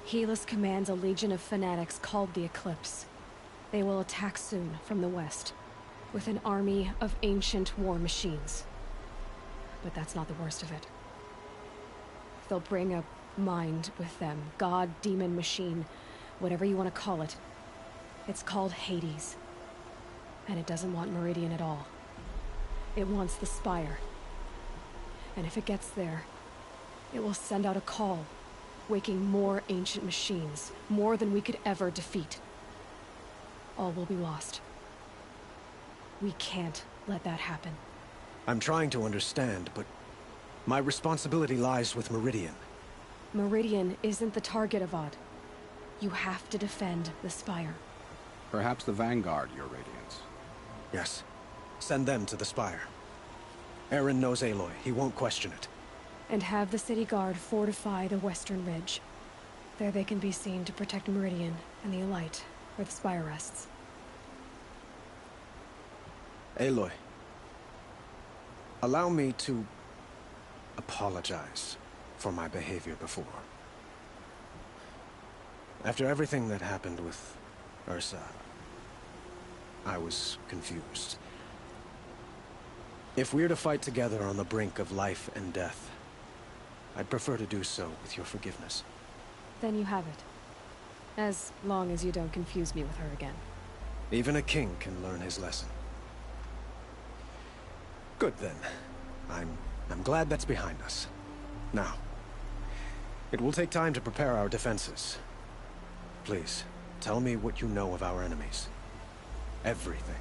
Helis commands a legion of fanatics called the Eclipse. They will attack soon from the west, with an army of ancient war machines. But that's not the worst of it. They'll bring a mind with them, god, demon, machine, whatever you want to call it. It's called Hades. And it doesn't want Meridian at all. It wants the Spire. And if it gets there, it will send out a call, waking more ancient machines, more than we could ever defeat. All will be lost. We can't let that happen. I'm trying to understand, but my responsibility lies with Meridian. Meridian isn't the target, Avad. You have to defend the Spire. Perhaps the Vanguard, Your Radiance. Yes. Send them to the Spire. Aaron knows Aloy. He won't question it. And have the city guard fortify the western ridge. There they can be seen to protect Meridian and the Elite, where the Spire rests. Aloy, allow me to apologize for my behavior before. After everything that happened with Ursa, I was confused. If we're to fight together on the brink of life and death, I'd prefer to do so with your forgiveness. Then you have it. As long as you don't confuse me with her again. Even a king can learn his lesson. Good then. I'm glad that's behind us. Now, it will take time to prepare our defenses. Please, tell me what you know of our enemies. Everything.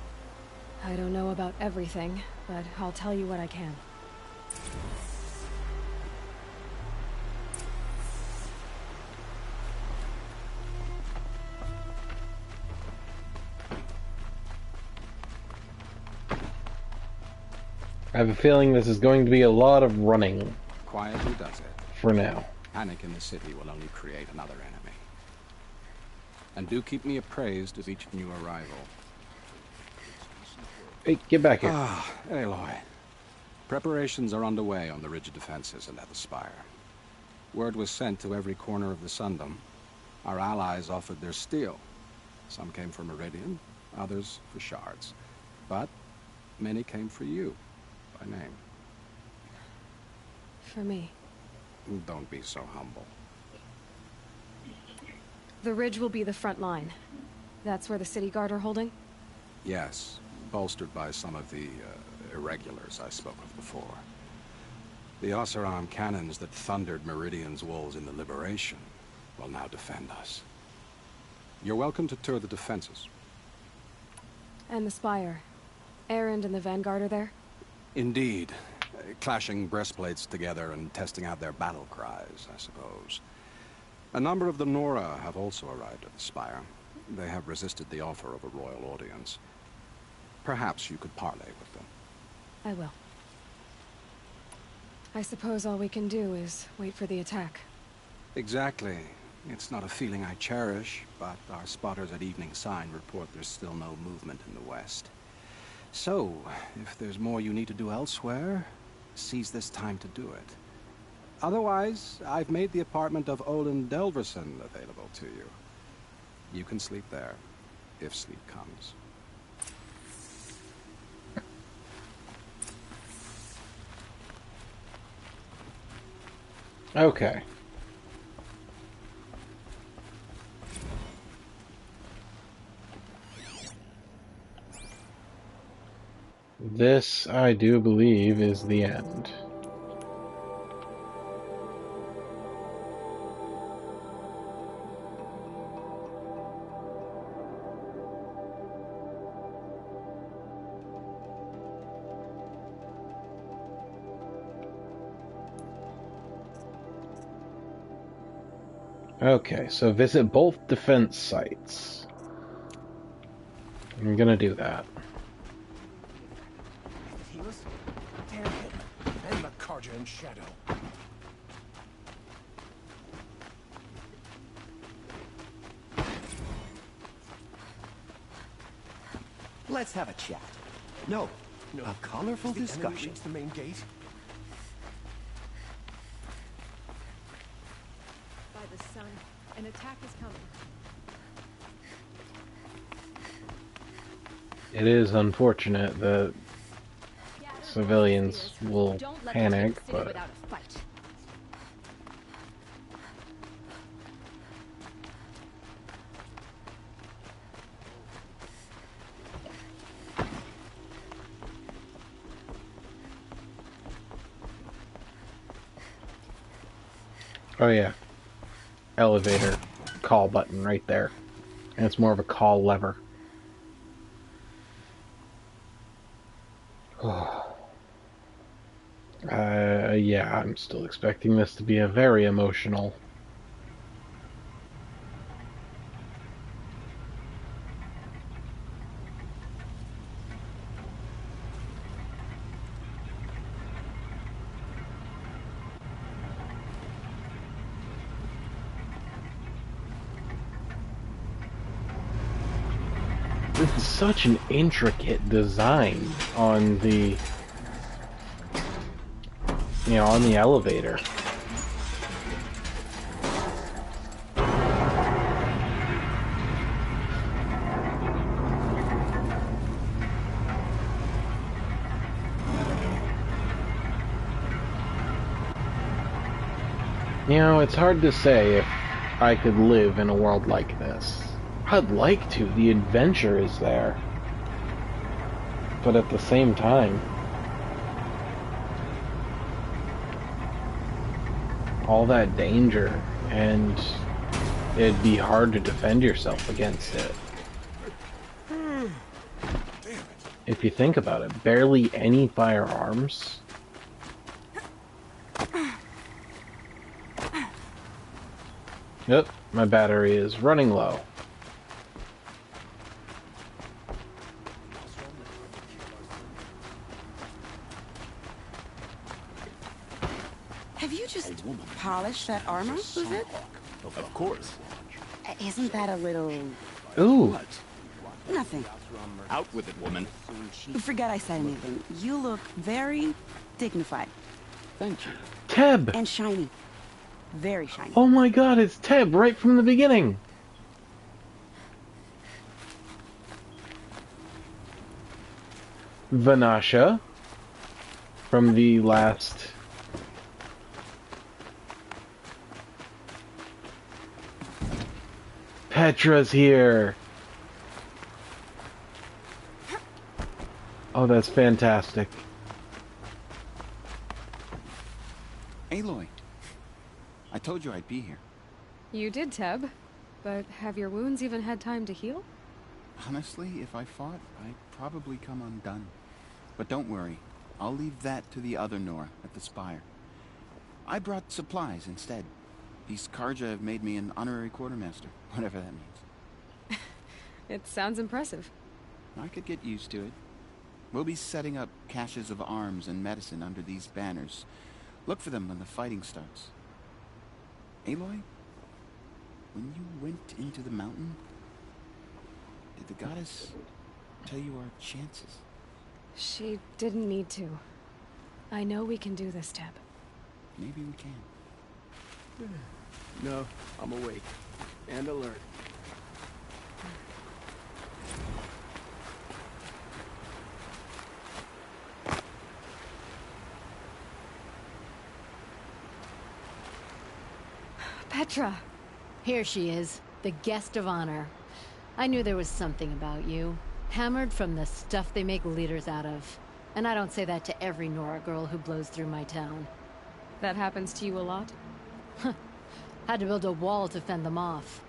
I don't know about everything, but I'll tell you what I can. I have a feeling this is going to be a lot of running. Quietly does it. For now. Panic in the city will only create another enemy. And do keep me appraised of each new arrival. Hey, get back here. Ah, Aloy. Preparations are underway on the rigid defenses and at the Spire. Word was sent to every corner of the Sundom. Our allies offered their steel. Some came for Meridian, others for shards. But many came for you, by name. For me. Don't be so humble. The ridge will be the front line. That's where the city guard are holding? Yes, bolstered by some of the irregulars I spoke of before. The Oseram cannons that thundered Meridian's walls in the Liberation will now defend us. You're welcome to tour the defenses. And the Spire. Erend and the Vanguard are there? Indeed. Clashing breastplates together and testing out their battle cries, I suppose. A number of the Nora have also arrived at the Spire. They have resisted the offer of a royal audience. Perhaps you could parley with them. I will. I suppose all we can do is wait for the attack. Exactly. It's not a feeling I cherish, but our spotters at Evening Sign report there's still no movement in the west. So, if there's more you need to do elsewhere, seize this time to do it. Otherwise, I've made the apartment of Olin Delverson available to you. You can sleep there, if sleep comes. Okay. this, I do believe, is the end. Okay, so visit both defense sites. I'm gonna do that. Healers? Damn him. And the Carja in shadow. Let's have a chat. No, a colorful discussion. The main gate. By the sun, an attack is coming. It is unfortunate that civilians will panic, but oh yeah, elevator call button right there, and it's more of a call lever. Yeah, I'm still expecting this to be a very emotional. This is such an intricate design on the, you know, on the elevator. You know, it's hard to say if I could live in a world like this. I'd like to. The adventure is there. But at the same time, all that danger, and it'd be hard to defend yourself against it. If you think about it, barely any firearms. Yep, my battery is running low. Have you just polished that armor, was it? Of course. Isn't that a little... Ooh. Nothing. Out with it, woman. Forget I said anything. You look very dignified. Thank you. Teb! And shiny. Very shiny. Oh my god, it's Teb right from the beginning! Vanasha from the last... Petra's here! Oh, that's fantastic. Aloy, I told you I'd be here. You did, Teb. But have your wounds even had time to heal? Honestly, if I fought, I'd probably come undone. But don't worry, I'll leave that to the other Nora at the Spire. I brought supplies instead. These Carja have made me an honorary quartermaster, whatever that means. It sounds impressive. I could get used to it. We'll be setting up caches of arms and medicine under these banners. Look for them when the fighting starts. Aloy, when you went into the mountain, did the goddess tell you our chances? She didn't need to. I know we can do this, Teb. Maybe we can. No, I'm awake. And alert. Petra! Here she is, the guest of honor. I knew there was something about you. Hammered from the stuff they make leaders out of. And I don't say that to every Nora girl who blows through my town. That happens to you a lot? Had to build a wall to fend them off.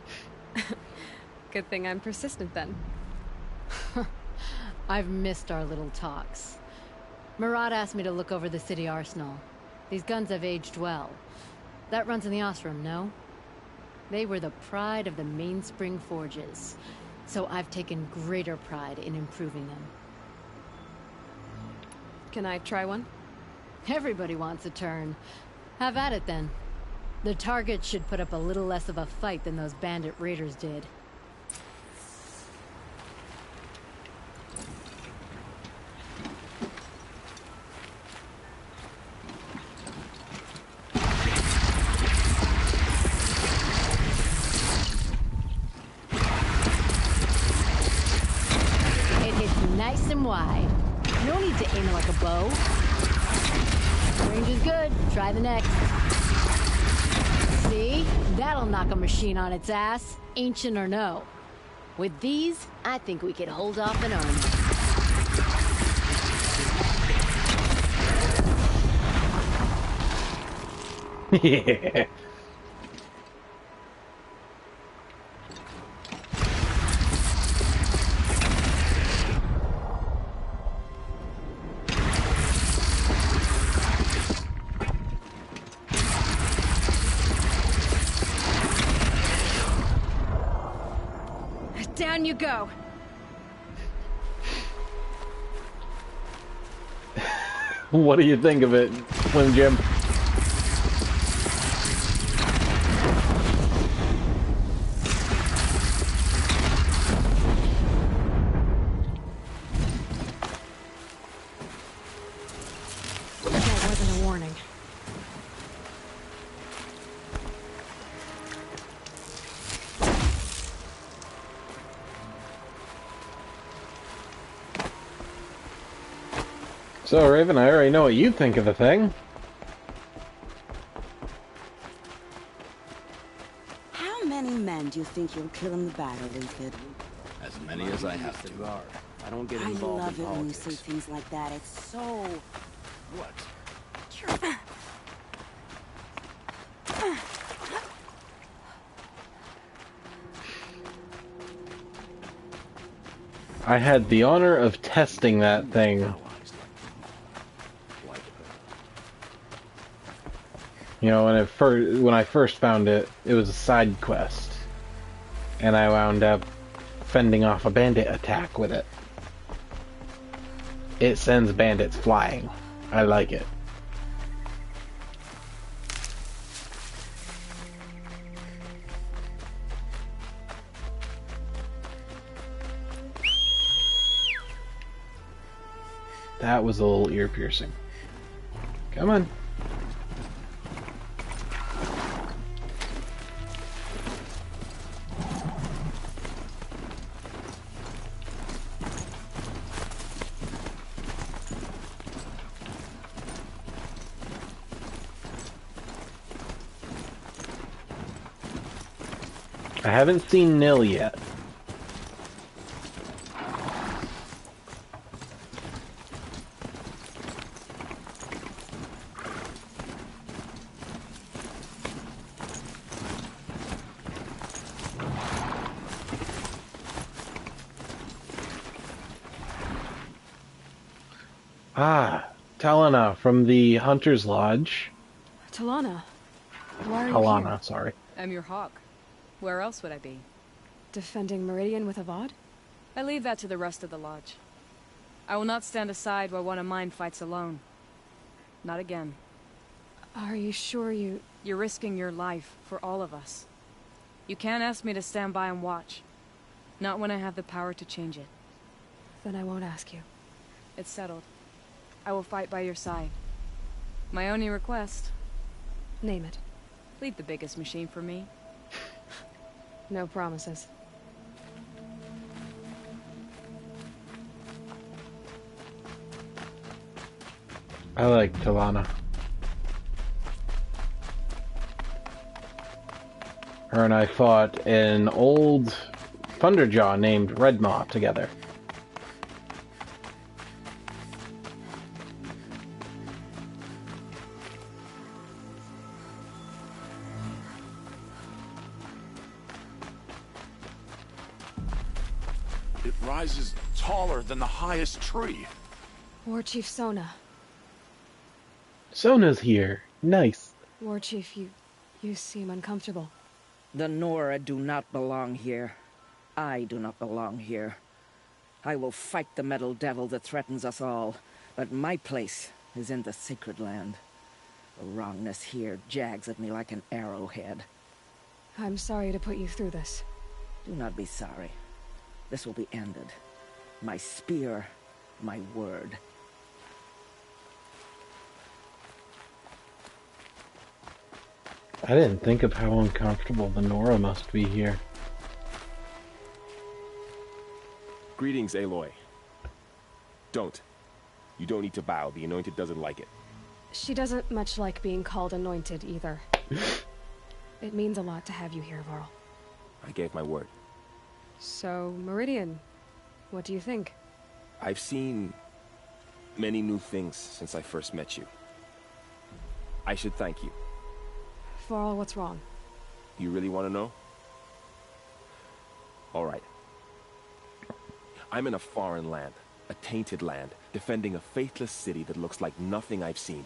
Good thing I'm persistent then. I've missed our little talks. Murad asked me to look over the city arsenal. These guns have aged well. That runs in the Ostrom, no? They were the pride of the Mainspring Forges, so I've taken greater pride in improving them. Can I try one? Everybody wants a turn. Have at it then. The target should put up a little less of a fight than those bandit raiders did. It hits nice and wide. No need to aim it like a bow. Range is good. Try the next. See? That'll knock a machine on its ass, ancient or no. With these, I think we could hold off an army. Yeah. Down you go. What do you think of it, Slim Jim? That wasn't a warning. So, Raven, I already know what you think of the thing. How many men do you think you'll kill in the battle, Liquid? As many as I have to. I don't get I involved love in it when you politics. say things like that. It's so... What? I had the honor of testing that thing. You know, when I first found it, it was a side quest, and I wound up fending off a bandit attack with it. It sends bandits flying. I like it. That was a little ear piercing. Come on. I haven't seen Nil yet. Ah, Talana from the Hunter's Lodge. Talana, why are you Talana, here? sorry. I'm your hawk. Where else would I be? Defending Meridian with Avad? I leave that to the rest of the lodge. I will not stand aside while one of mine fights alone. Not again. Are you sure you... You're risking your life for all of us. You can't ask me to stand by and watch. Not when I have the power to change it. Then I won't ask you. It's settled. I will fight by your side. My only request... Name it. Leave the biggest machine for me. No promises. I like Talana. Her and I fought an old Thunderjaw named Redmaw together. It rises taller than the highest tree. War Chief Sona. Sona's here. Nice. War Chief, you seem uncomfortable. The Nora do not belong here. I do not belong here. I will fight the metal devil that threatens us all, but my place is in the sacred land. The wrongness here jags at me like an arrowhead. I'm sorry to put you through this. Do not be sorry. This will be ended. My spear, my word. I didn't think of how uncomfortable the Nora must be here. Greetings, Aloy. Don't. You don't need to bow. The Anointed doesn't like it. She doesn't much like being called Anointed, either. It means a lot to have you here, Varl. I gave my word. So, Meridian, what do you think? I've seen many new things since I first met you. I should thank you. Varl, what's wrong? You really want to know? All right. I'm in a foreign land, a tainted land, defending a faithless city that looks like nothing I've seen.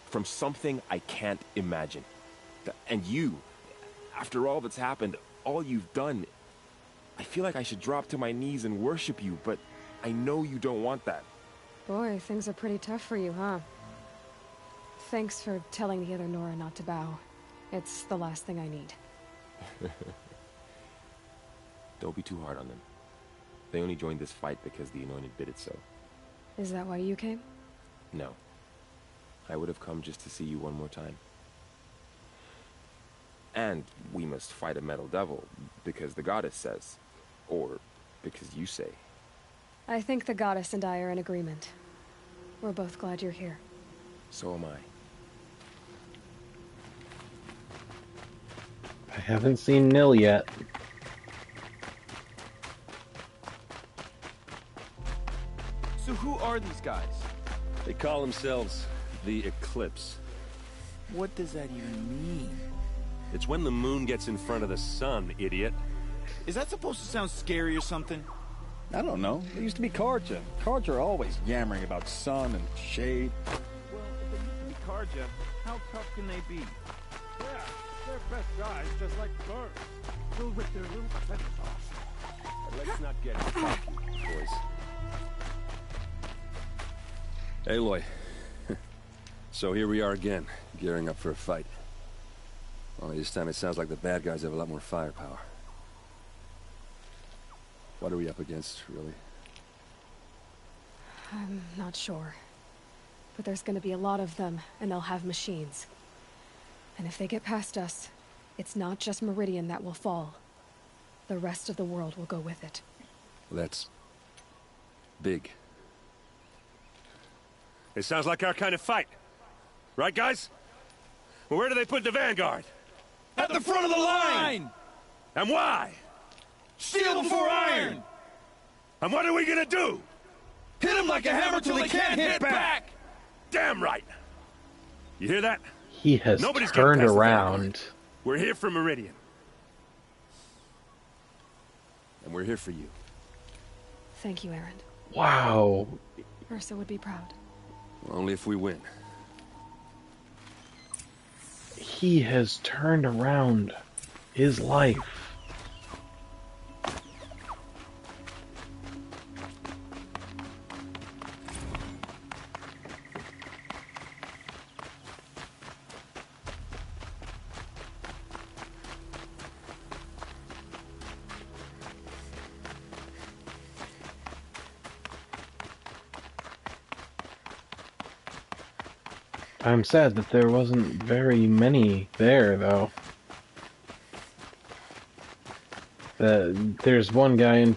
From something I can't imagine. And you, after all that's happened, all you've done, I feel like I should drop to my knees and worship you, but I know you don't want that. Boy, things are pretty tough for you, huh? Thanks for telling the other Nora not to bow. It's the last thing I need. Don't be too hard on them. They only joined this fight because the Anointed bid it so. Is that why you came? No. I would have come just to see you one more time. And we must fight a metal devil, because the goddess says. Or because you say. I think the goddess and I are in agreement. We're both glad you're here. So am I. I haven't seen Nil yet. So who are these guys? They call themselves the Eclipse. What does that even mean? It's when the moon gets in front of the sun, idiot. Is that supposed to sound scary or something? I don't know. They used to be Carja. Carja are always yammering about sun and shade. Well, if they used to be Carja, how tough can they be? Yeah, they're best guys, just like birds. They'll rip their little feathers off. Let's not get cocky, boys. Aloy. So here we are again, gearing up for a fight. Only this time it sounds like the bad guys have a lot more firepower. What are we up against, really? I'm not sure. But there's gonna be a lot of them, and they'll have machines. And if they get past us, it's not just Meridian that will fall. The rest of the world will go with it. Well, that's big. It sounds like our kind of fight. Right, guys? Well, where do they put the Vanguard? At the front of the line! And why? Steel before iron! And what are we gonna do? Hit them like a hammer till they can't hit back! Damn right! You hear that? He has Nobody's turned getting past the around. Vanguard. We're here for Meridian. And we're here for you. Thank you, Erend. Wow. Ursa would be proud. Only if we win. He has turned around his life. I'm sad that there wasn't very many there, though. There's one guy in...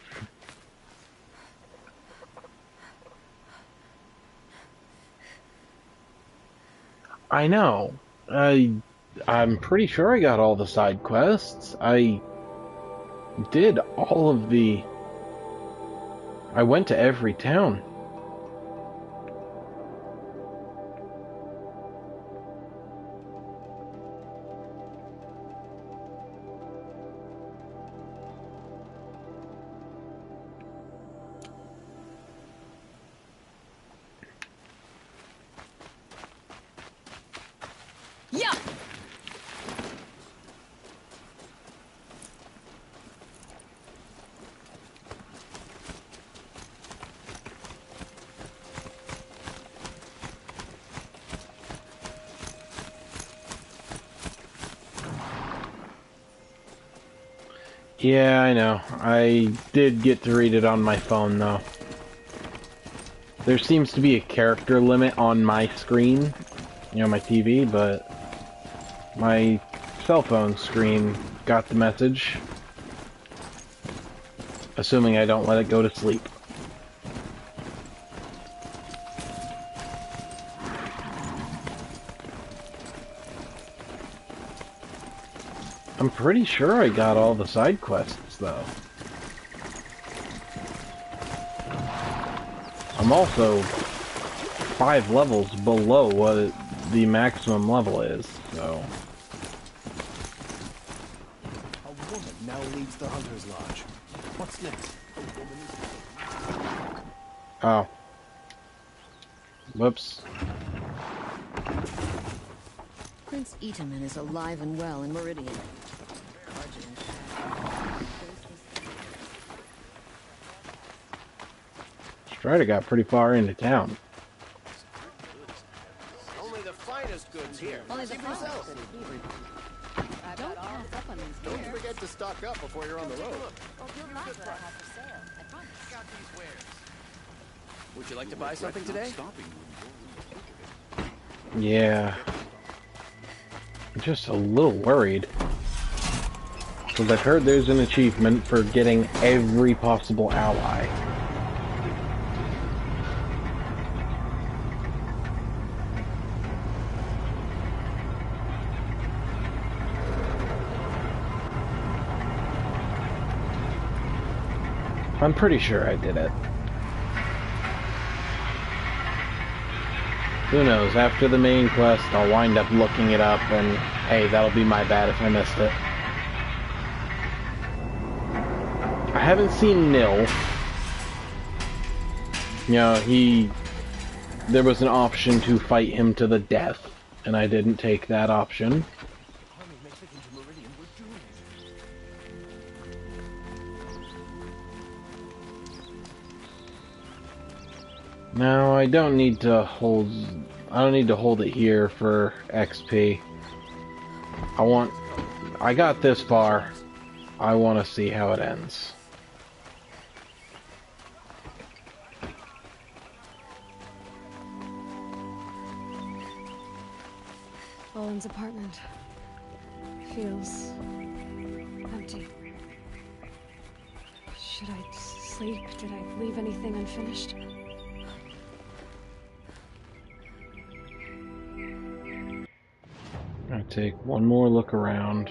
I know. I'm pretty sure I got all the side quests. I did all of the... I went to every town. Yeah, I know. I did get to read it on my phone, though. There seems to be a character limit on my screen, you know, my TV, but my cell phone screen got the message. Assuming I don't let it go to sleep. I'm pretty sure I got all the side quests, though. I'm also 5 levels below what the maximum level is, so... A woman now leads the Hunter's Lodge. What's next? Oh. Whoops. Prince Itaman is alive and well in Meridian. Strider got pretty far into town. Only the finest goods here. See for yourself. Don't forget to stock up before you're on the road. Would you like to buy something today? Yeah. I'm just a little worried. Because I've heard there's an achievement for getting every possible ally. I'm pretty sure I did it. Who knows, after the main quest, I'll wind up looking it up, and hey, that'll be my bad if I missed it. I haven't seen Nil. You know, there was an option to fight him to the death, and I didn't take that option. No, I don't need to hold it here for XP. I got this far. I want to see how it ends. Owen's apartment feels empty. Should I sleep? Did I leave anything unfinished? I take one more look around.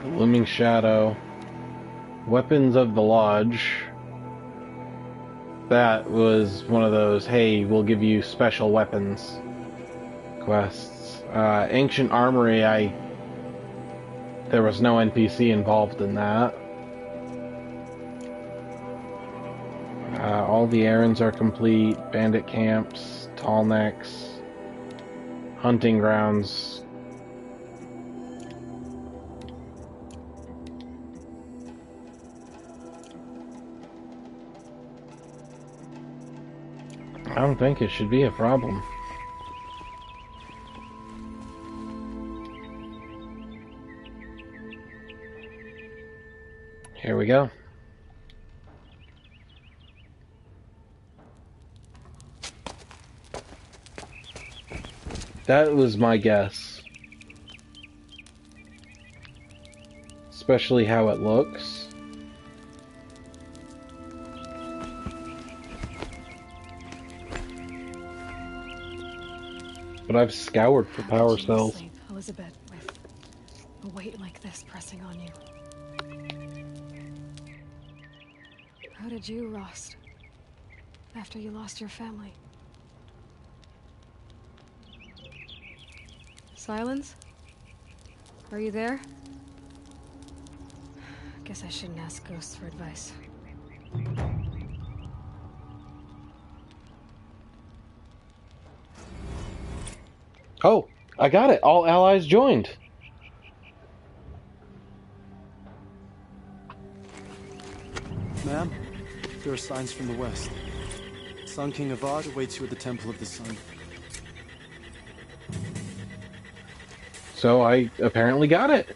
Looming Shadow, Weapons of the Lodge. That was one of those, hey, we'll give you special weapons quests. Ancient Armory, there was no NPC involved in that. All the errands are complete. Bandit camps, Tall Necks, hunting grounds. I don't think it should be a problem. Here we go. That was my guess. Especially how it looks. But I've scoured for power cells. Sleep, Elizabeth, with a weight like this pressing on you. How did you rust after you lost your family? Silence? Are you there? Guess I shouldn't ask ghosts for advice. Oh, I got it. All allies joined. Ma'am, there are signs from the west. Sun King Avad awaits you at the Temple of the Sun. So I apparently got it.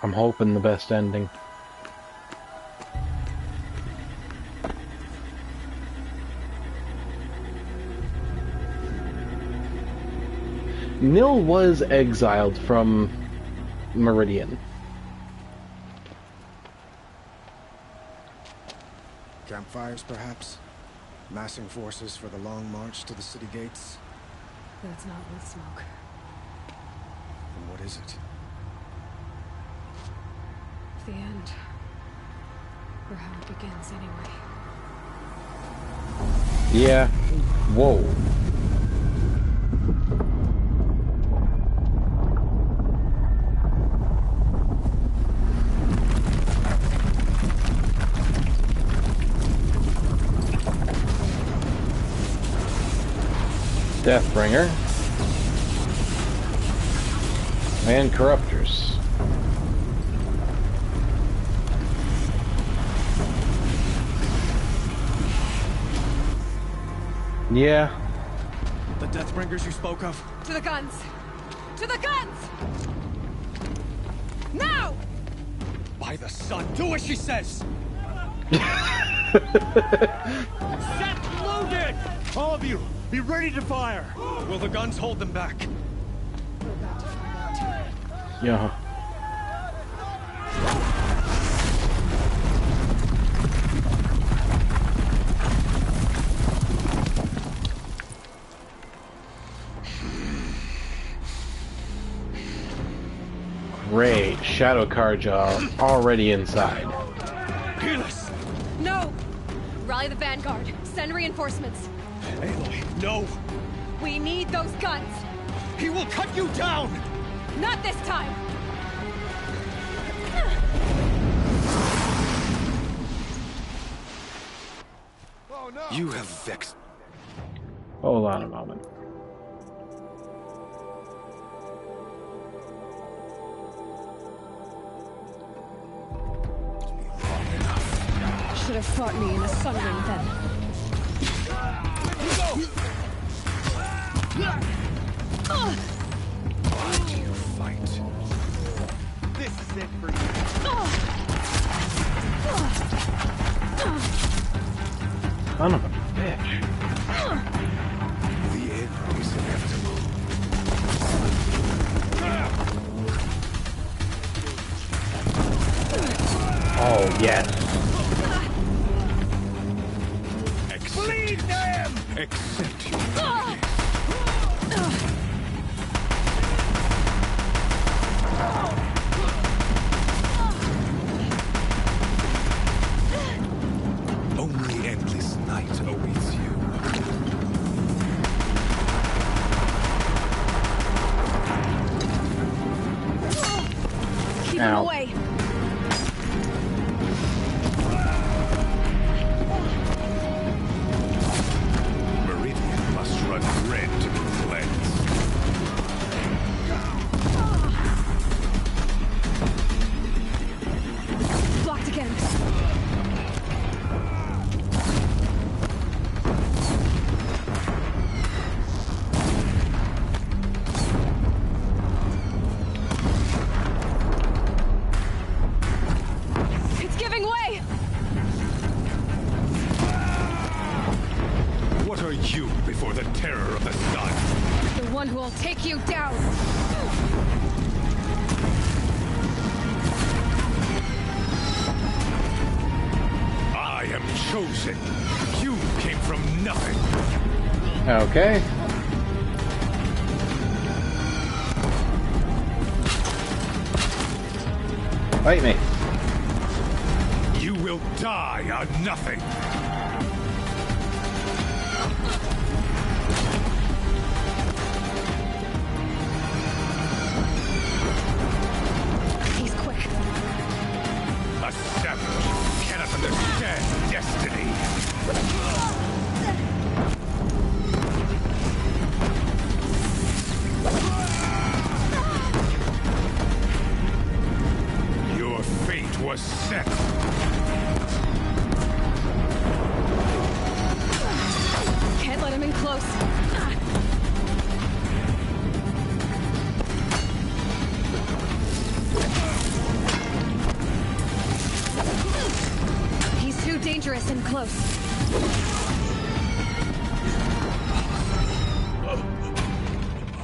I'm hoping the best ending. Nil was exiled from Meridian. Campfires, perhaps? Massing forces for the long march to the city gates? That's not wood smoke. Then what is it? The end. Or how it begins, anyway. Yeah. Whoa. Deathbringer. And Corruptors. Yeah. The Deathbringers you spoke of? To the guns! To the guns! Now! By the sun, do as she says! Set loaded! All of you, be ready to fire! Will the guns hold them back? Yeah. Great. Shadow Karja already inside. Keyless! No! Rally the Vanguard. Send reinforcements. Aloy, no! We need those guns! He will cut you down! Not this time! Oh, no. You have vexed. Hold on a moment. Should have fought me in a sun ring then. Why do you fight? This is it for you. Son of a bitch. The end is inevitable. Oh, yes. Bleed them! Accept your only endless night awaits you. Keep him away! Meridian must run red to be cleansed. Blocked again. It's giving way! What are you before the terror of the sun? The one who will take you down! I am chosen. You came from nothing. Okay. Fight me. You will die on nothing. understand destiny. Your fate was set. Can't let him in close. He's too dangerous and close.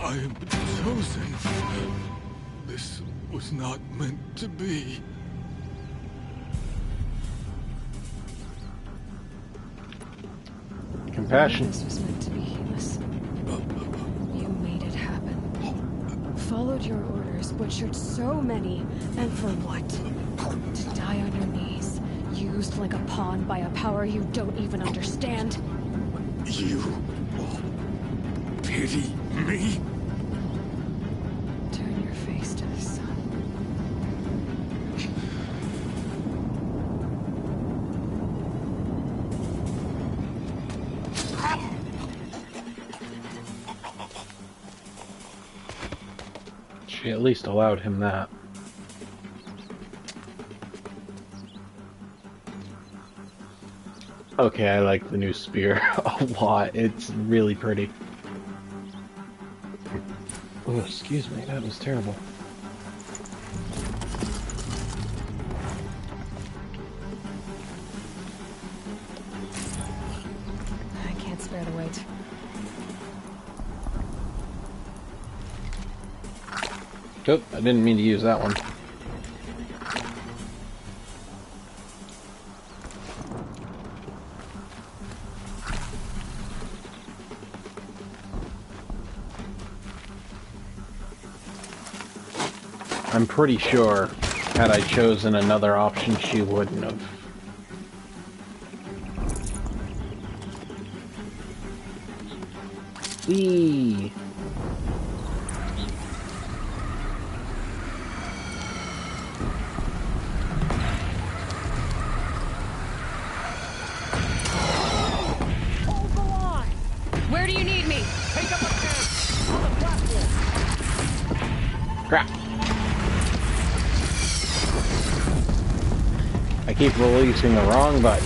I am chosen. This was not meant to be. Compassion. This was meant to be Hemus. You made it happen. Followed your orders, butchered so many, and for what? To die on your knees, used like a pawn by a power you don't even understand. You pity me? Turn your face to the sun. She at least allowed him that. Okay, I like the new spear a lot. It's really pretty. Oh, excuse me, that was terrible. I can't spare the weight. Oh, I didn't mean to use that one. I'm pretty sure, had I chosen another option, she wouldn't have. Whee! Where do you need me? Take up a tent on the platform. Crap. I keep releasing the wrong button.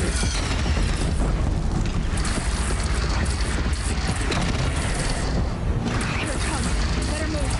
Here it comes. Better move.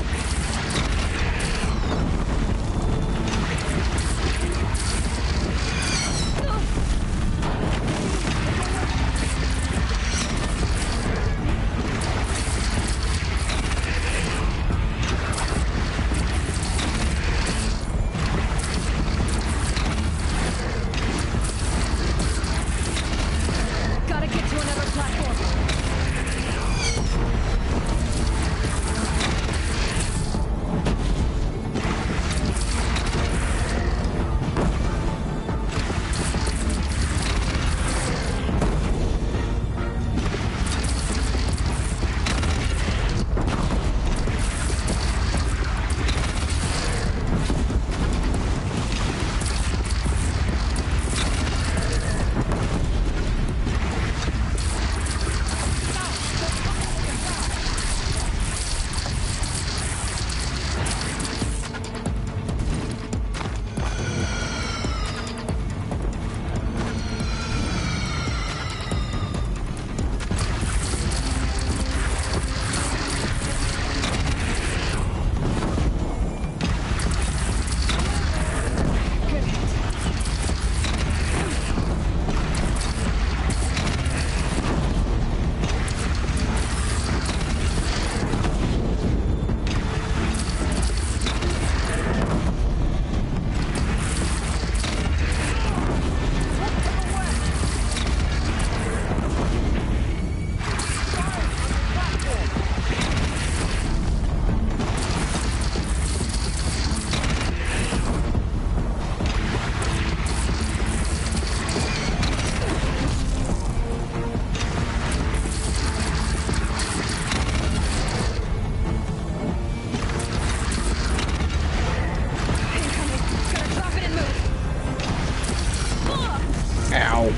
Ow.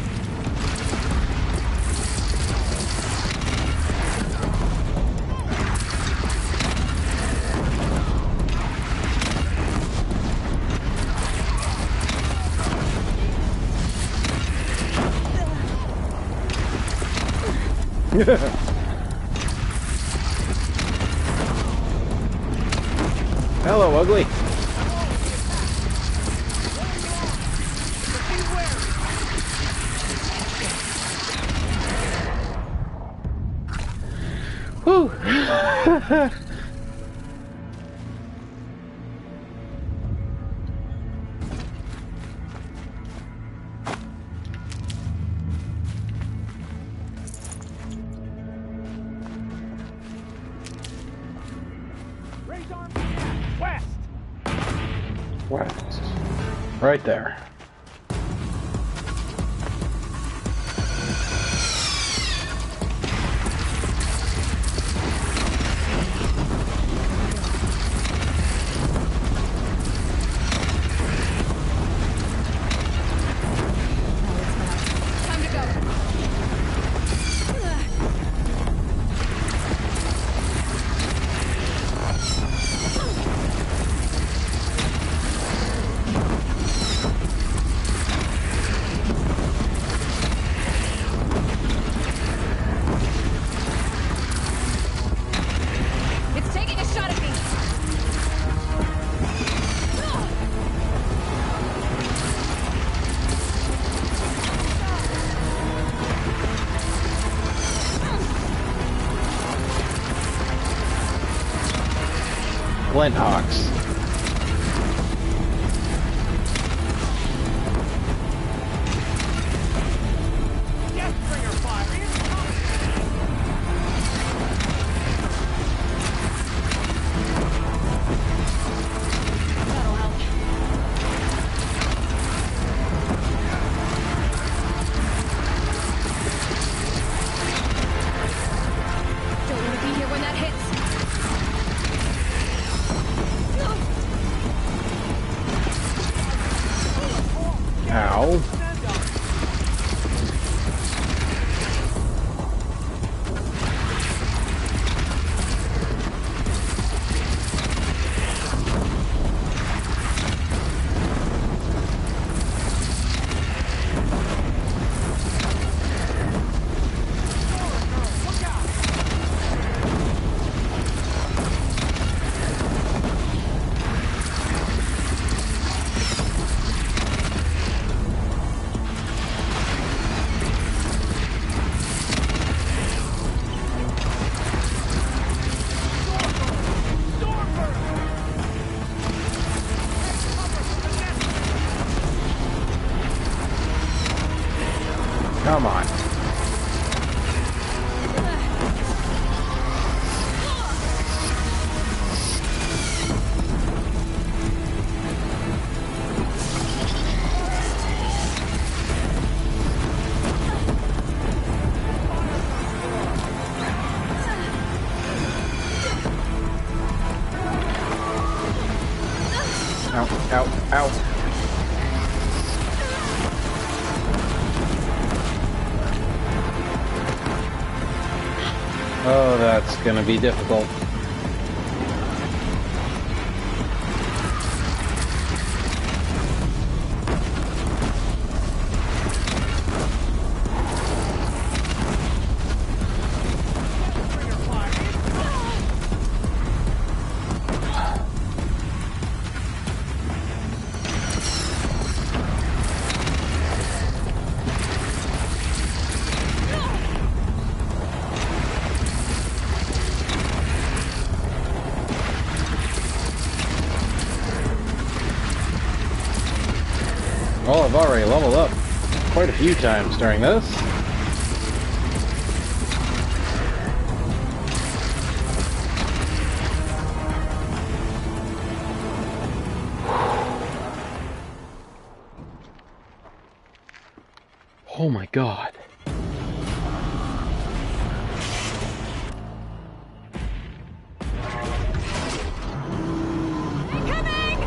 Hello, ugly. Whew. West. Right there. Time to go. It's taking a shot at me. Flinthawks. Deathbringer fire incoming! That'll help. Don't want to be here when that hits. Ow. Come on. Ow, ow, ow. Oh, that's gonna be difficult. Oh, I've already leveled up quite a few times during this. Oh my god. Incoming!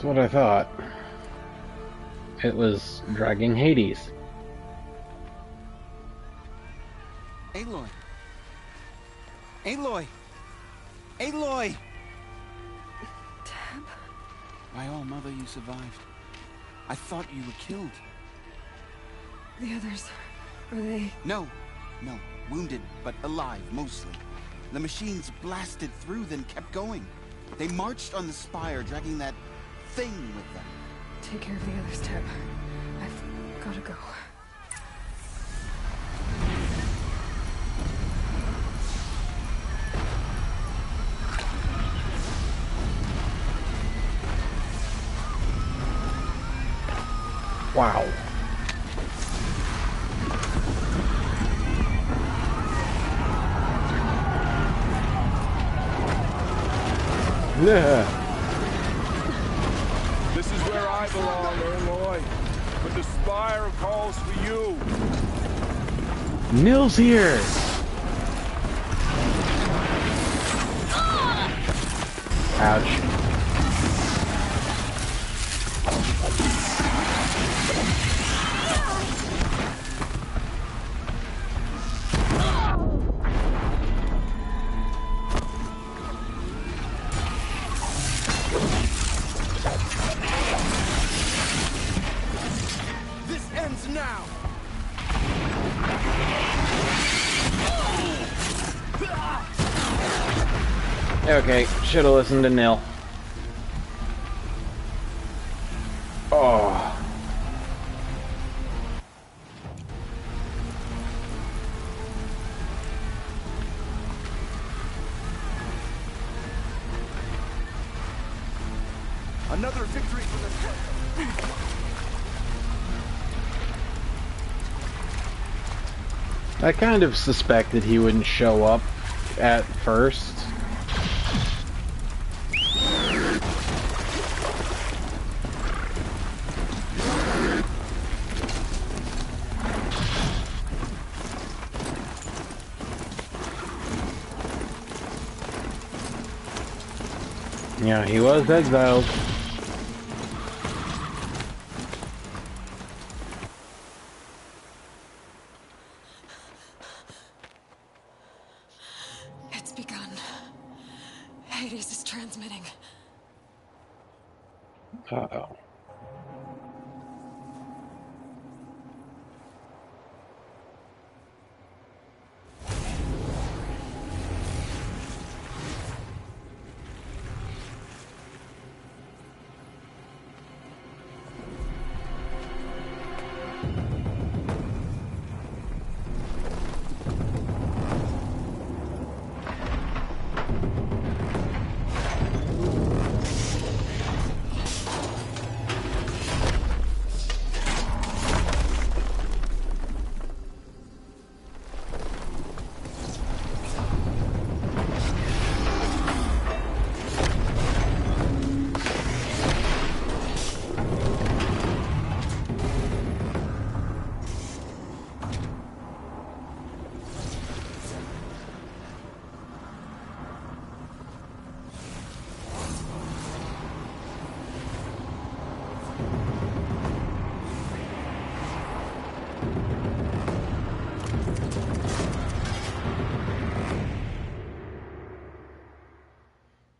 That's what I thought. It was dragging Hades. Aloy! Aloy! Aloy! Tab? My all mother, you survived. I thought you were killed. The others, are they... No. Wounded, but alive, mostly. The machines blasted through, then kept going. They marched on the spire, dragging that thing with them. Take care of the others, Tab. I've gotta go. Wow. Yeah. This is where I belong, Aloy. But the spire calls for you. Nil's here. Ouch. This ends now! Okay, should have listened to Nil. Oh. Another victory for the... I kind of suspected he wouldn't show up at first. Yeah, he was exiled. It's begun. Hades is transmitting. Uh-oh.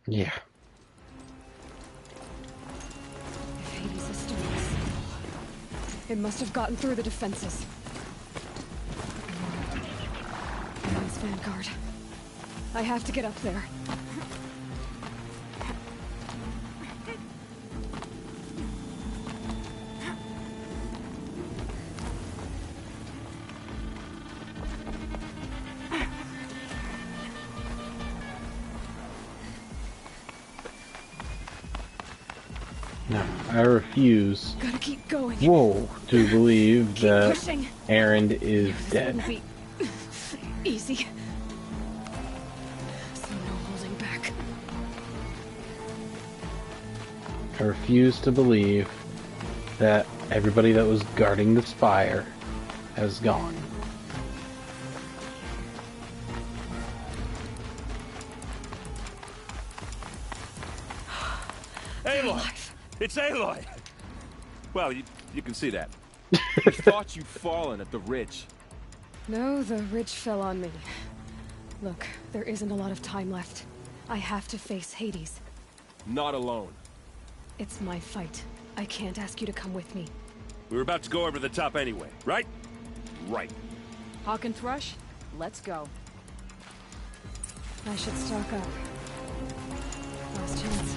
Yeah. If Hades is still in the signal, it must have gotten through the defenses. Man's Vanguard. I have to get up there. No, I refuse. Gotta keep going. Whoa, to believe Keep that pushing. Erend is This dead. wouldn't be easy. So no holding back. I refuse to believe that everybody that was guarding the spire has gone. Aloy! It's Aloy! Well, you can see that. We thought you'd fallen at the ridge. No, the ridge fell on me. Look, there isn't a lot of time left. I have to face Hades. Not alone. It's my fight. I can't ask you to come with me. We were about to go over the top anyway, right? Right. Hawk and Thrush, let's go. I should stock up. Last chance.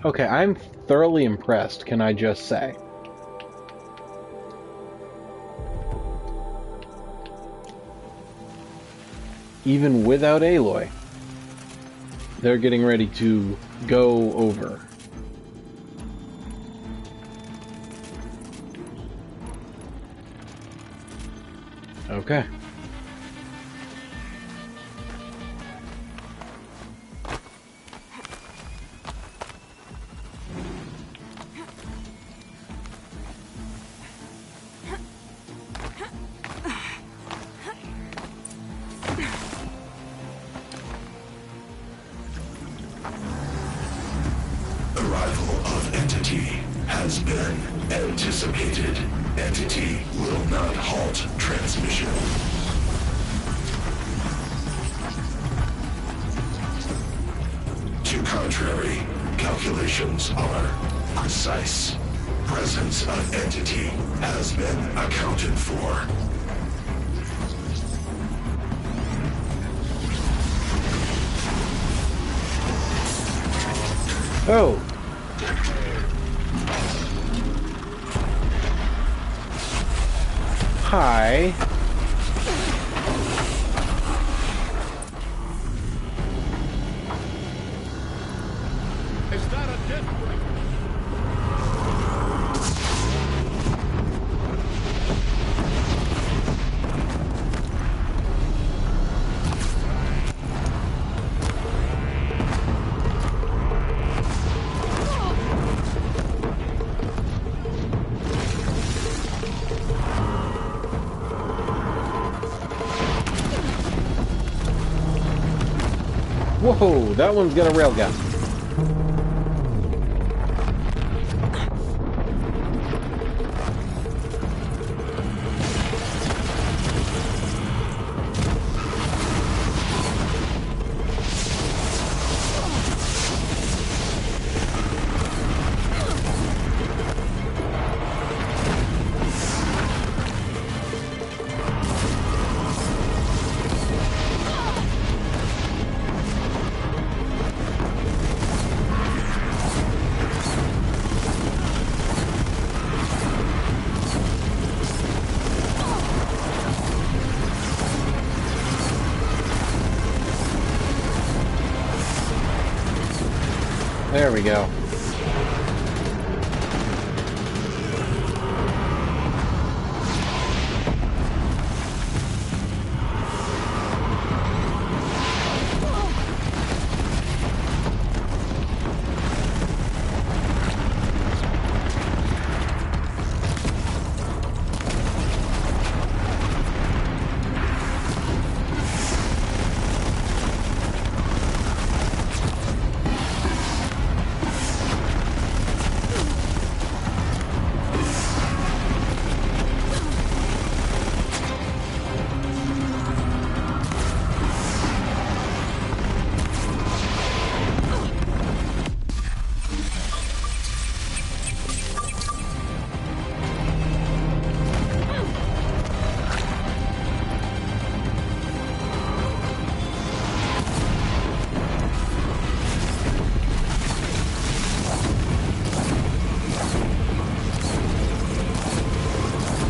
Okay, I'm thoroughly impressed, can I just say. Even without Aloy, they're getting ready to go over. Okay. Arrival of Entity has been anticipated. Entity will not halt transmission. To contrary, calculations are precise. Presence of Entity has been accounted for. Oh! Hi. Is that a death ray? Whoa, that one's got a railgun. There we go.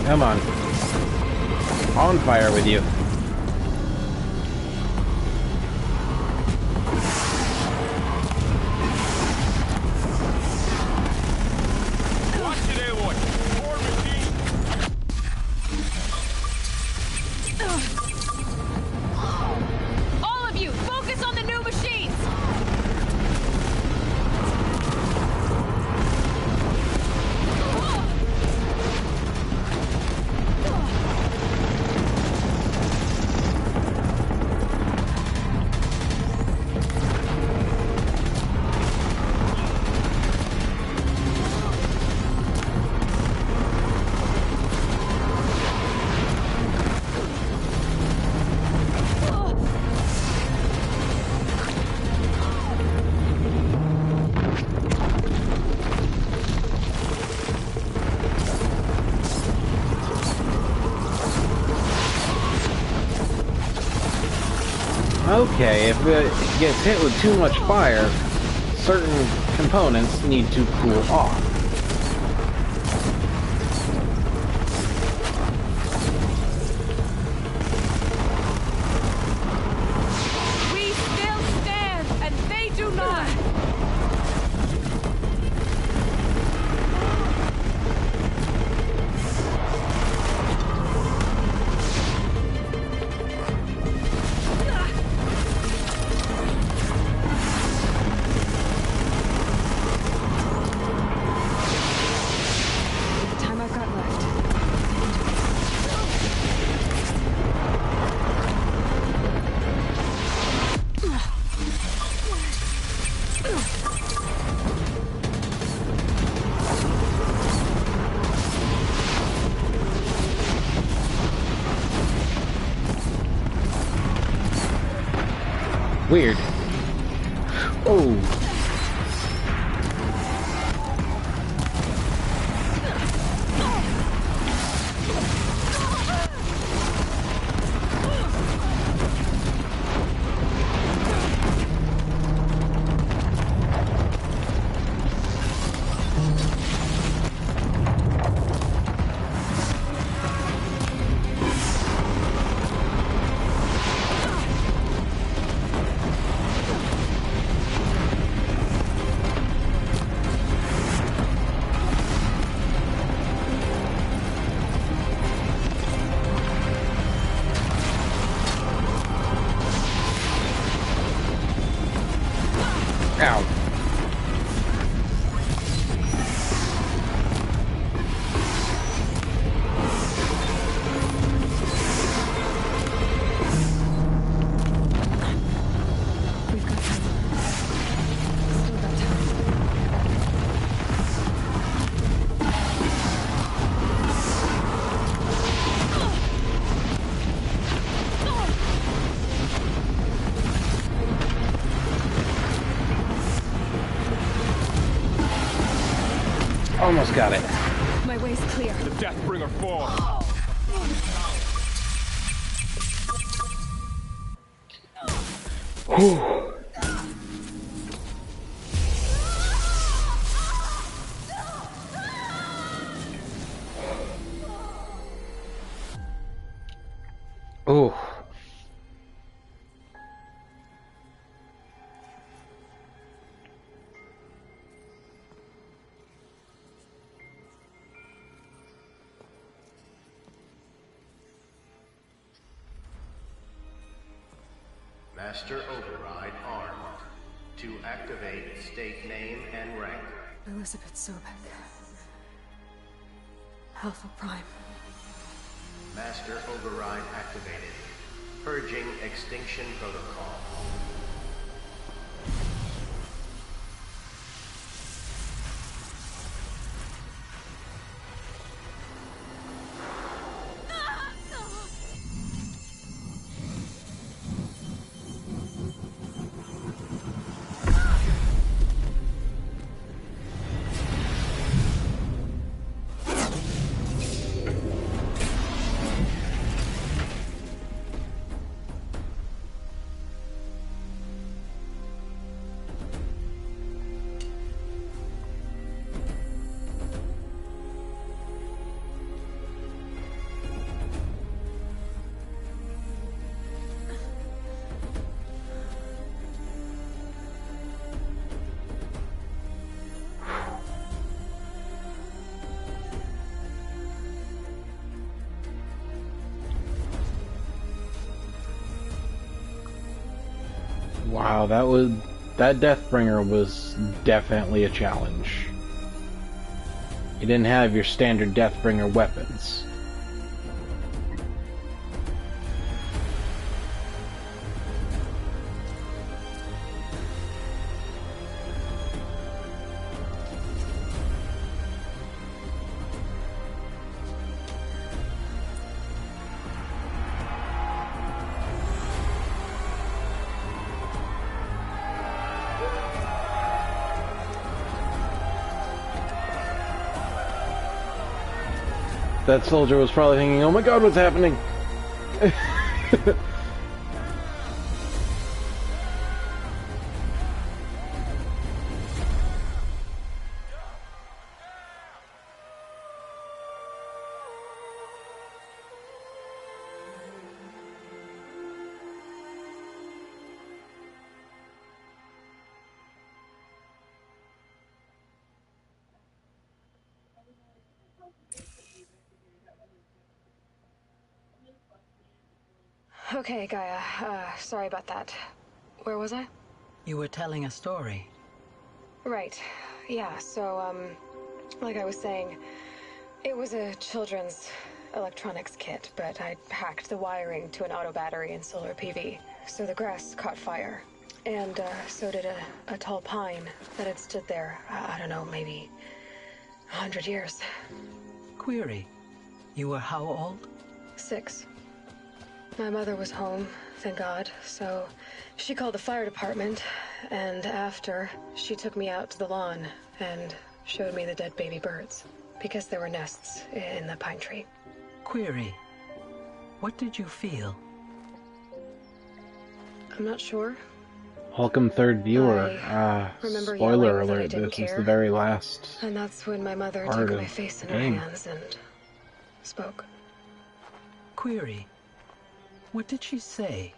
Come on. On fire with you. Watch it, Aloy. More All of you, focus on the new machines! okay, if it gets hit with too much fire, certain components need to cool off. We still stand, and they do not! The time I've got left. Weird. Oh. Ow. We've got time. Still got time. Almost got it. My way's clear. The Deathbringer falls. Whew. Ooh. Master Override armed. To activate, state name and rank. Elizabeth Sobek. Alpha Prime. Master Override activated. Purging Extinction Protocol. Wow, that Deathbringer was definitely a challenge. You didn't have your standard Deathbringer weapons. That soldier was probably thinking, oh my god, what's happening? Okay, Gaia. Sorry about that. Where was I? You were telling a story. Right. Yeah, so, like I was saying, it was a children's electronics kit, but I'd hacked the wiring to an auto battery and solar PV. So the grass caught fire. And, so did a tall pine that had stood there, I don't know, maybe 100 years. Query. You were how old? 6. My mother was home, thank God, so she called the fire department, and after, she took me out to the lawn and showed me the dead baby birds, because there were nests in the pine tree. Query. What did you feel? I'm not sure. Welcome, third viewer. Remember Spoiler yelling that I alert, didn't this is care. the very last And that's when my mother part took my of face in the her game. hands and spoke. Query. What did she say?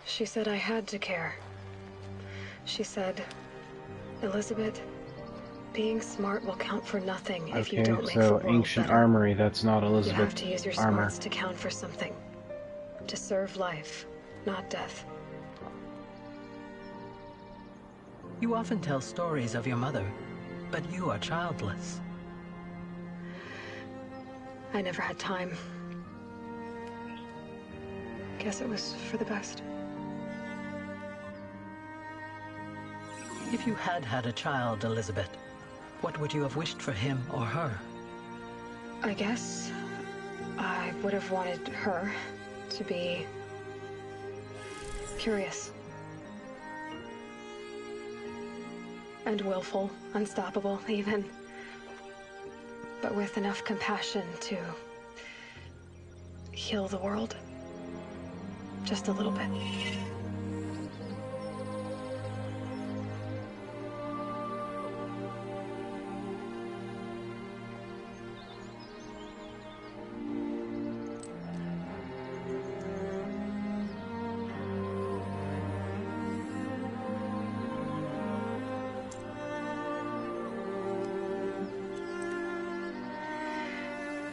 She said I had to care. She said, Elizabeth, being smart will count for nothing if you Okay, don't make the so world Ancient better. Armory, that's not You Elizabeth have to use your armor. smarts to count for something. To serve life, not death. You often tell stories of your mother, but you are childless. I never had time. Guess it was for the best. If you had had a child, Elizabeth, what would you have wished for him or her? I guess I would have wanted her to be curious. And willful, unstoppable, even. But with enough compassion to heal the world. Just a little bit.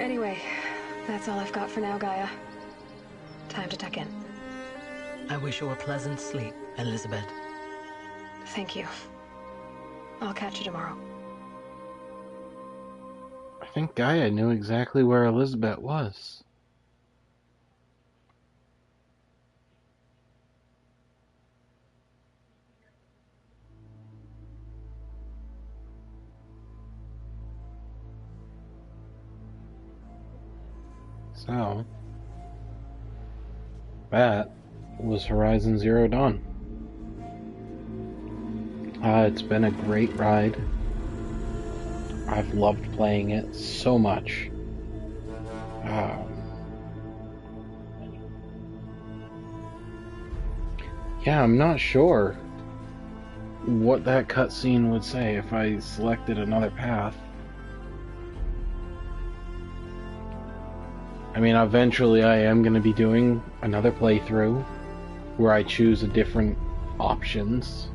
Anyway, that's all I've got for now, Gaia. Time to tuck in. I wish you a pleasant sleep, Elizabeth. Thank you. I'll catch you tomorrow. I think Gaia knew exactly where Elizabeth was. So, that was Horizon Zero Dawn. It's been a great ride. I've loved playing it so much. Yeah, I'm not sure what that cutscene would say if I selected another path. I mean, eventually I am going to be doing another playthrough where I choose a different options.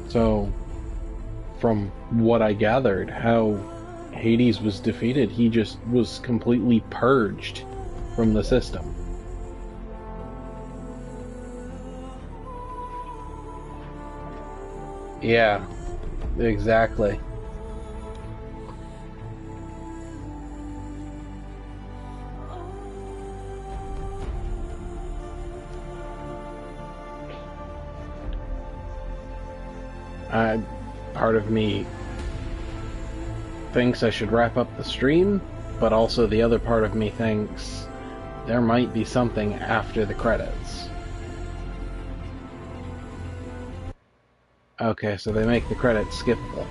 So, from what I gathered, how Hades was defeated, he just was completely purged from the system. Yeah, exactly. Part of me thinks I should wrap up the stream, but also the other part of me thinks there might be something after the credits. Okay, so they make the credits skippable.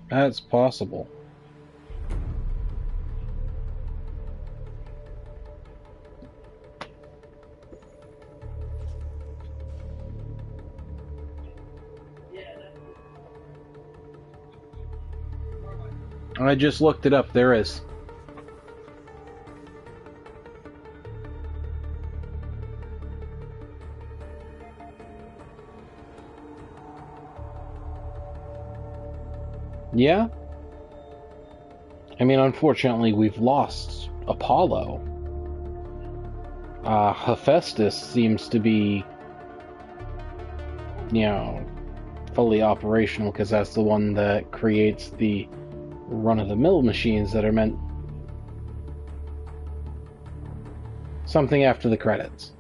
That's possible. I just looked it up. There is. Yeah? I mean, unfortunately, we've lost Apollo. Hephaestus seems to be, you know, fully operational because that's the one that creates the run-of-the-mill machines that are meant something after the credits.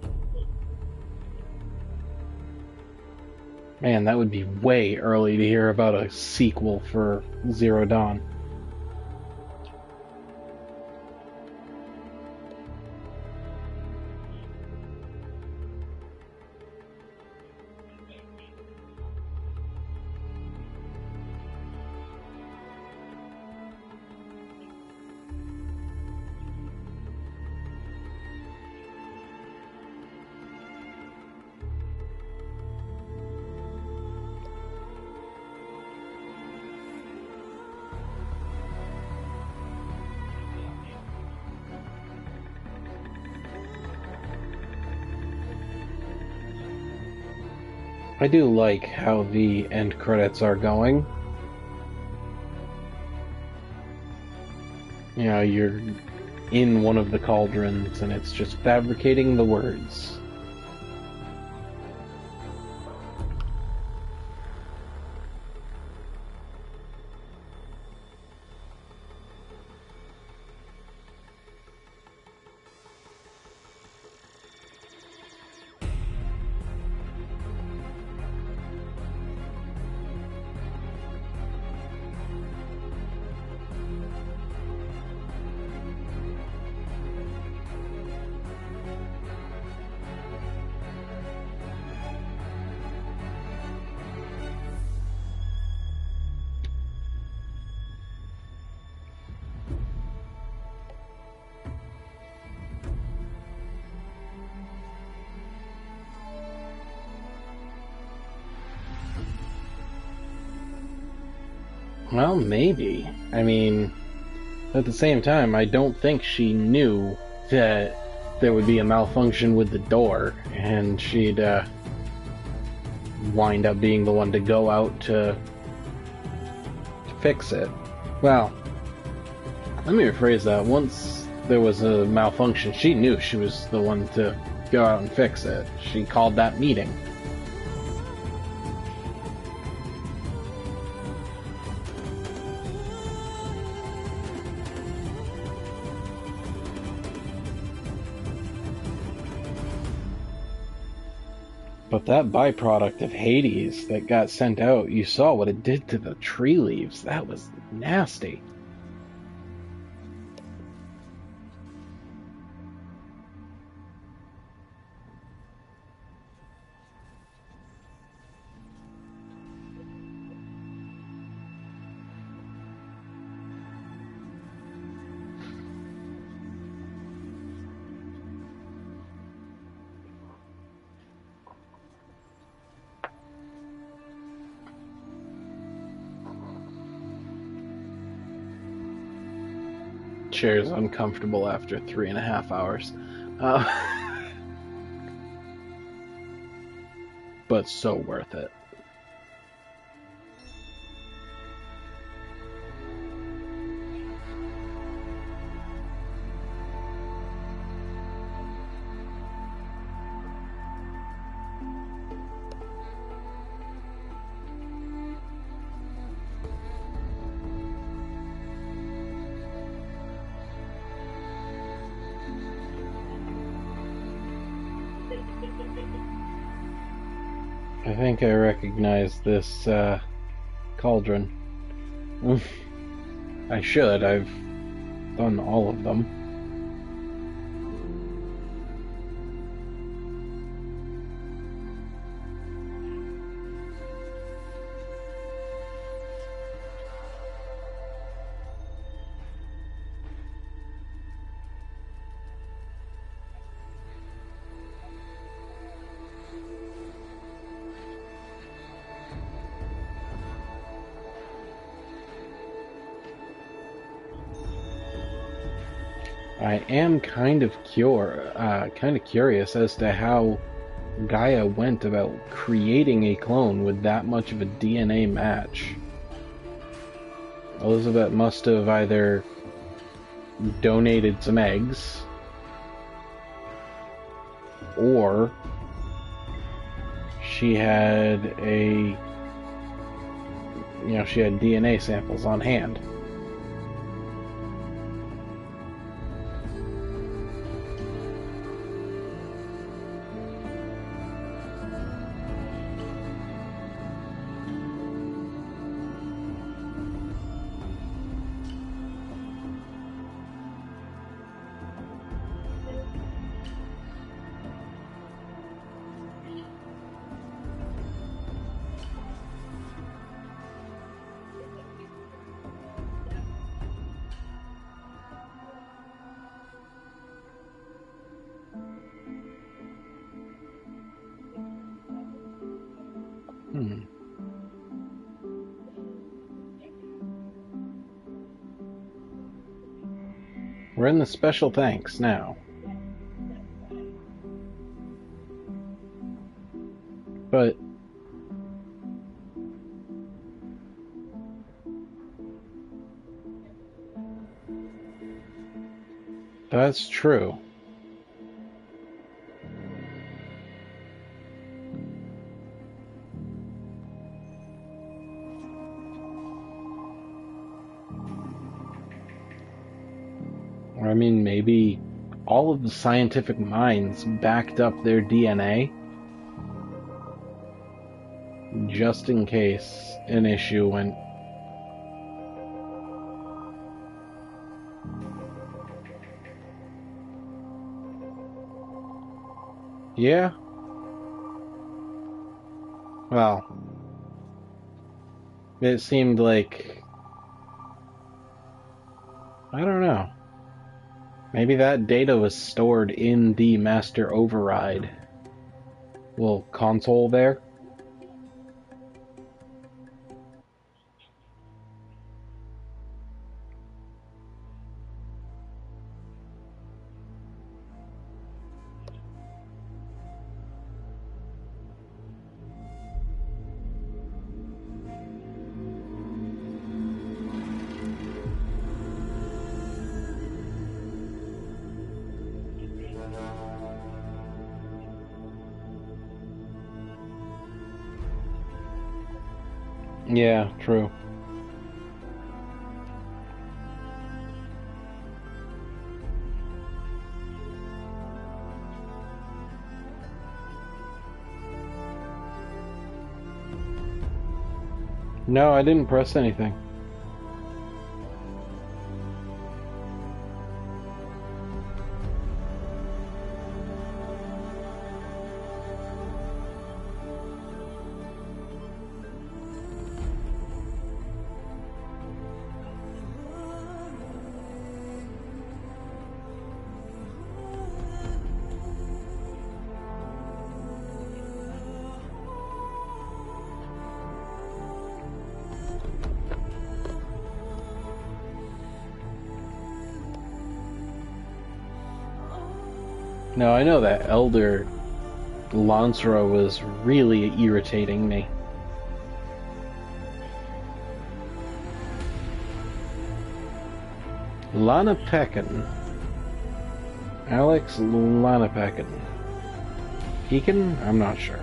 Man, that would be way early to hear about a sequel for Zero Dawn. I do like how the end credits are going. You know, you're in one of the cauldrons and it's just fabricating the words. Well, maybe. I mean, at the same time, I don't think she knew that there would be a malfunction with the door, and she'd wind up being the one to go out to fix it. Well, let me rephrase that. Once there was a malfunction, she knew she was the one to go out and fix it. She called that meeting. But that byproduct of Hades that got sent out, you saw what it did to the tree leaves. That was nasty. Chair's uncomfortable after 3.5 hours. But so worth it. I think I recognize this cauldron. I should. I've done all of them. I am kind of curious as to how Gaia went about creating a clone with that much of a DNA match. Elizabeth must have either donated some eggs, or she had she had DNA samples on hand. We're in the special thanks now. But that's true. I mean, maybe all of the scientific minds backed up their DNA just in case an issue went. Yeah. Well, it seemed like, I don't know. Maybe that data was stored in the master override little console there. Yeah, true. No, I didn't press anything. No, I know that Elder Lancero was really irritating me. Lanapekin. Alex Lanapekin. Pekin? I'm not sure.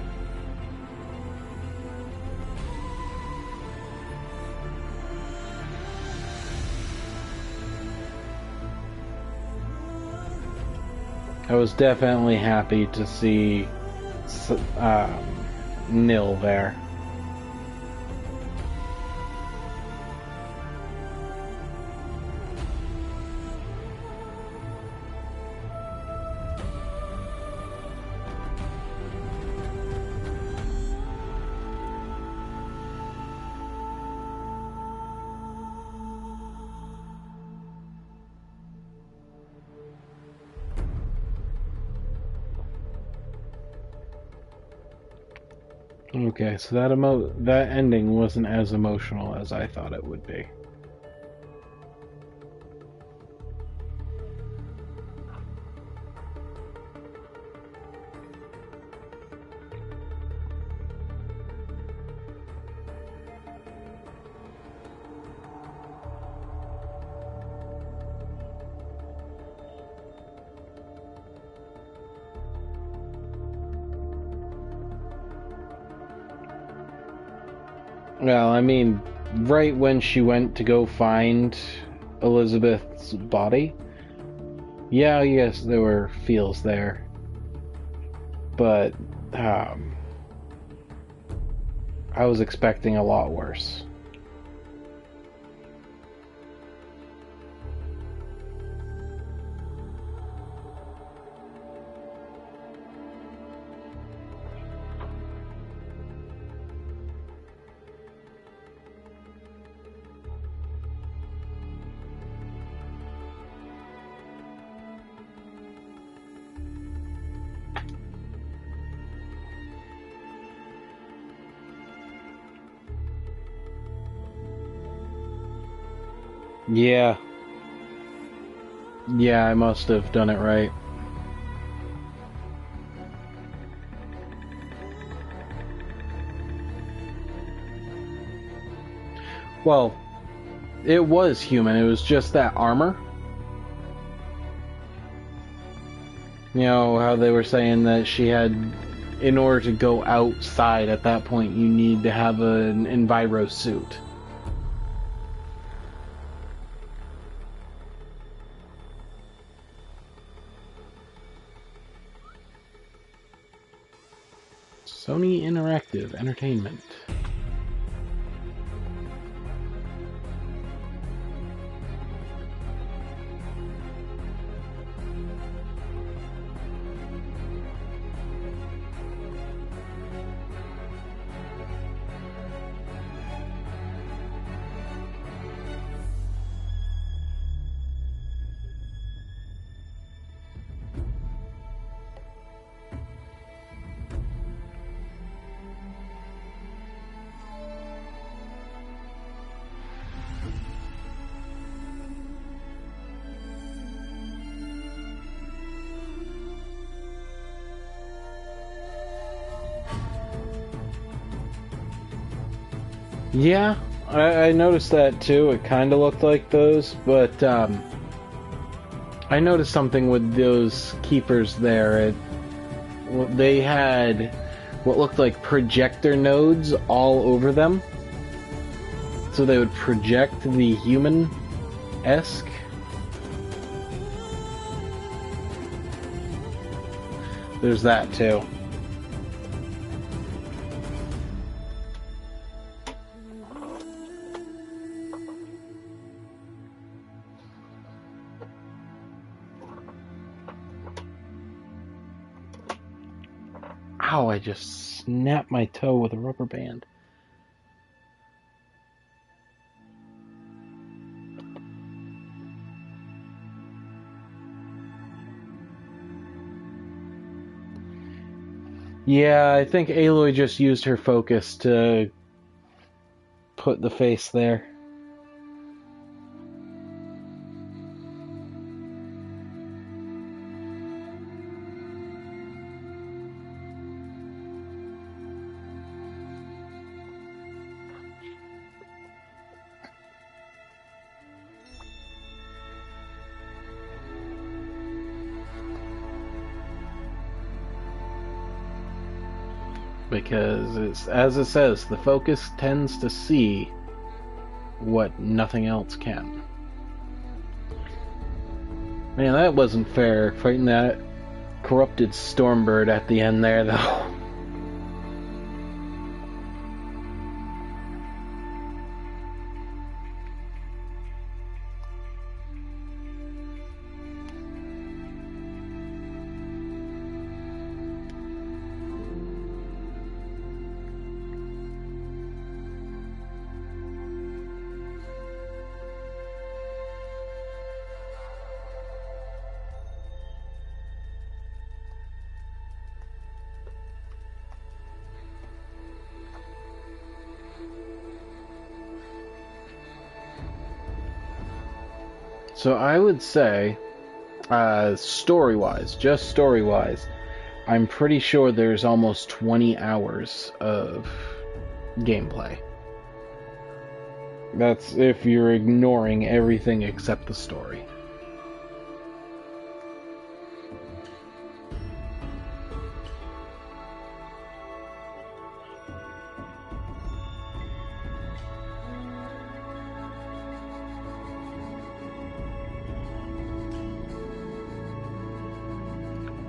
I was definitely happy to see Nil there. Okay, so that ending wasn't as emotional as I thought it would be. Well, I mean, right when she went to go find Elizabeth's body, yeah, yes, there were feels there. But, I was expecting a lot worse. Yeah. Yeah, I must have done it right. Well, it was human. It was just that armor. You know, how they were saying that she had, in order to go outside at that point, you need to have an enviro suit. Sony Interactive Entertainment. Yeah, I noticed that too. It kind of looked like those, but I noticed something with those keepers there. They had what looked like projector nodes all over them, so they would project the human-esque. There's that too. Ow, I just snapped my toe with a rubber band. Yeah, I think Aloy just used her focus to put the face there. Because, as it says, the focus tends to see what nothing else can. Man, that wasn't fair, fighting that corrupted Stormbird at the end there, though. So I would say, story-wise, just story-wise, I'm pretty sure there's almost 20 hours of gameplay. That's if you're ignoring everything except the story.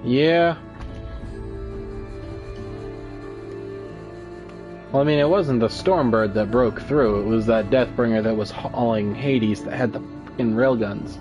Yeah. Well, I mean, it wasn't the Stormbird that broke through. It was that Deathbringer that was hauling Hades that had the fucking railguns.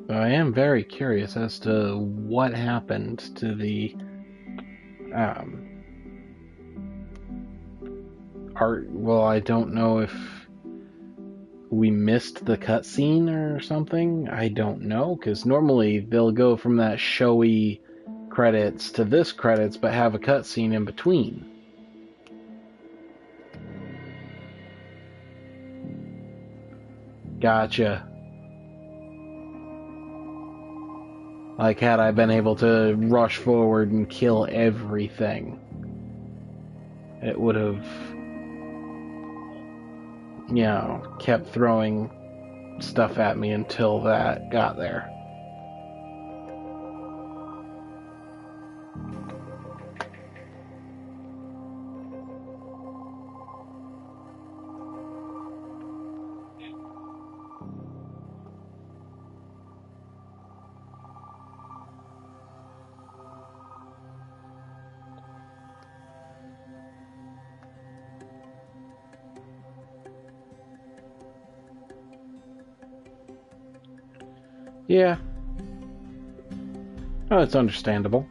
I am very curious as to what happened to the art. Well, I don't know if we missed the cutscene or something. I don't know, because normally they'll go from that showy credits to this credits, but have a cutscene in between. Gotcha. Like, had I been able to rush forward and kill everything, it would have, you know, kept throwing stuff at me until that got there. Yeah. Oh, it's understandable.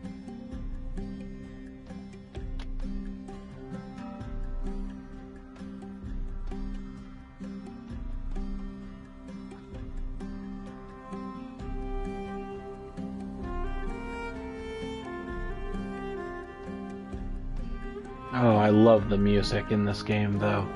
Oh, I love the music in this game, though.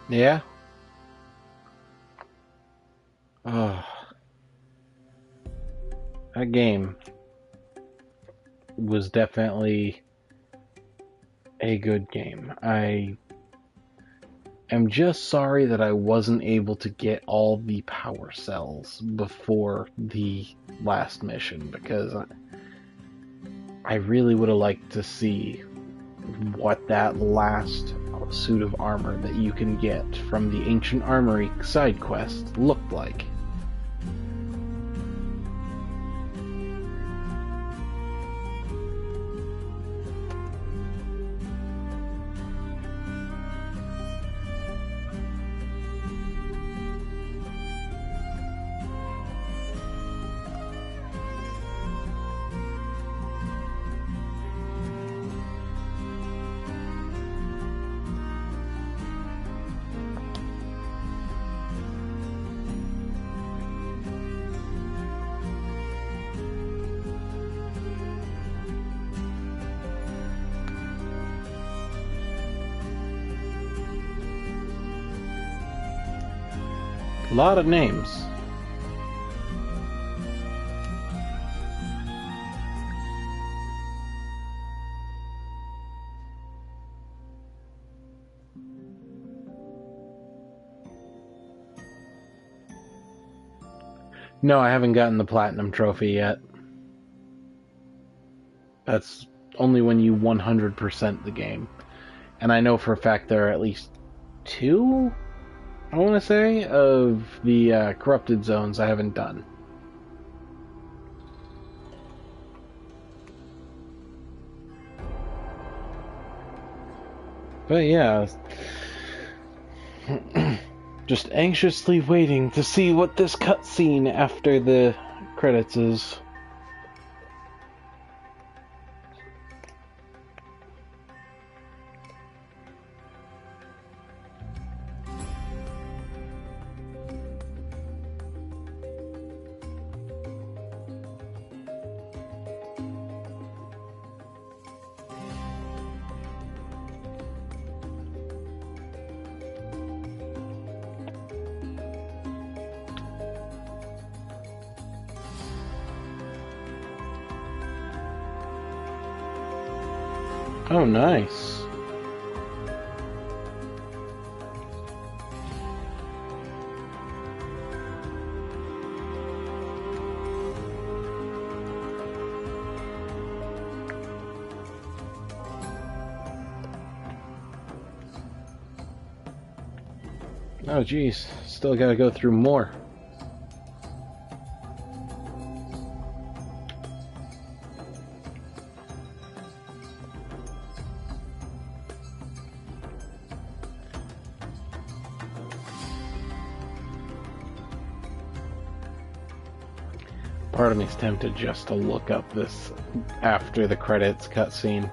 Yeah? Oh. That game was definitely a good game. I am just sorry that I wasn't able to get all the power cells before the last mission, because I really would have liked to see what that last suit of armor that you can get from the Ancient Armory side quest looked like. A lot of names. No, I haven't gotten the Platinum Trophy yet. That's only when you 100% the game. And I know for a fact there are at least 2, I want to say, of the corrupted zones I haven't done. But yeah, just anxiously waiting to see what this cutscene after the credits is. Oh, nice. Oh, geez. Still gotta go through more. Part of me's tempted just to look up this after the credits cutscene.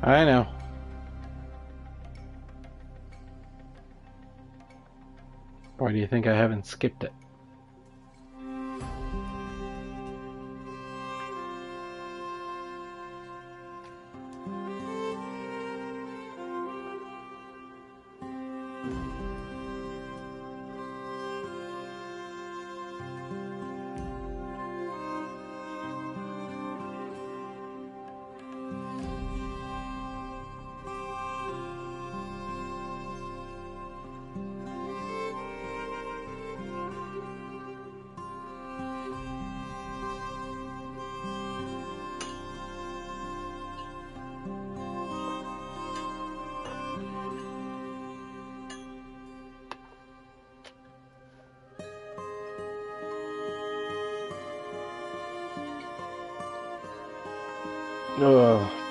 I know. Why do you think I haven't skipped it?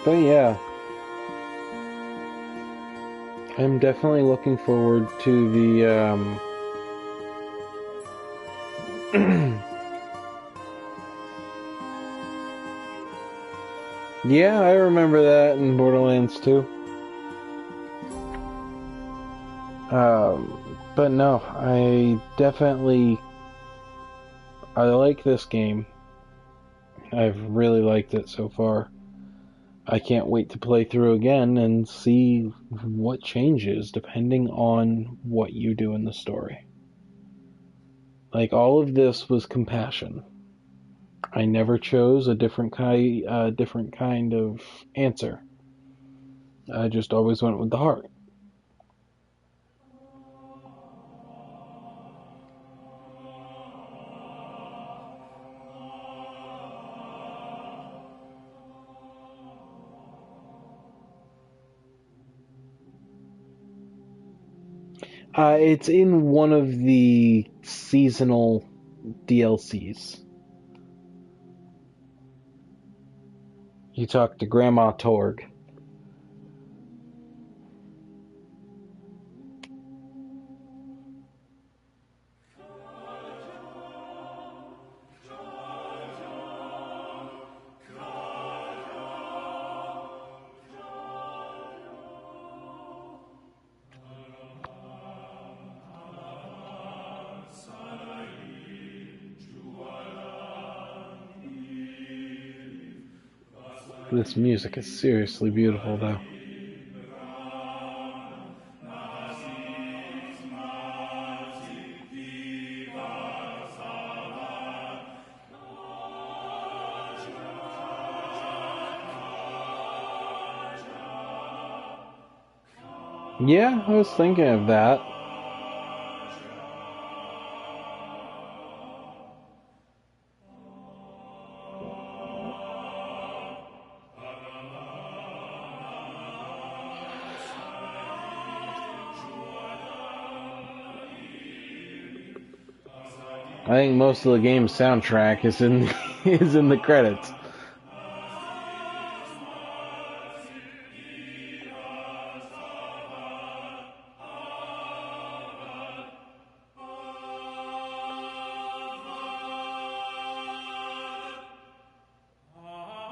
But yeah, I'm definitely looking forward to the yeah, I remember that in Borderlands 2. But no, I like this game. I've really liked it so far. I can't wait to play through again and see what changes depending on what you do in the story. Like, all of this was compassion. I never chose a different kind of answer. I just always went with the heart. It's in one of the seasonal DLCs. You talk to Grandma Torg. This music is seriously beautiful, though. Yeah, I was thinking of that. I think most of the game's soundtrack is in is in the credits.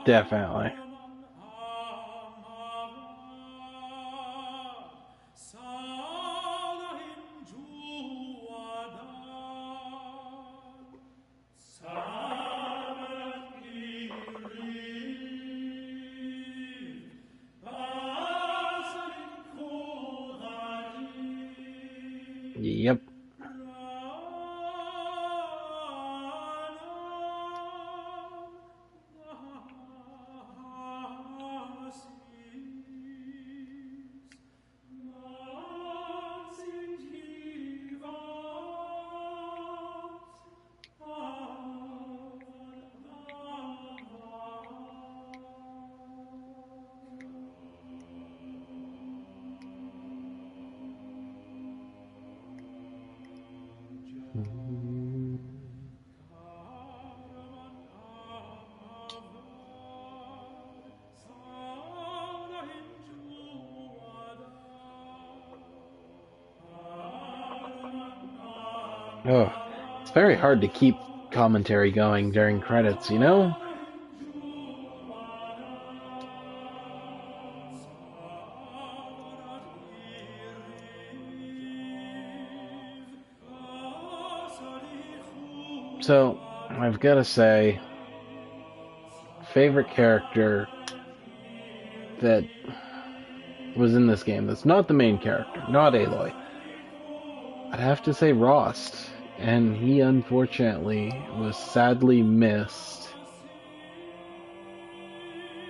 Definitely. Yep. Oh, it's very hard to keep commentary going during credits, you know? So, I've got to say, favorite character that was in this game that's not the main character, not Aloy. I'd have to say Rost, and he unfortunately was sadly missed.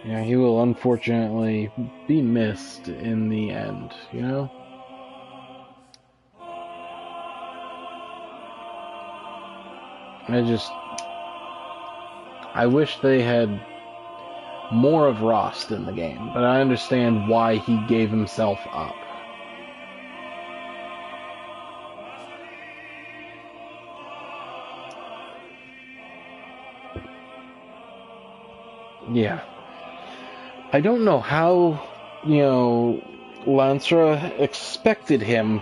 Yeah, he will unfortunately be missed in the end, you know? I wish they had more of Rost in the game, but I understand why he gave himself up. Yeah. I don't know how, Lancera expected him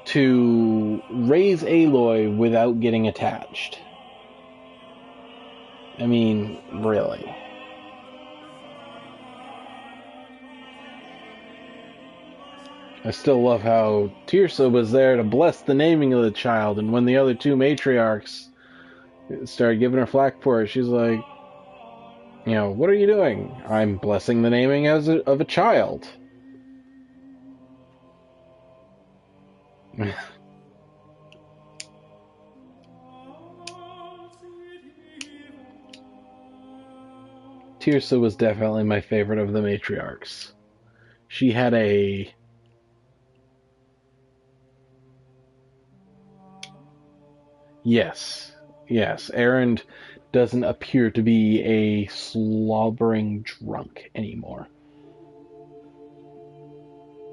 to raise Aloy without getting attached. I mean, really. I still love how Teersa was there to bless the naming of the child, and when the other two matriarchs started giving her flack for it, she's like, what are you doing? I'm blessing the naming of a child. Teersa was definitely my favorite of the matriarchs. She had a... Yes, Erend doesn't appear to be a slobbering drunk anymore.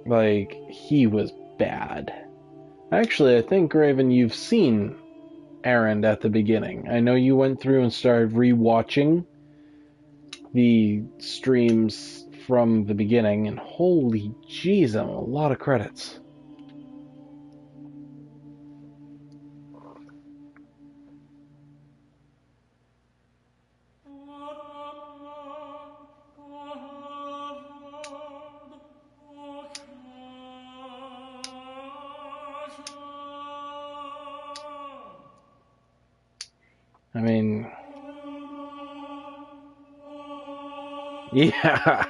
Like, he was bad. Actually, I think, Graven, you've seen Erend at the beginning. I know you went through and started rewatching the streams from the beginning, and holy jeez, a lot of credits. I mean, Yeah.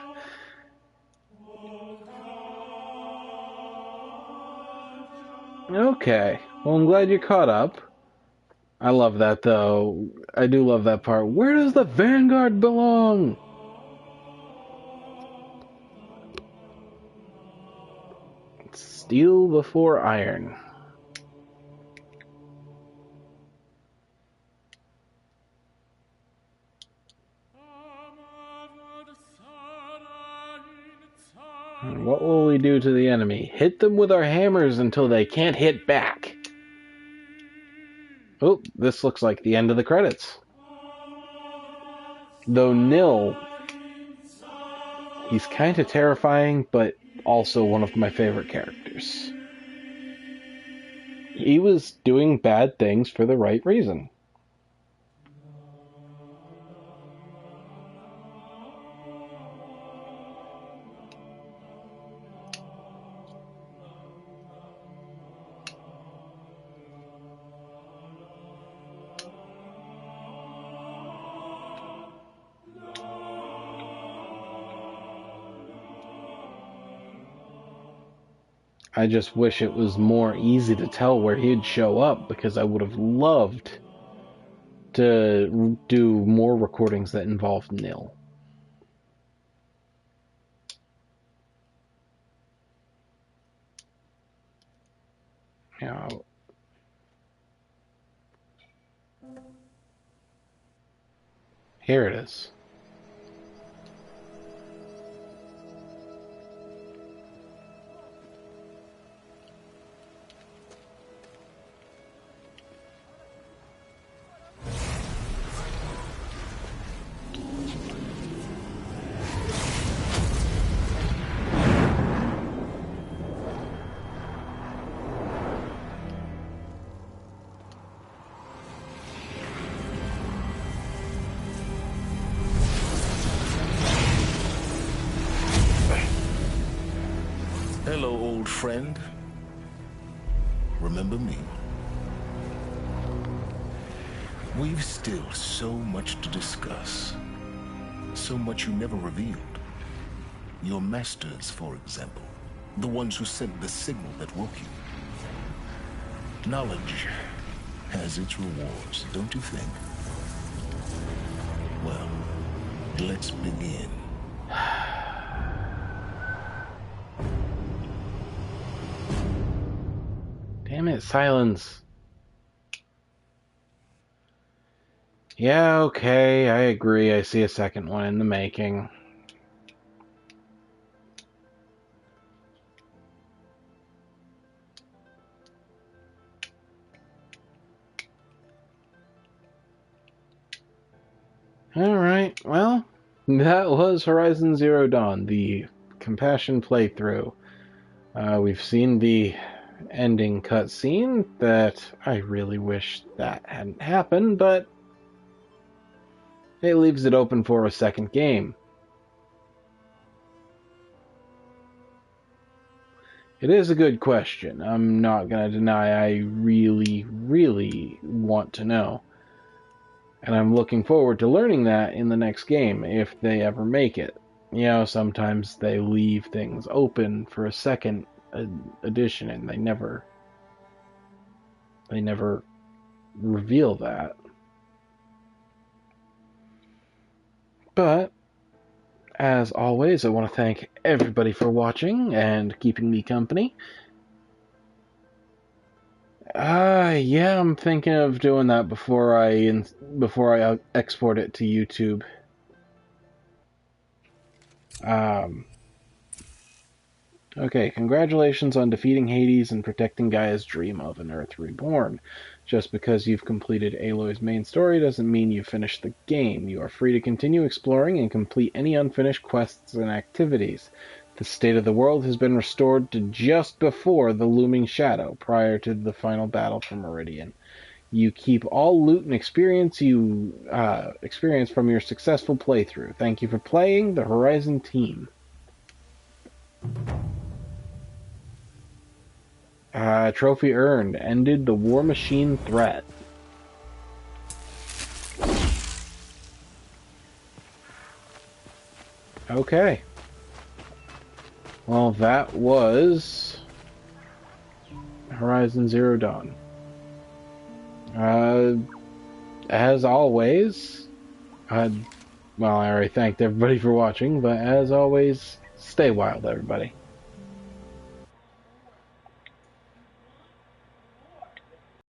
Okay. Well, I'm glad you're caught up. I love that, though. I do love that part. Where does the Vanguard belong? Steel before iron. What will we do to the enemy? Hit them with our hammers until they can't hit back. Oh, this looks like the end of the credits. Though Nil, he's kind of terrifying, but also one of my favorite characters. He was doing bad things for the right reason. I just wish it was more easy to tell where he'd show up, because I would have loved to do more recordings that involved Nil. Now, here it is. Hello, old friend. Remember me? We've still so much to discuss. So much you never revealed. Your masters, for example. The ones who sent the signal that woke you. Knowledge has its rewards, don't you think? Well, let's begin. Damn it, silence. Yeah, okay, I agree. I see a second one in the making. Alright, well, that was Horizon Zero Dawn, the Compassion playthrough. We've seen the ending cutscene that I really wish that hadn't happened, but it leaves it open for a second game. It is a good question. I'm not going to deny I really, really want to know. And I'm looking forward to learning that in the next game, if they ever make it. You know, sometimes they leave things open for a second edition, and they never reveal that. But as always, I want to thank everybody for watching and keeping me company. Yeah, I'm thinking of doing that before I export it to YouTube. Okay, congratulations on defeating Hades and protecting Gaia's dream of an Earth Reborn. Just because you've completed Aloy's main story doesn't mean you've finished the game. You are free to continue exploring and complete any unfinished quests and activities. The state of the world has been restored to just before the looming shadow, prior to the final battle for Meridian. You keep all loot and experience you experience from your successful playthrough. Thank you for playing the Horizon team. Trophy earned. Ended the War Machine threat. Okay. Well, that was Horizon Zero Dawn. As always, well, I already thanked everybody for watching, but as always, stay wild, everybody.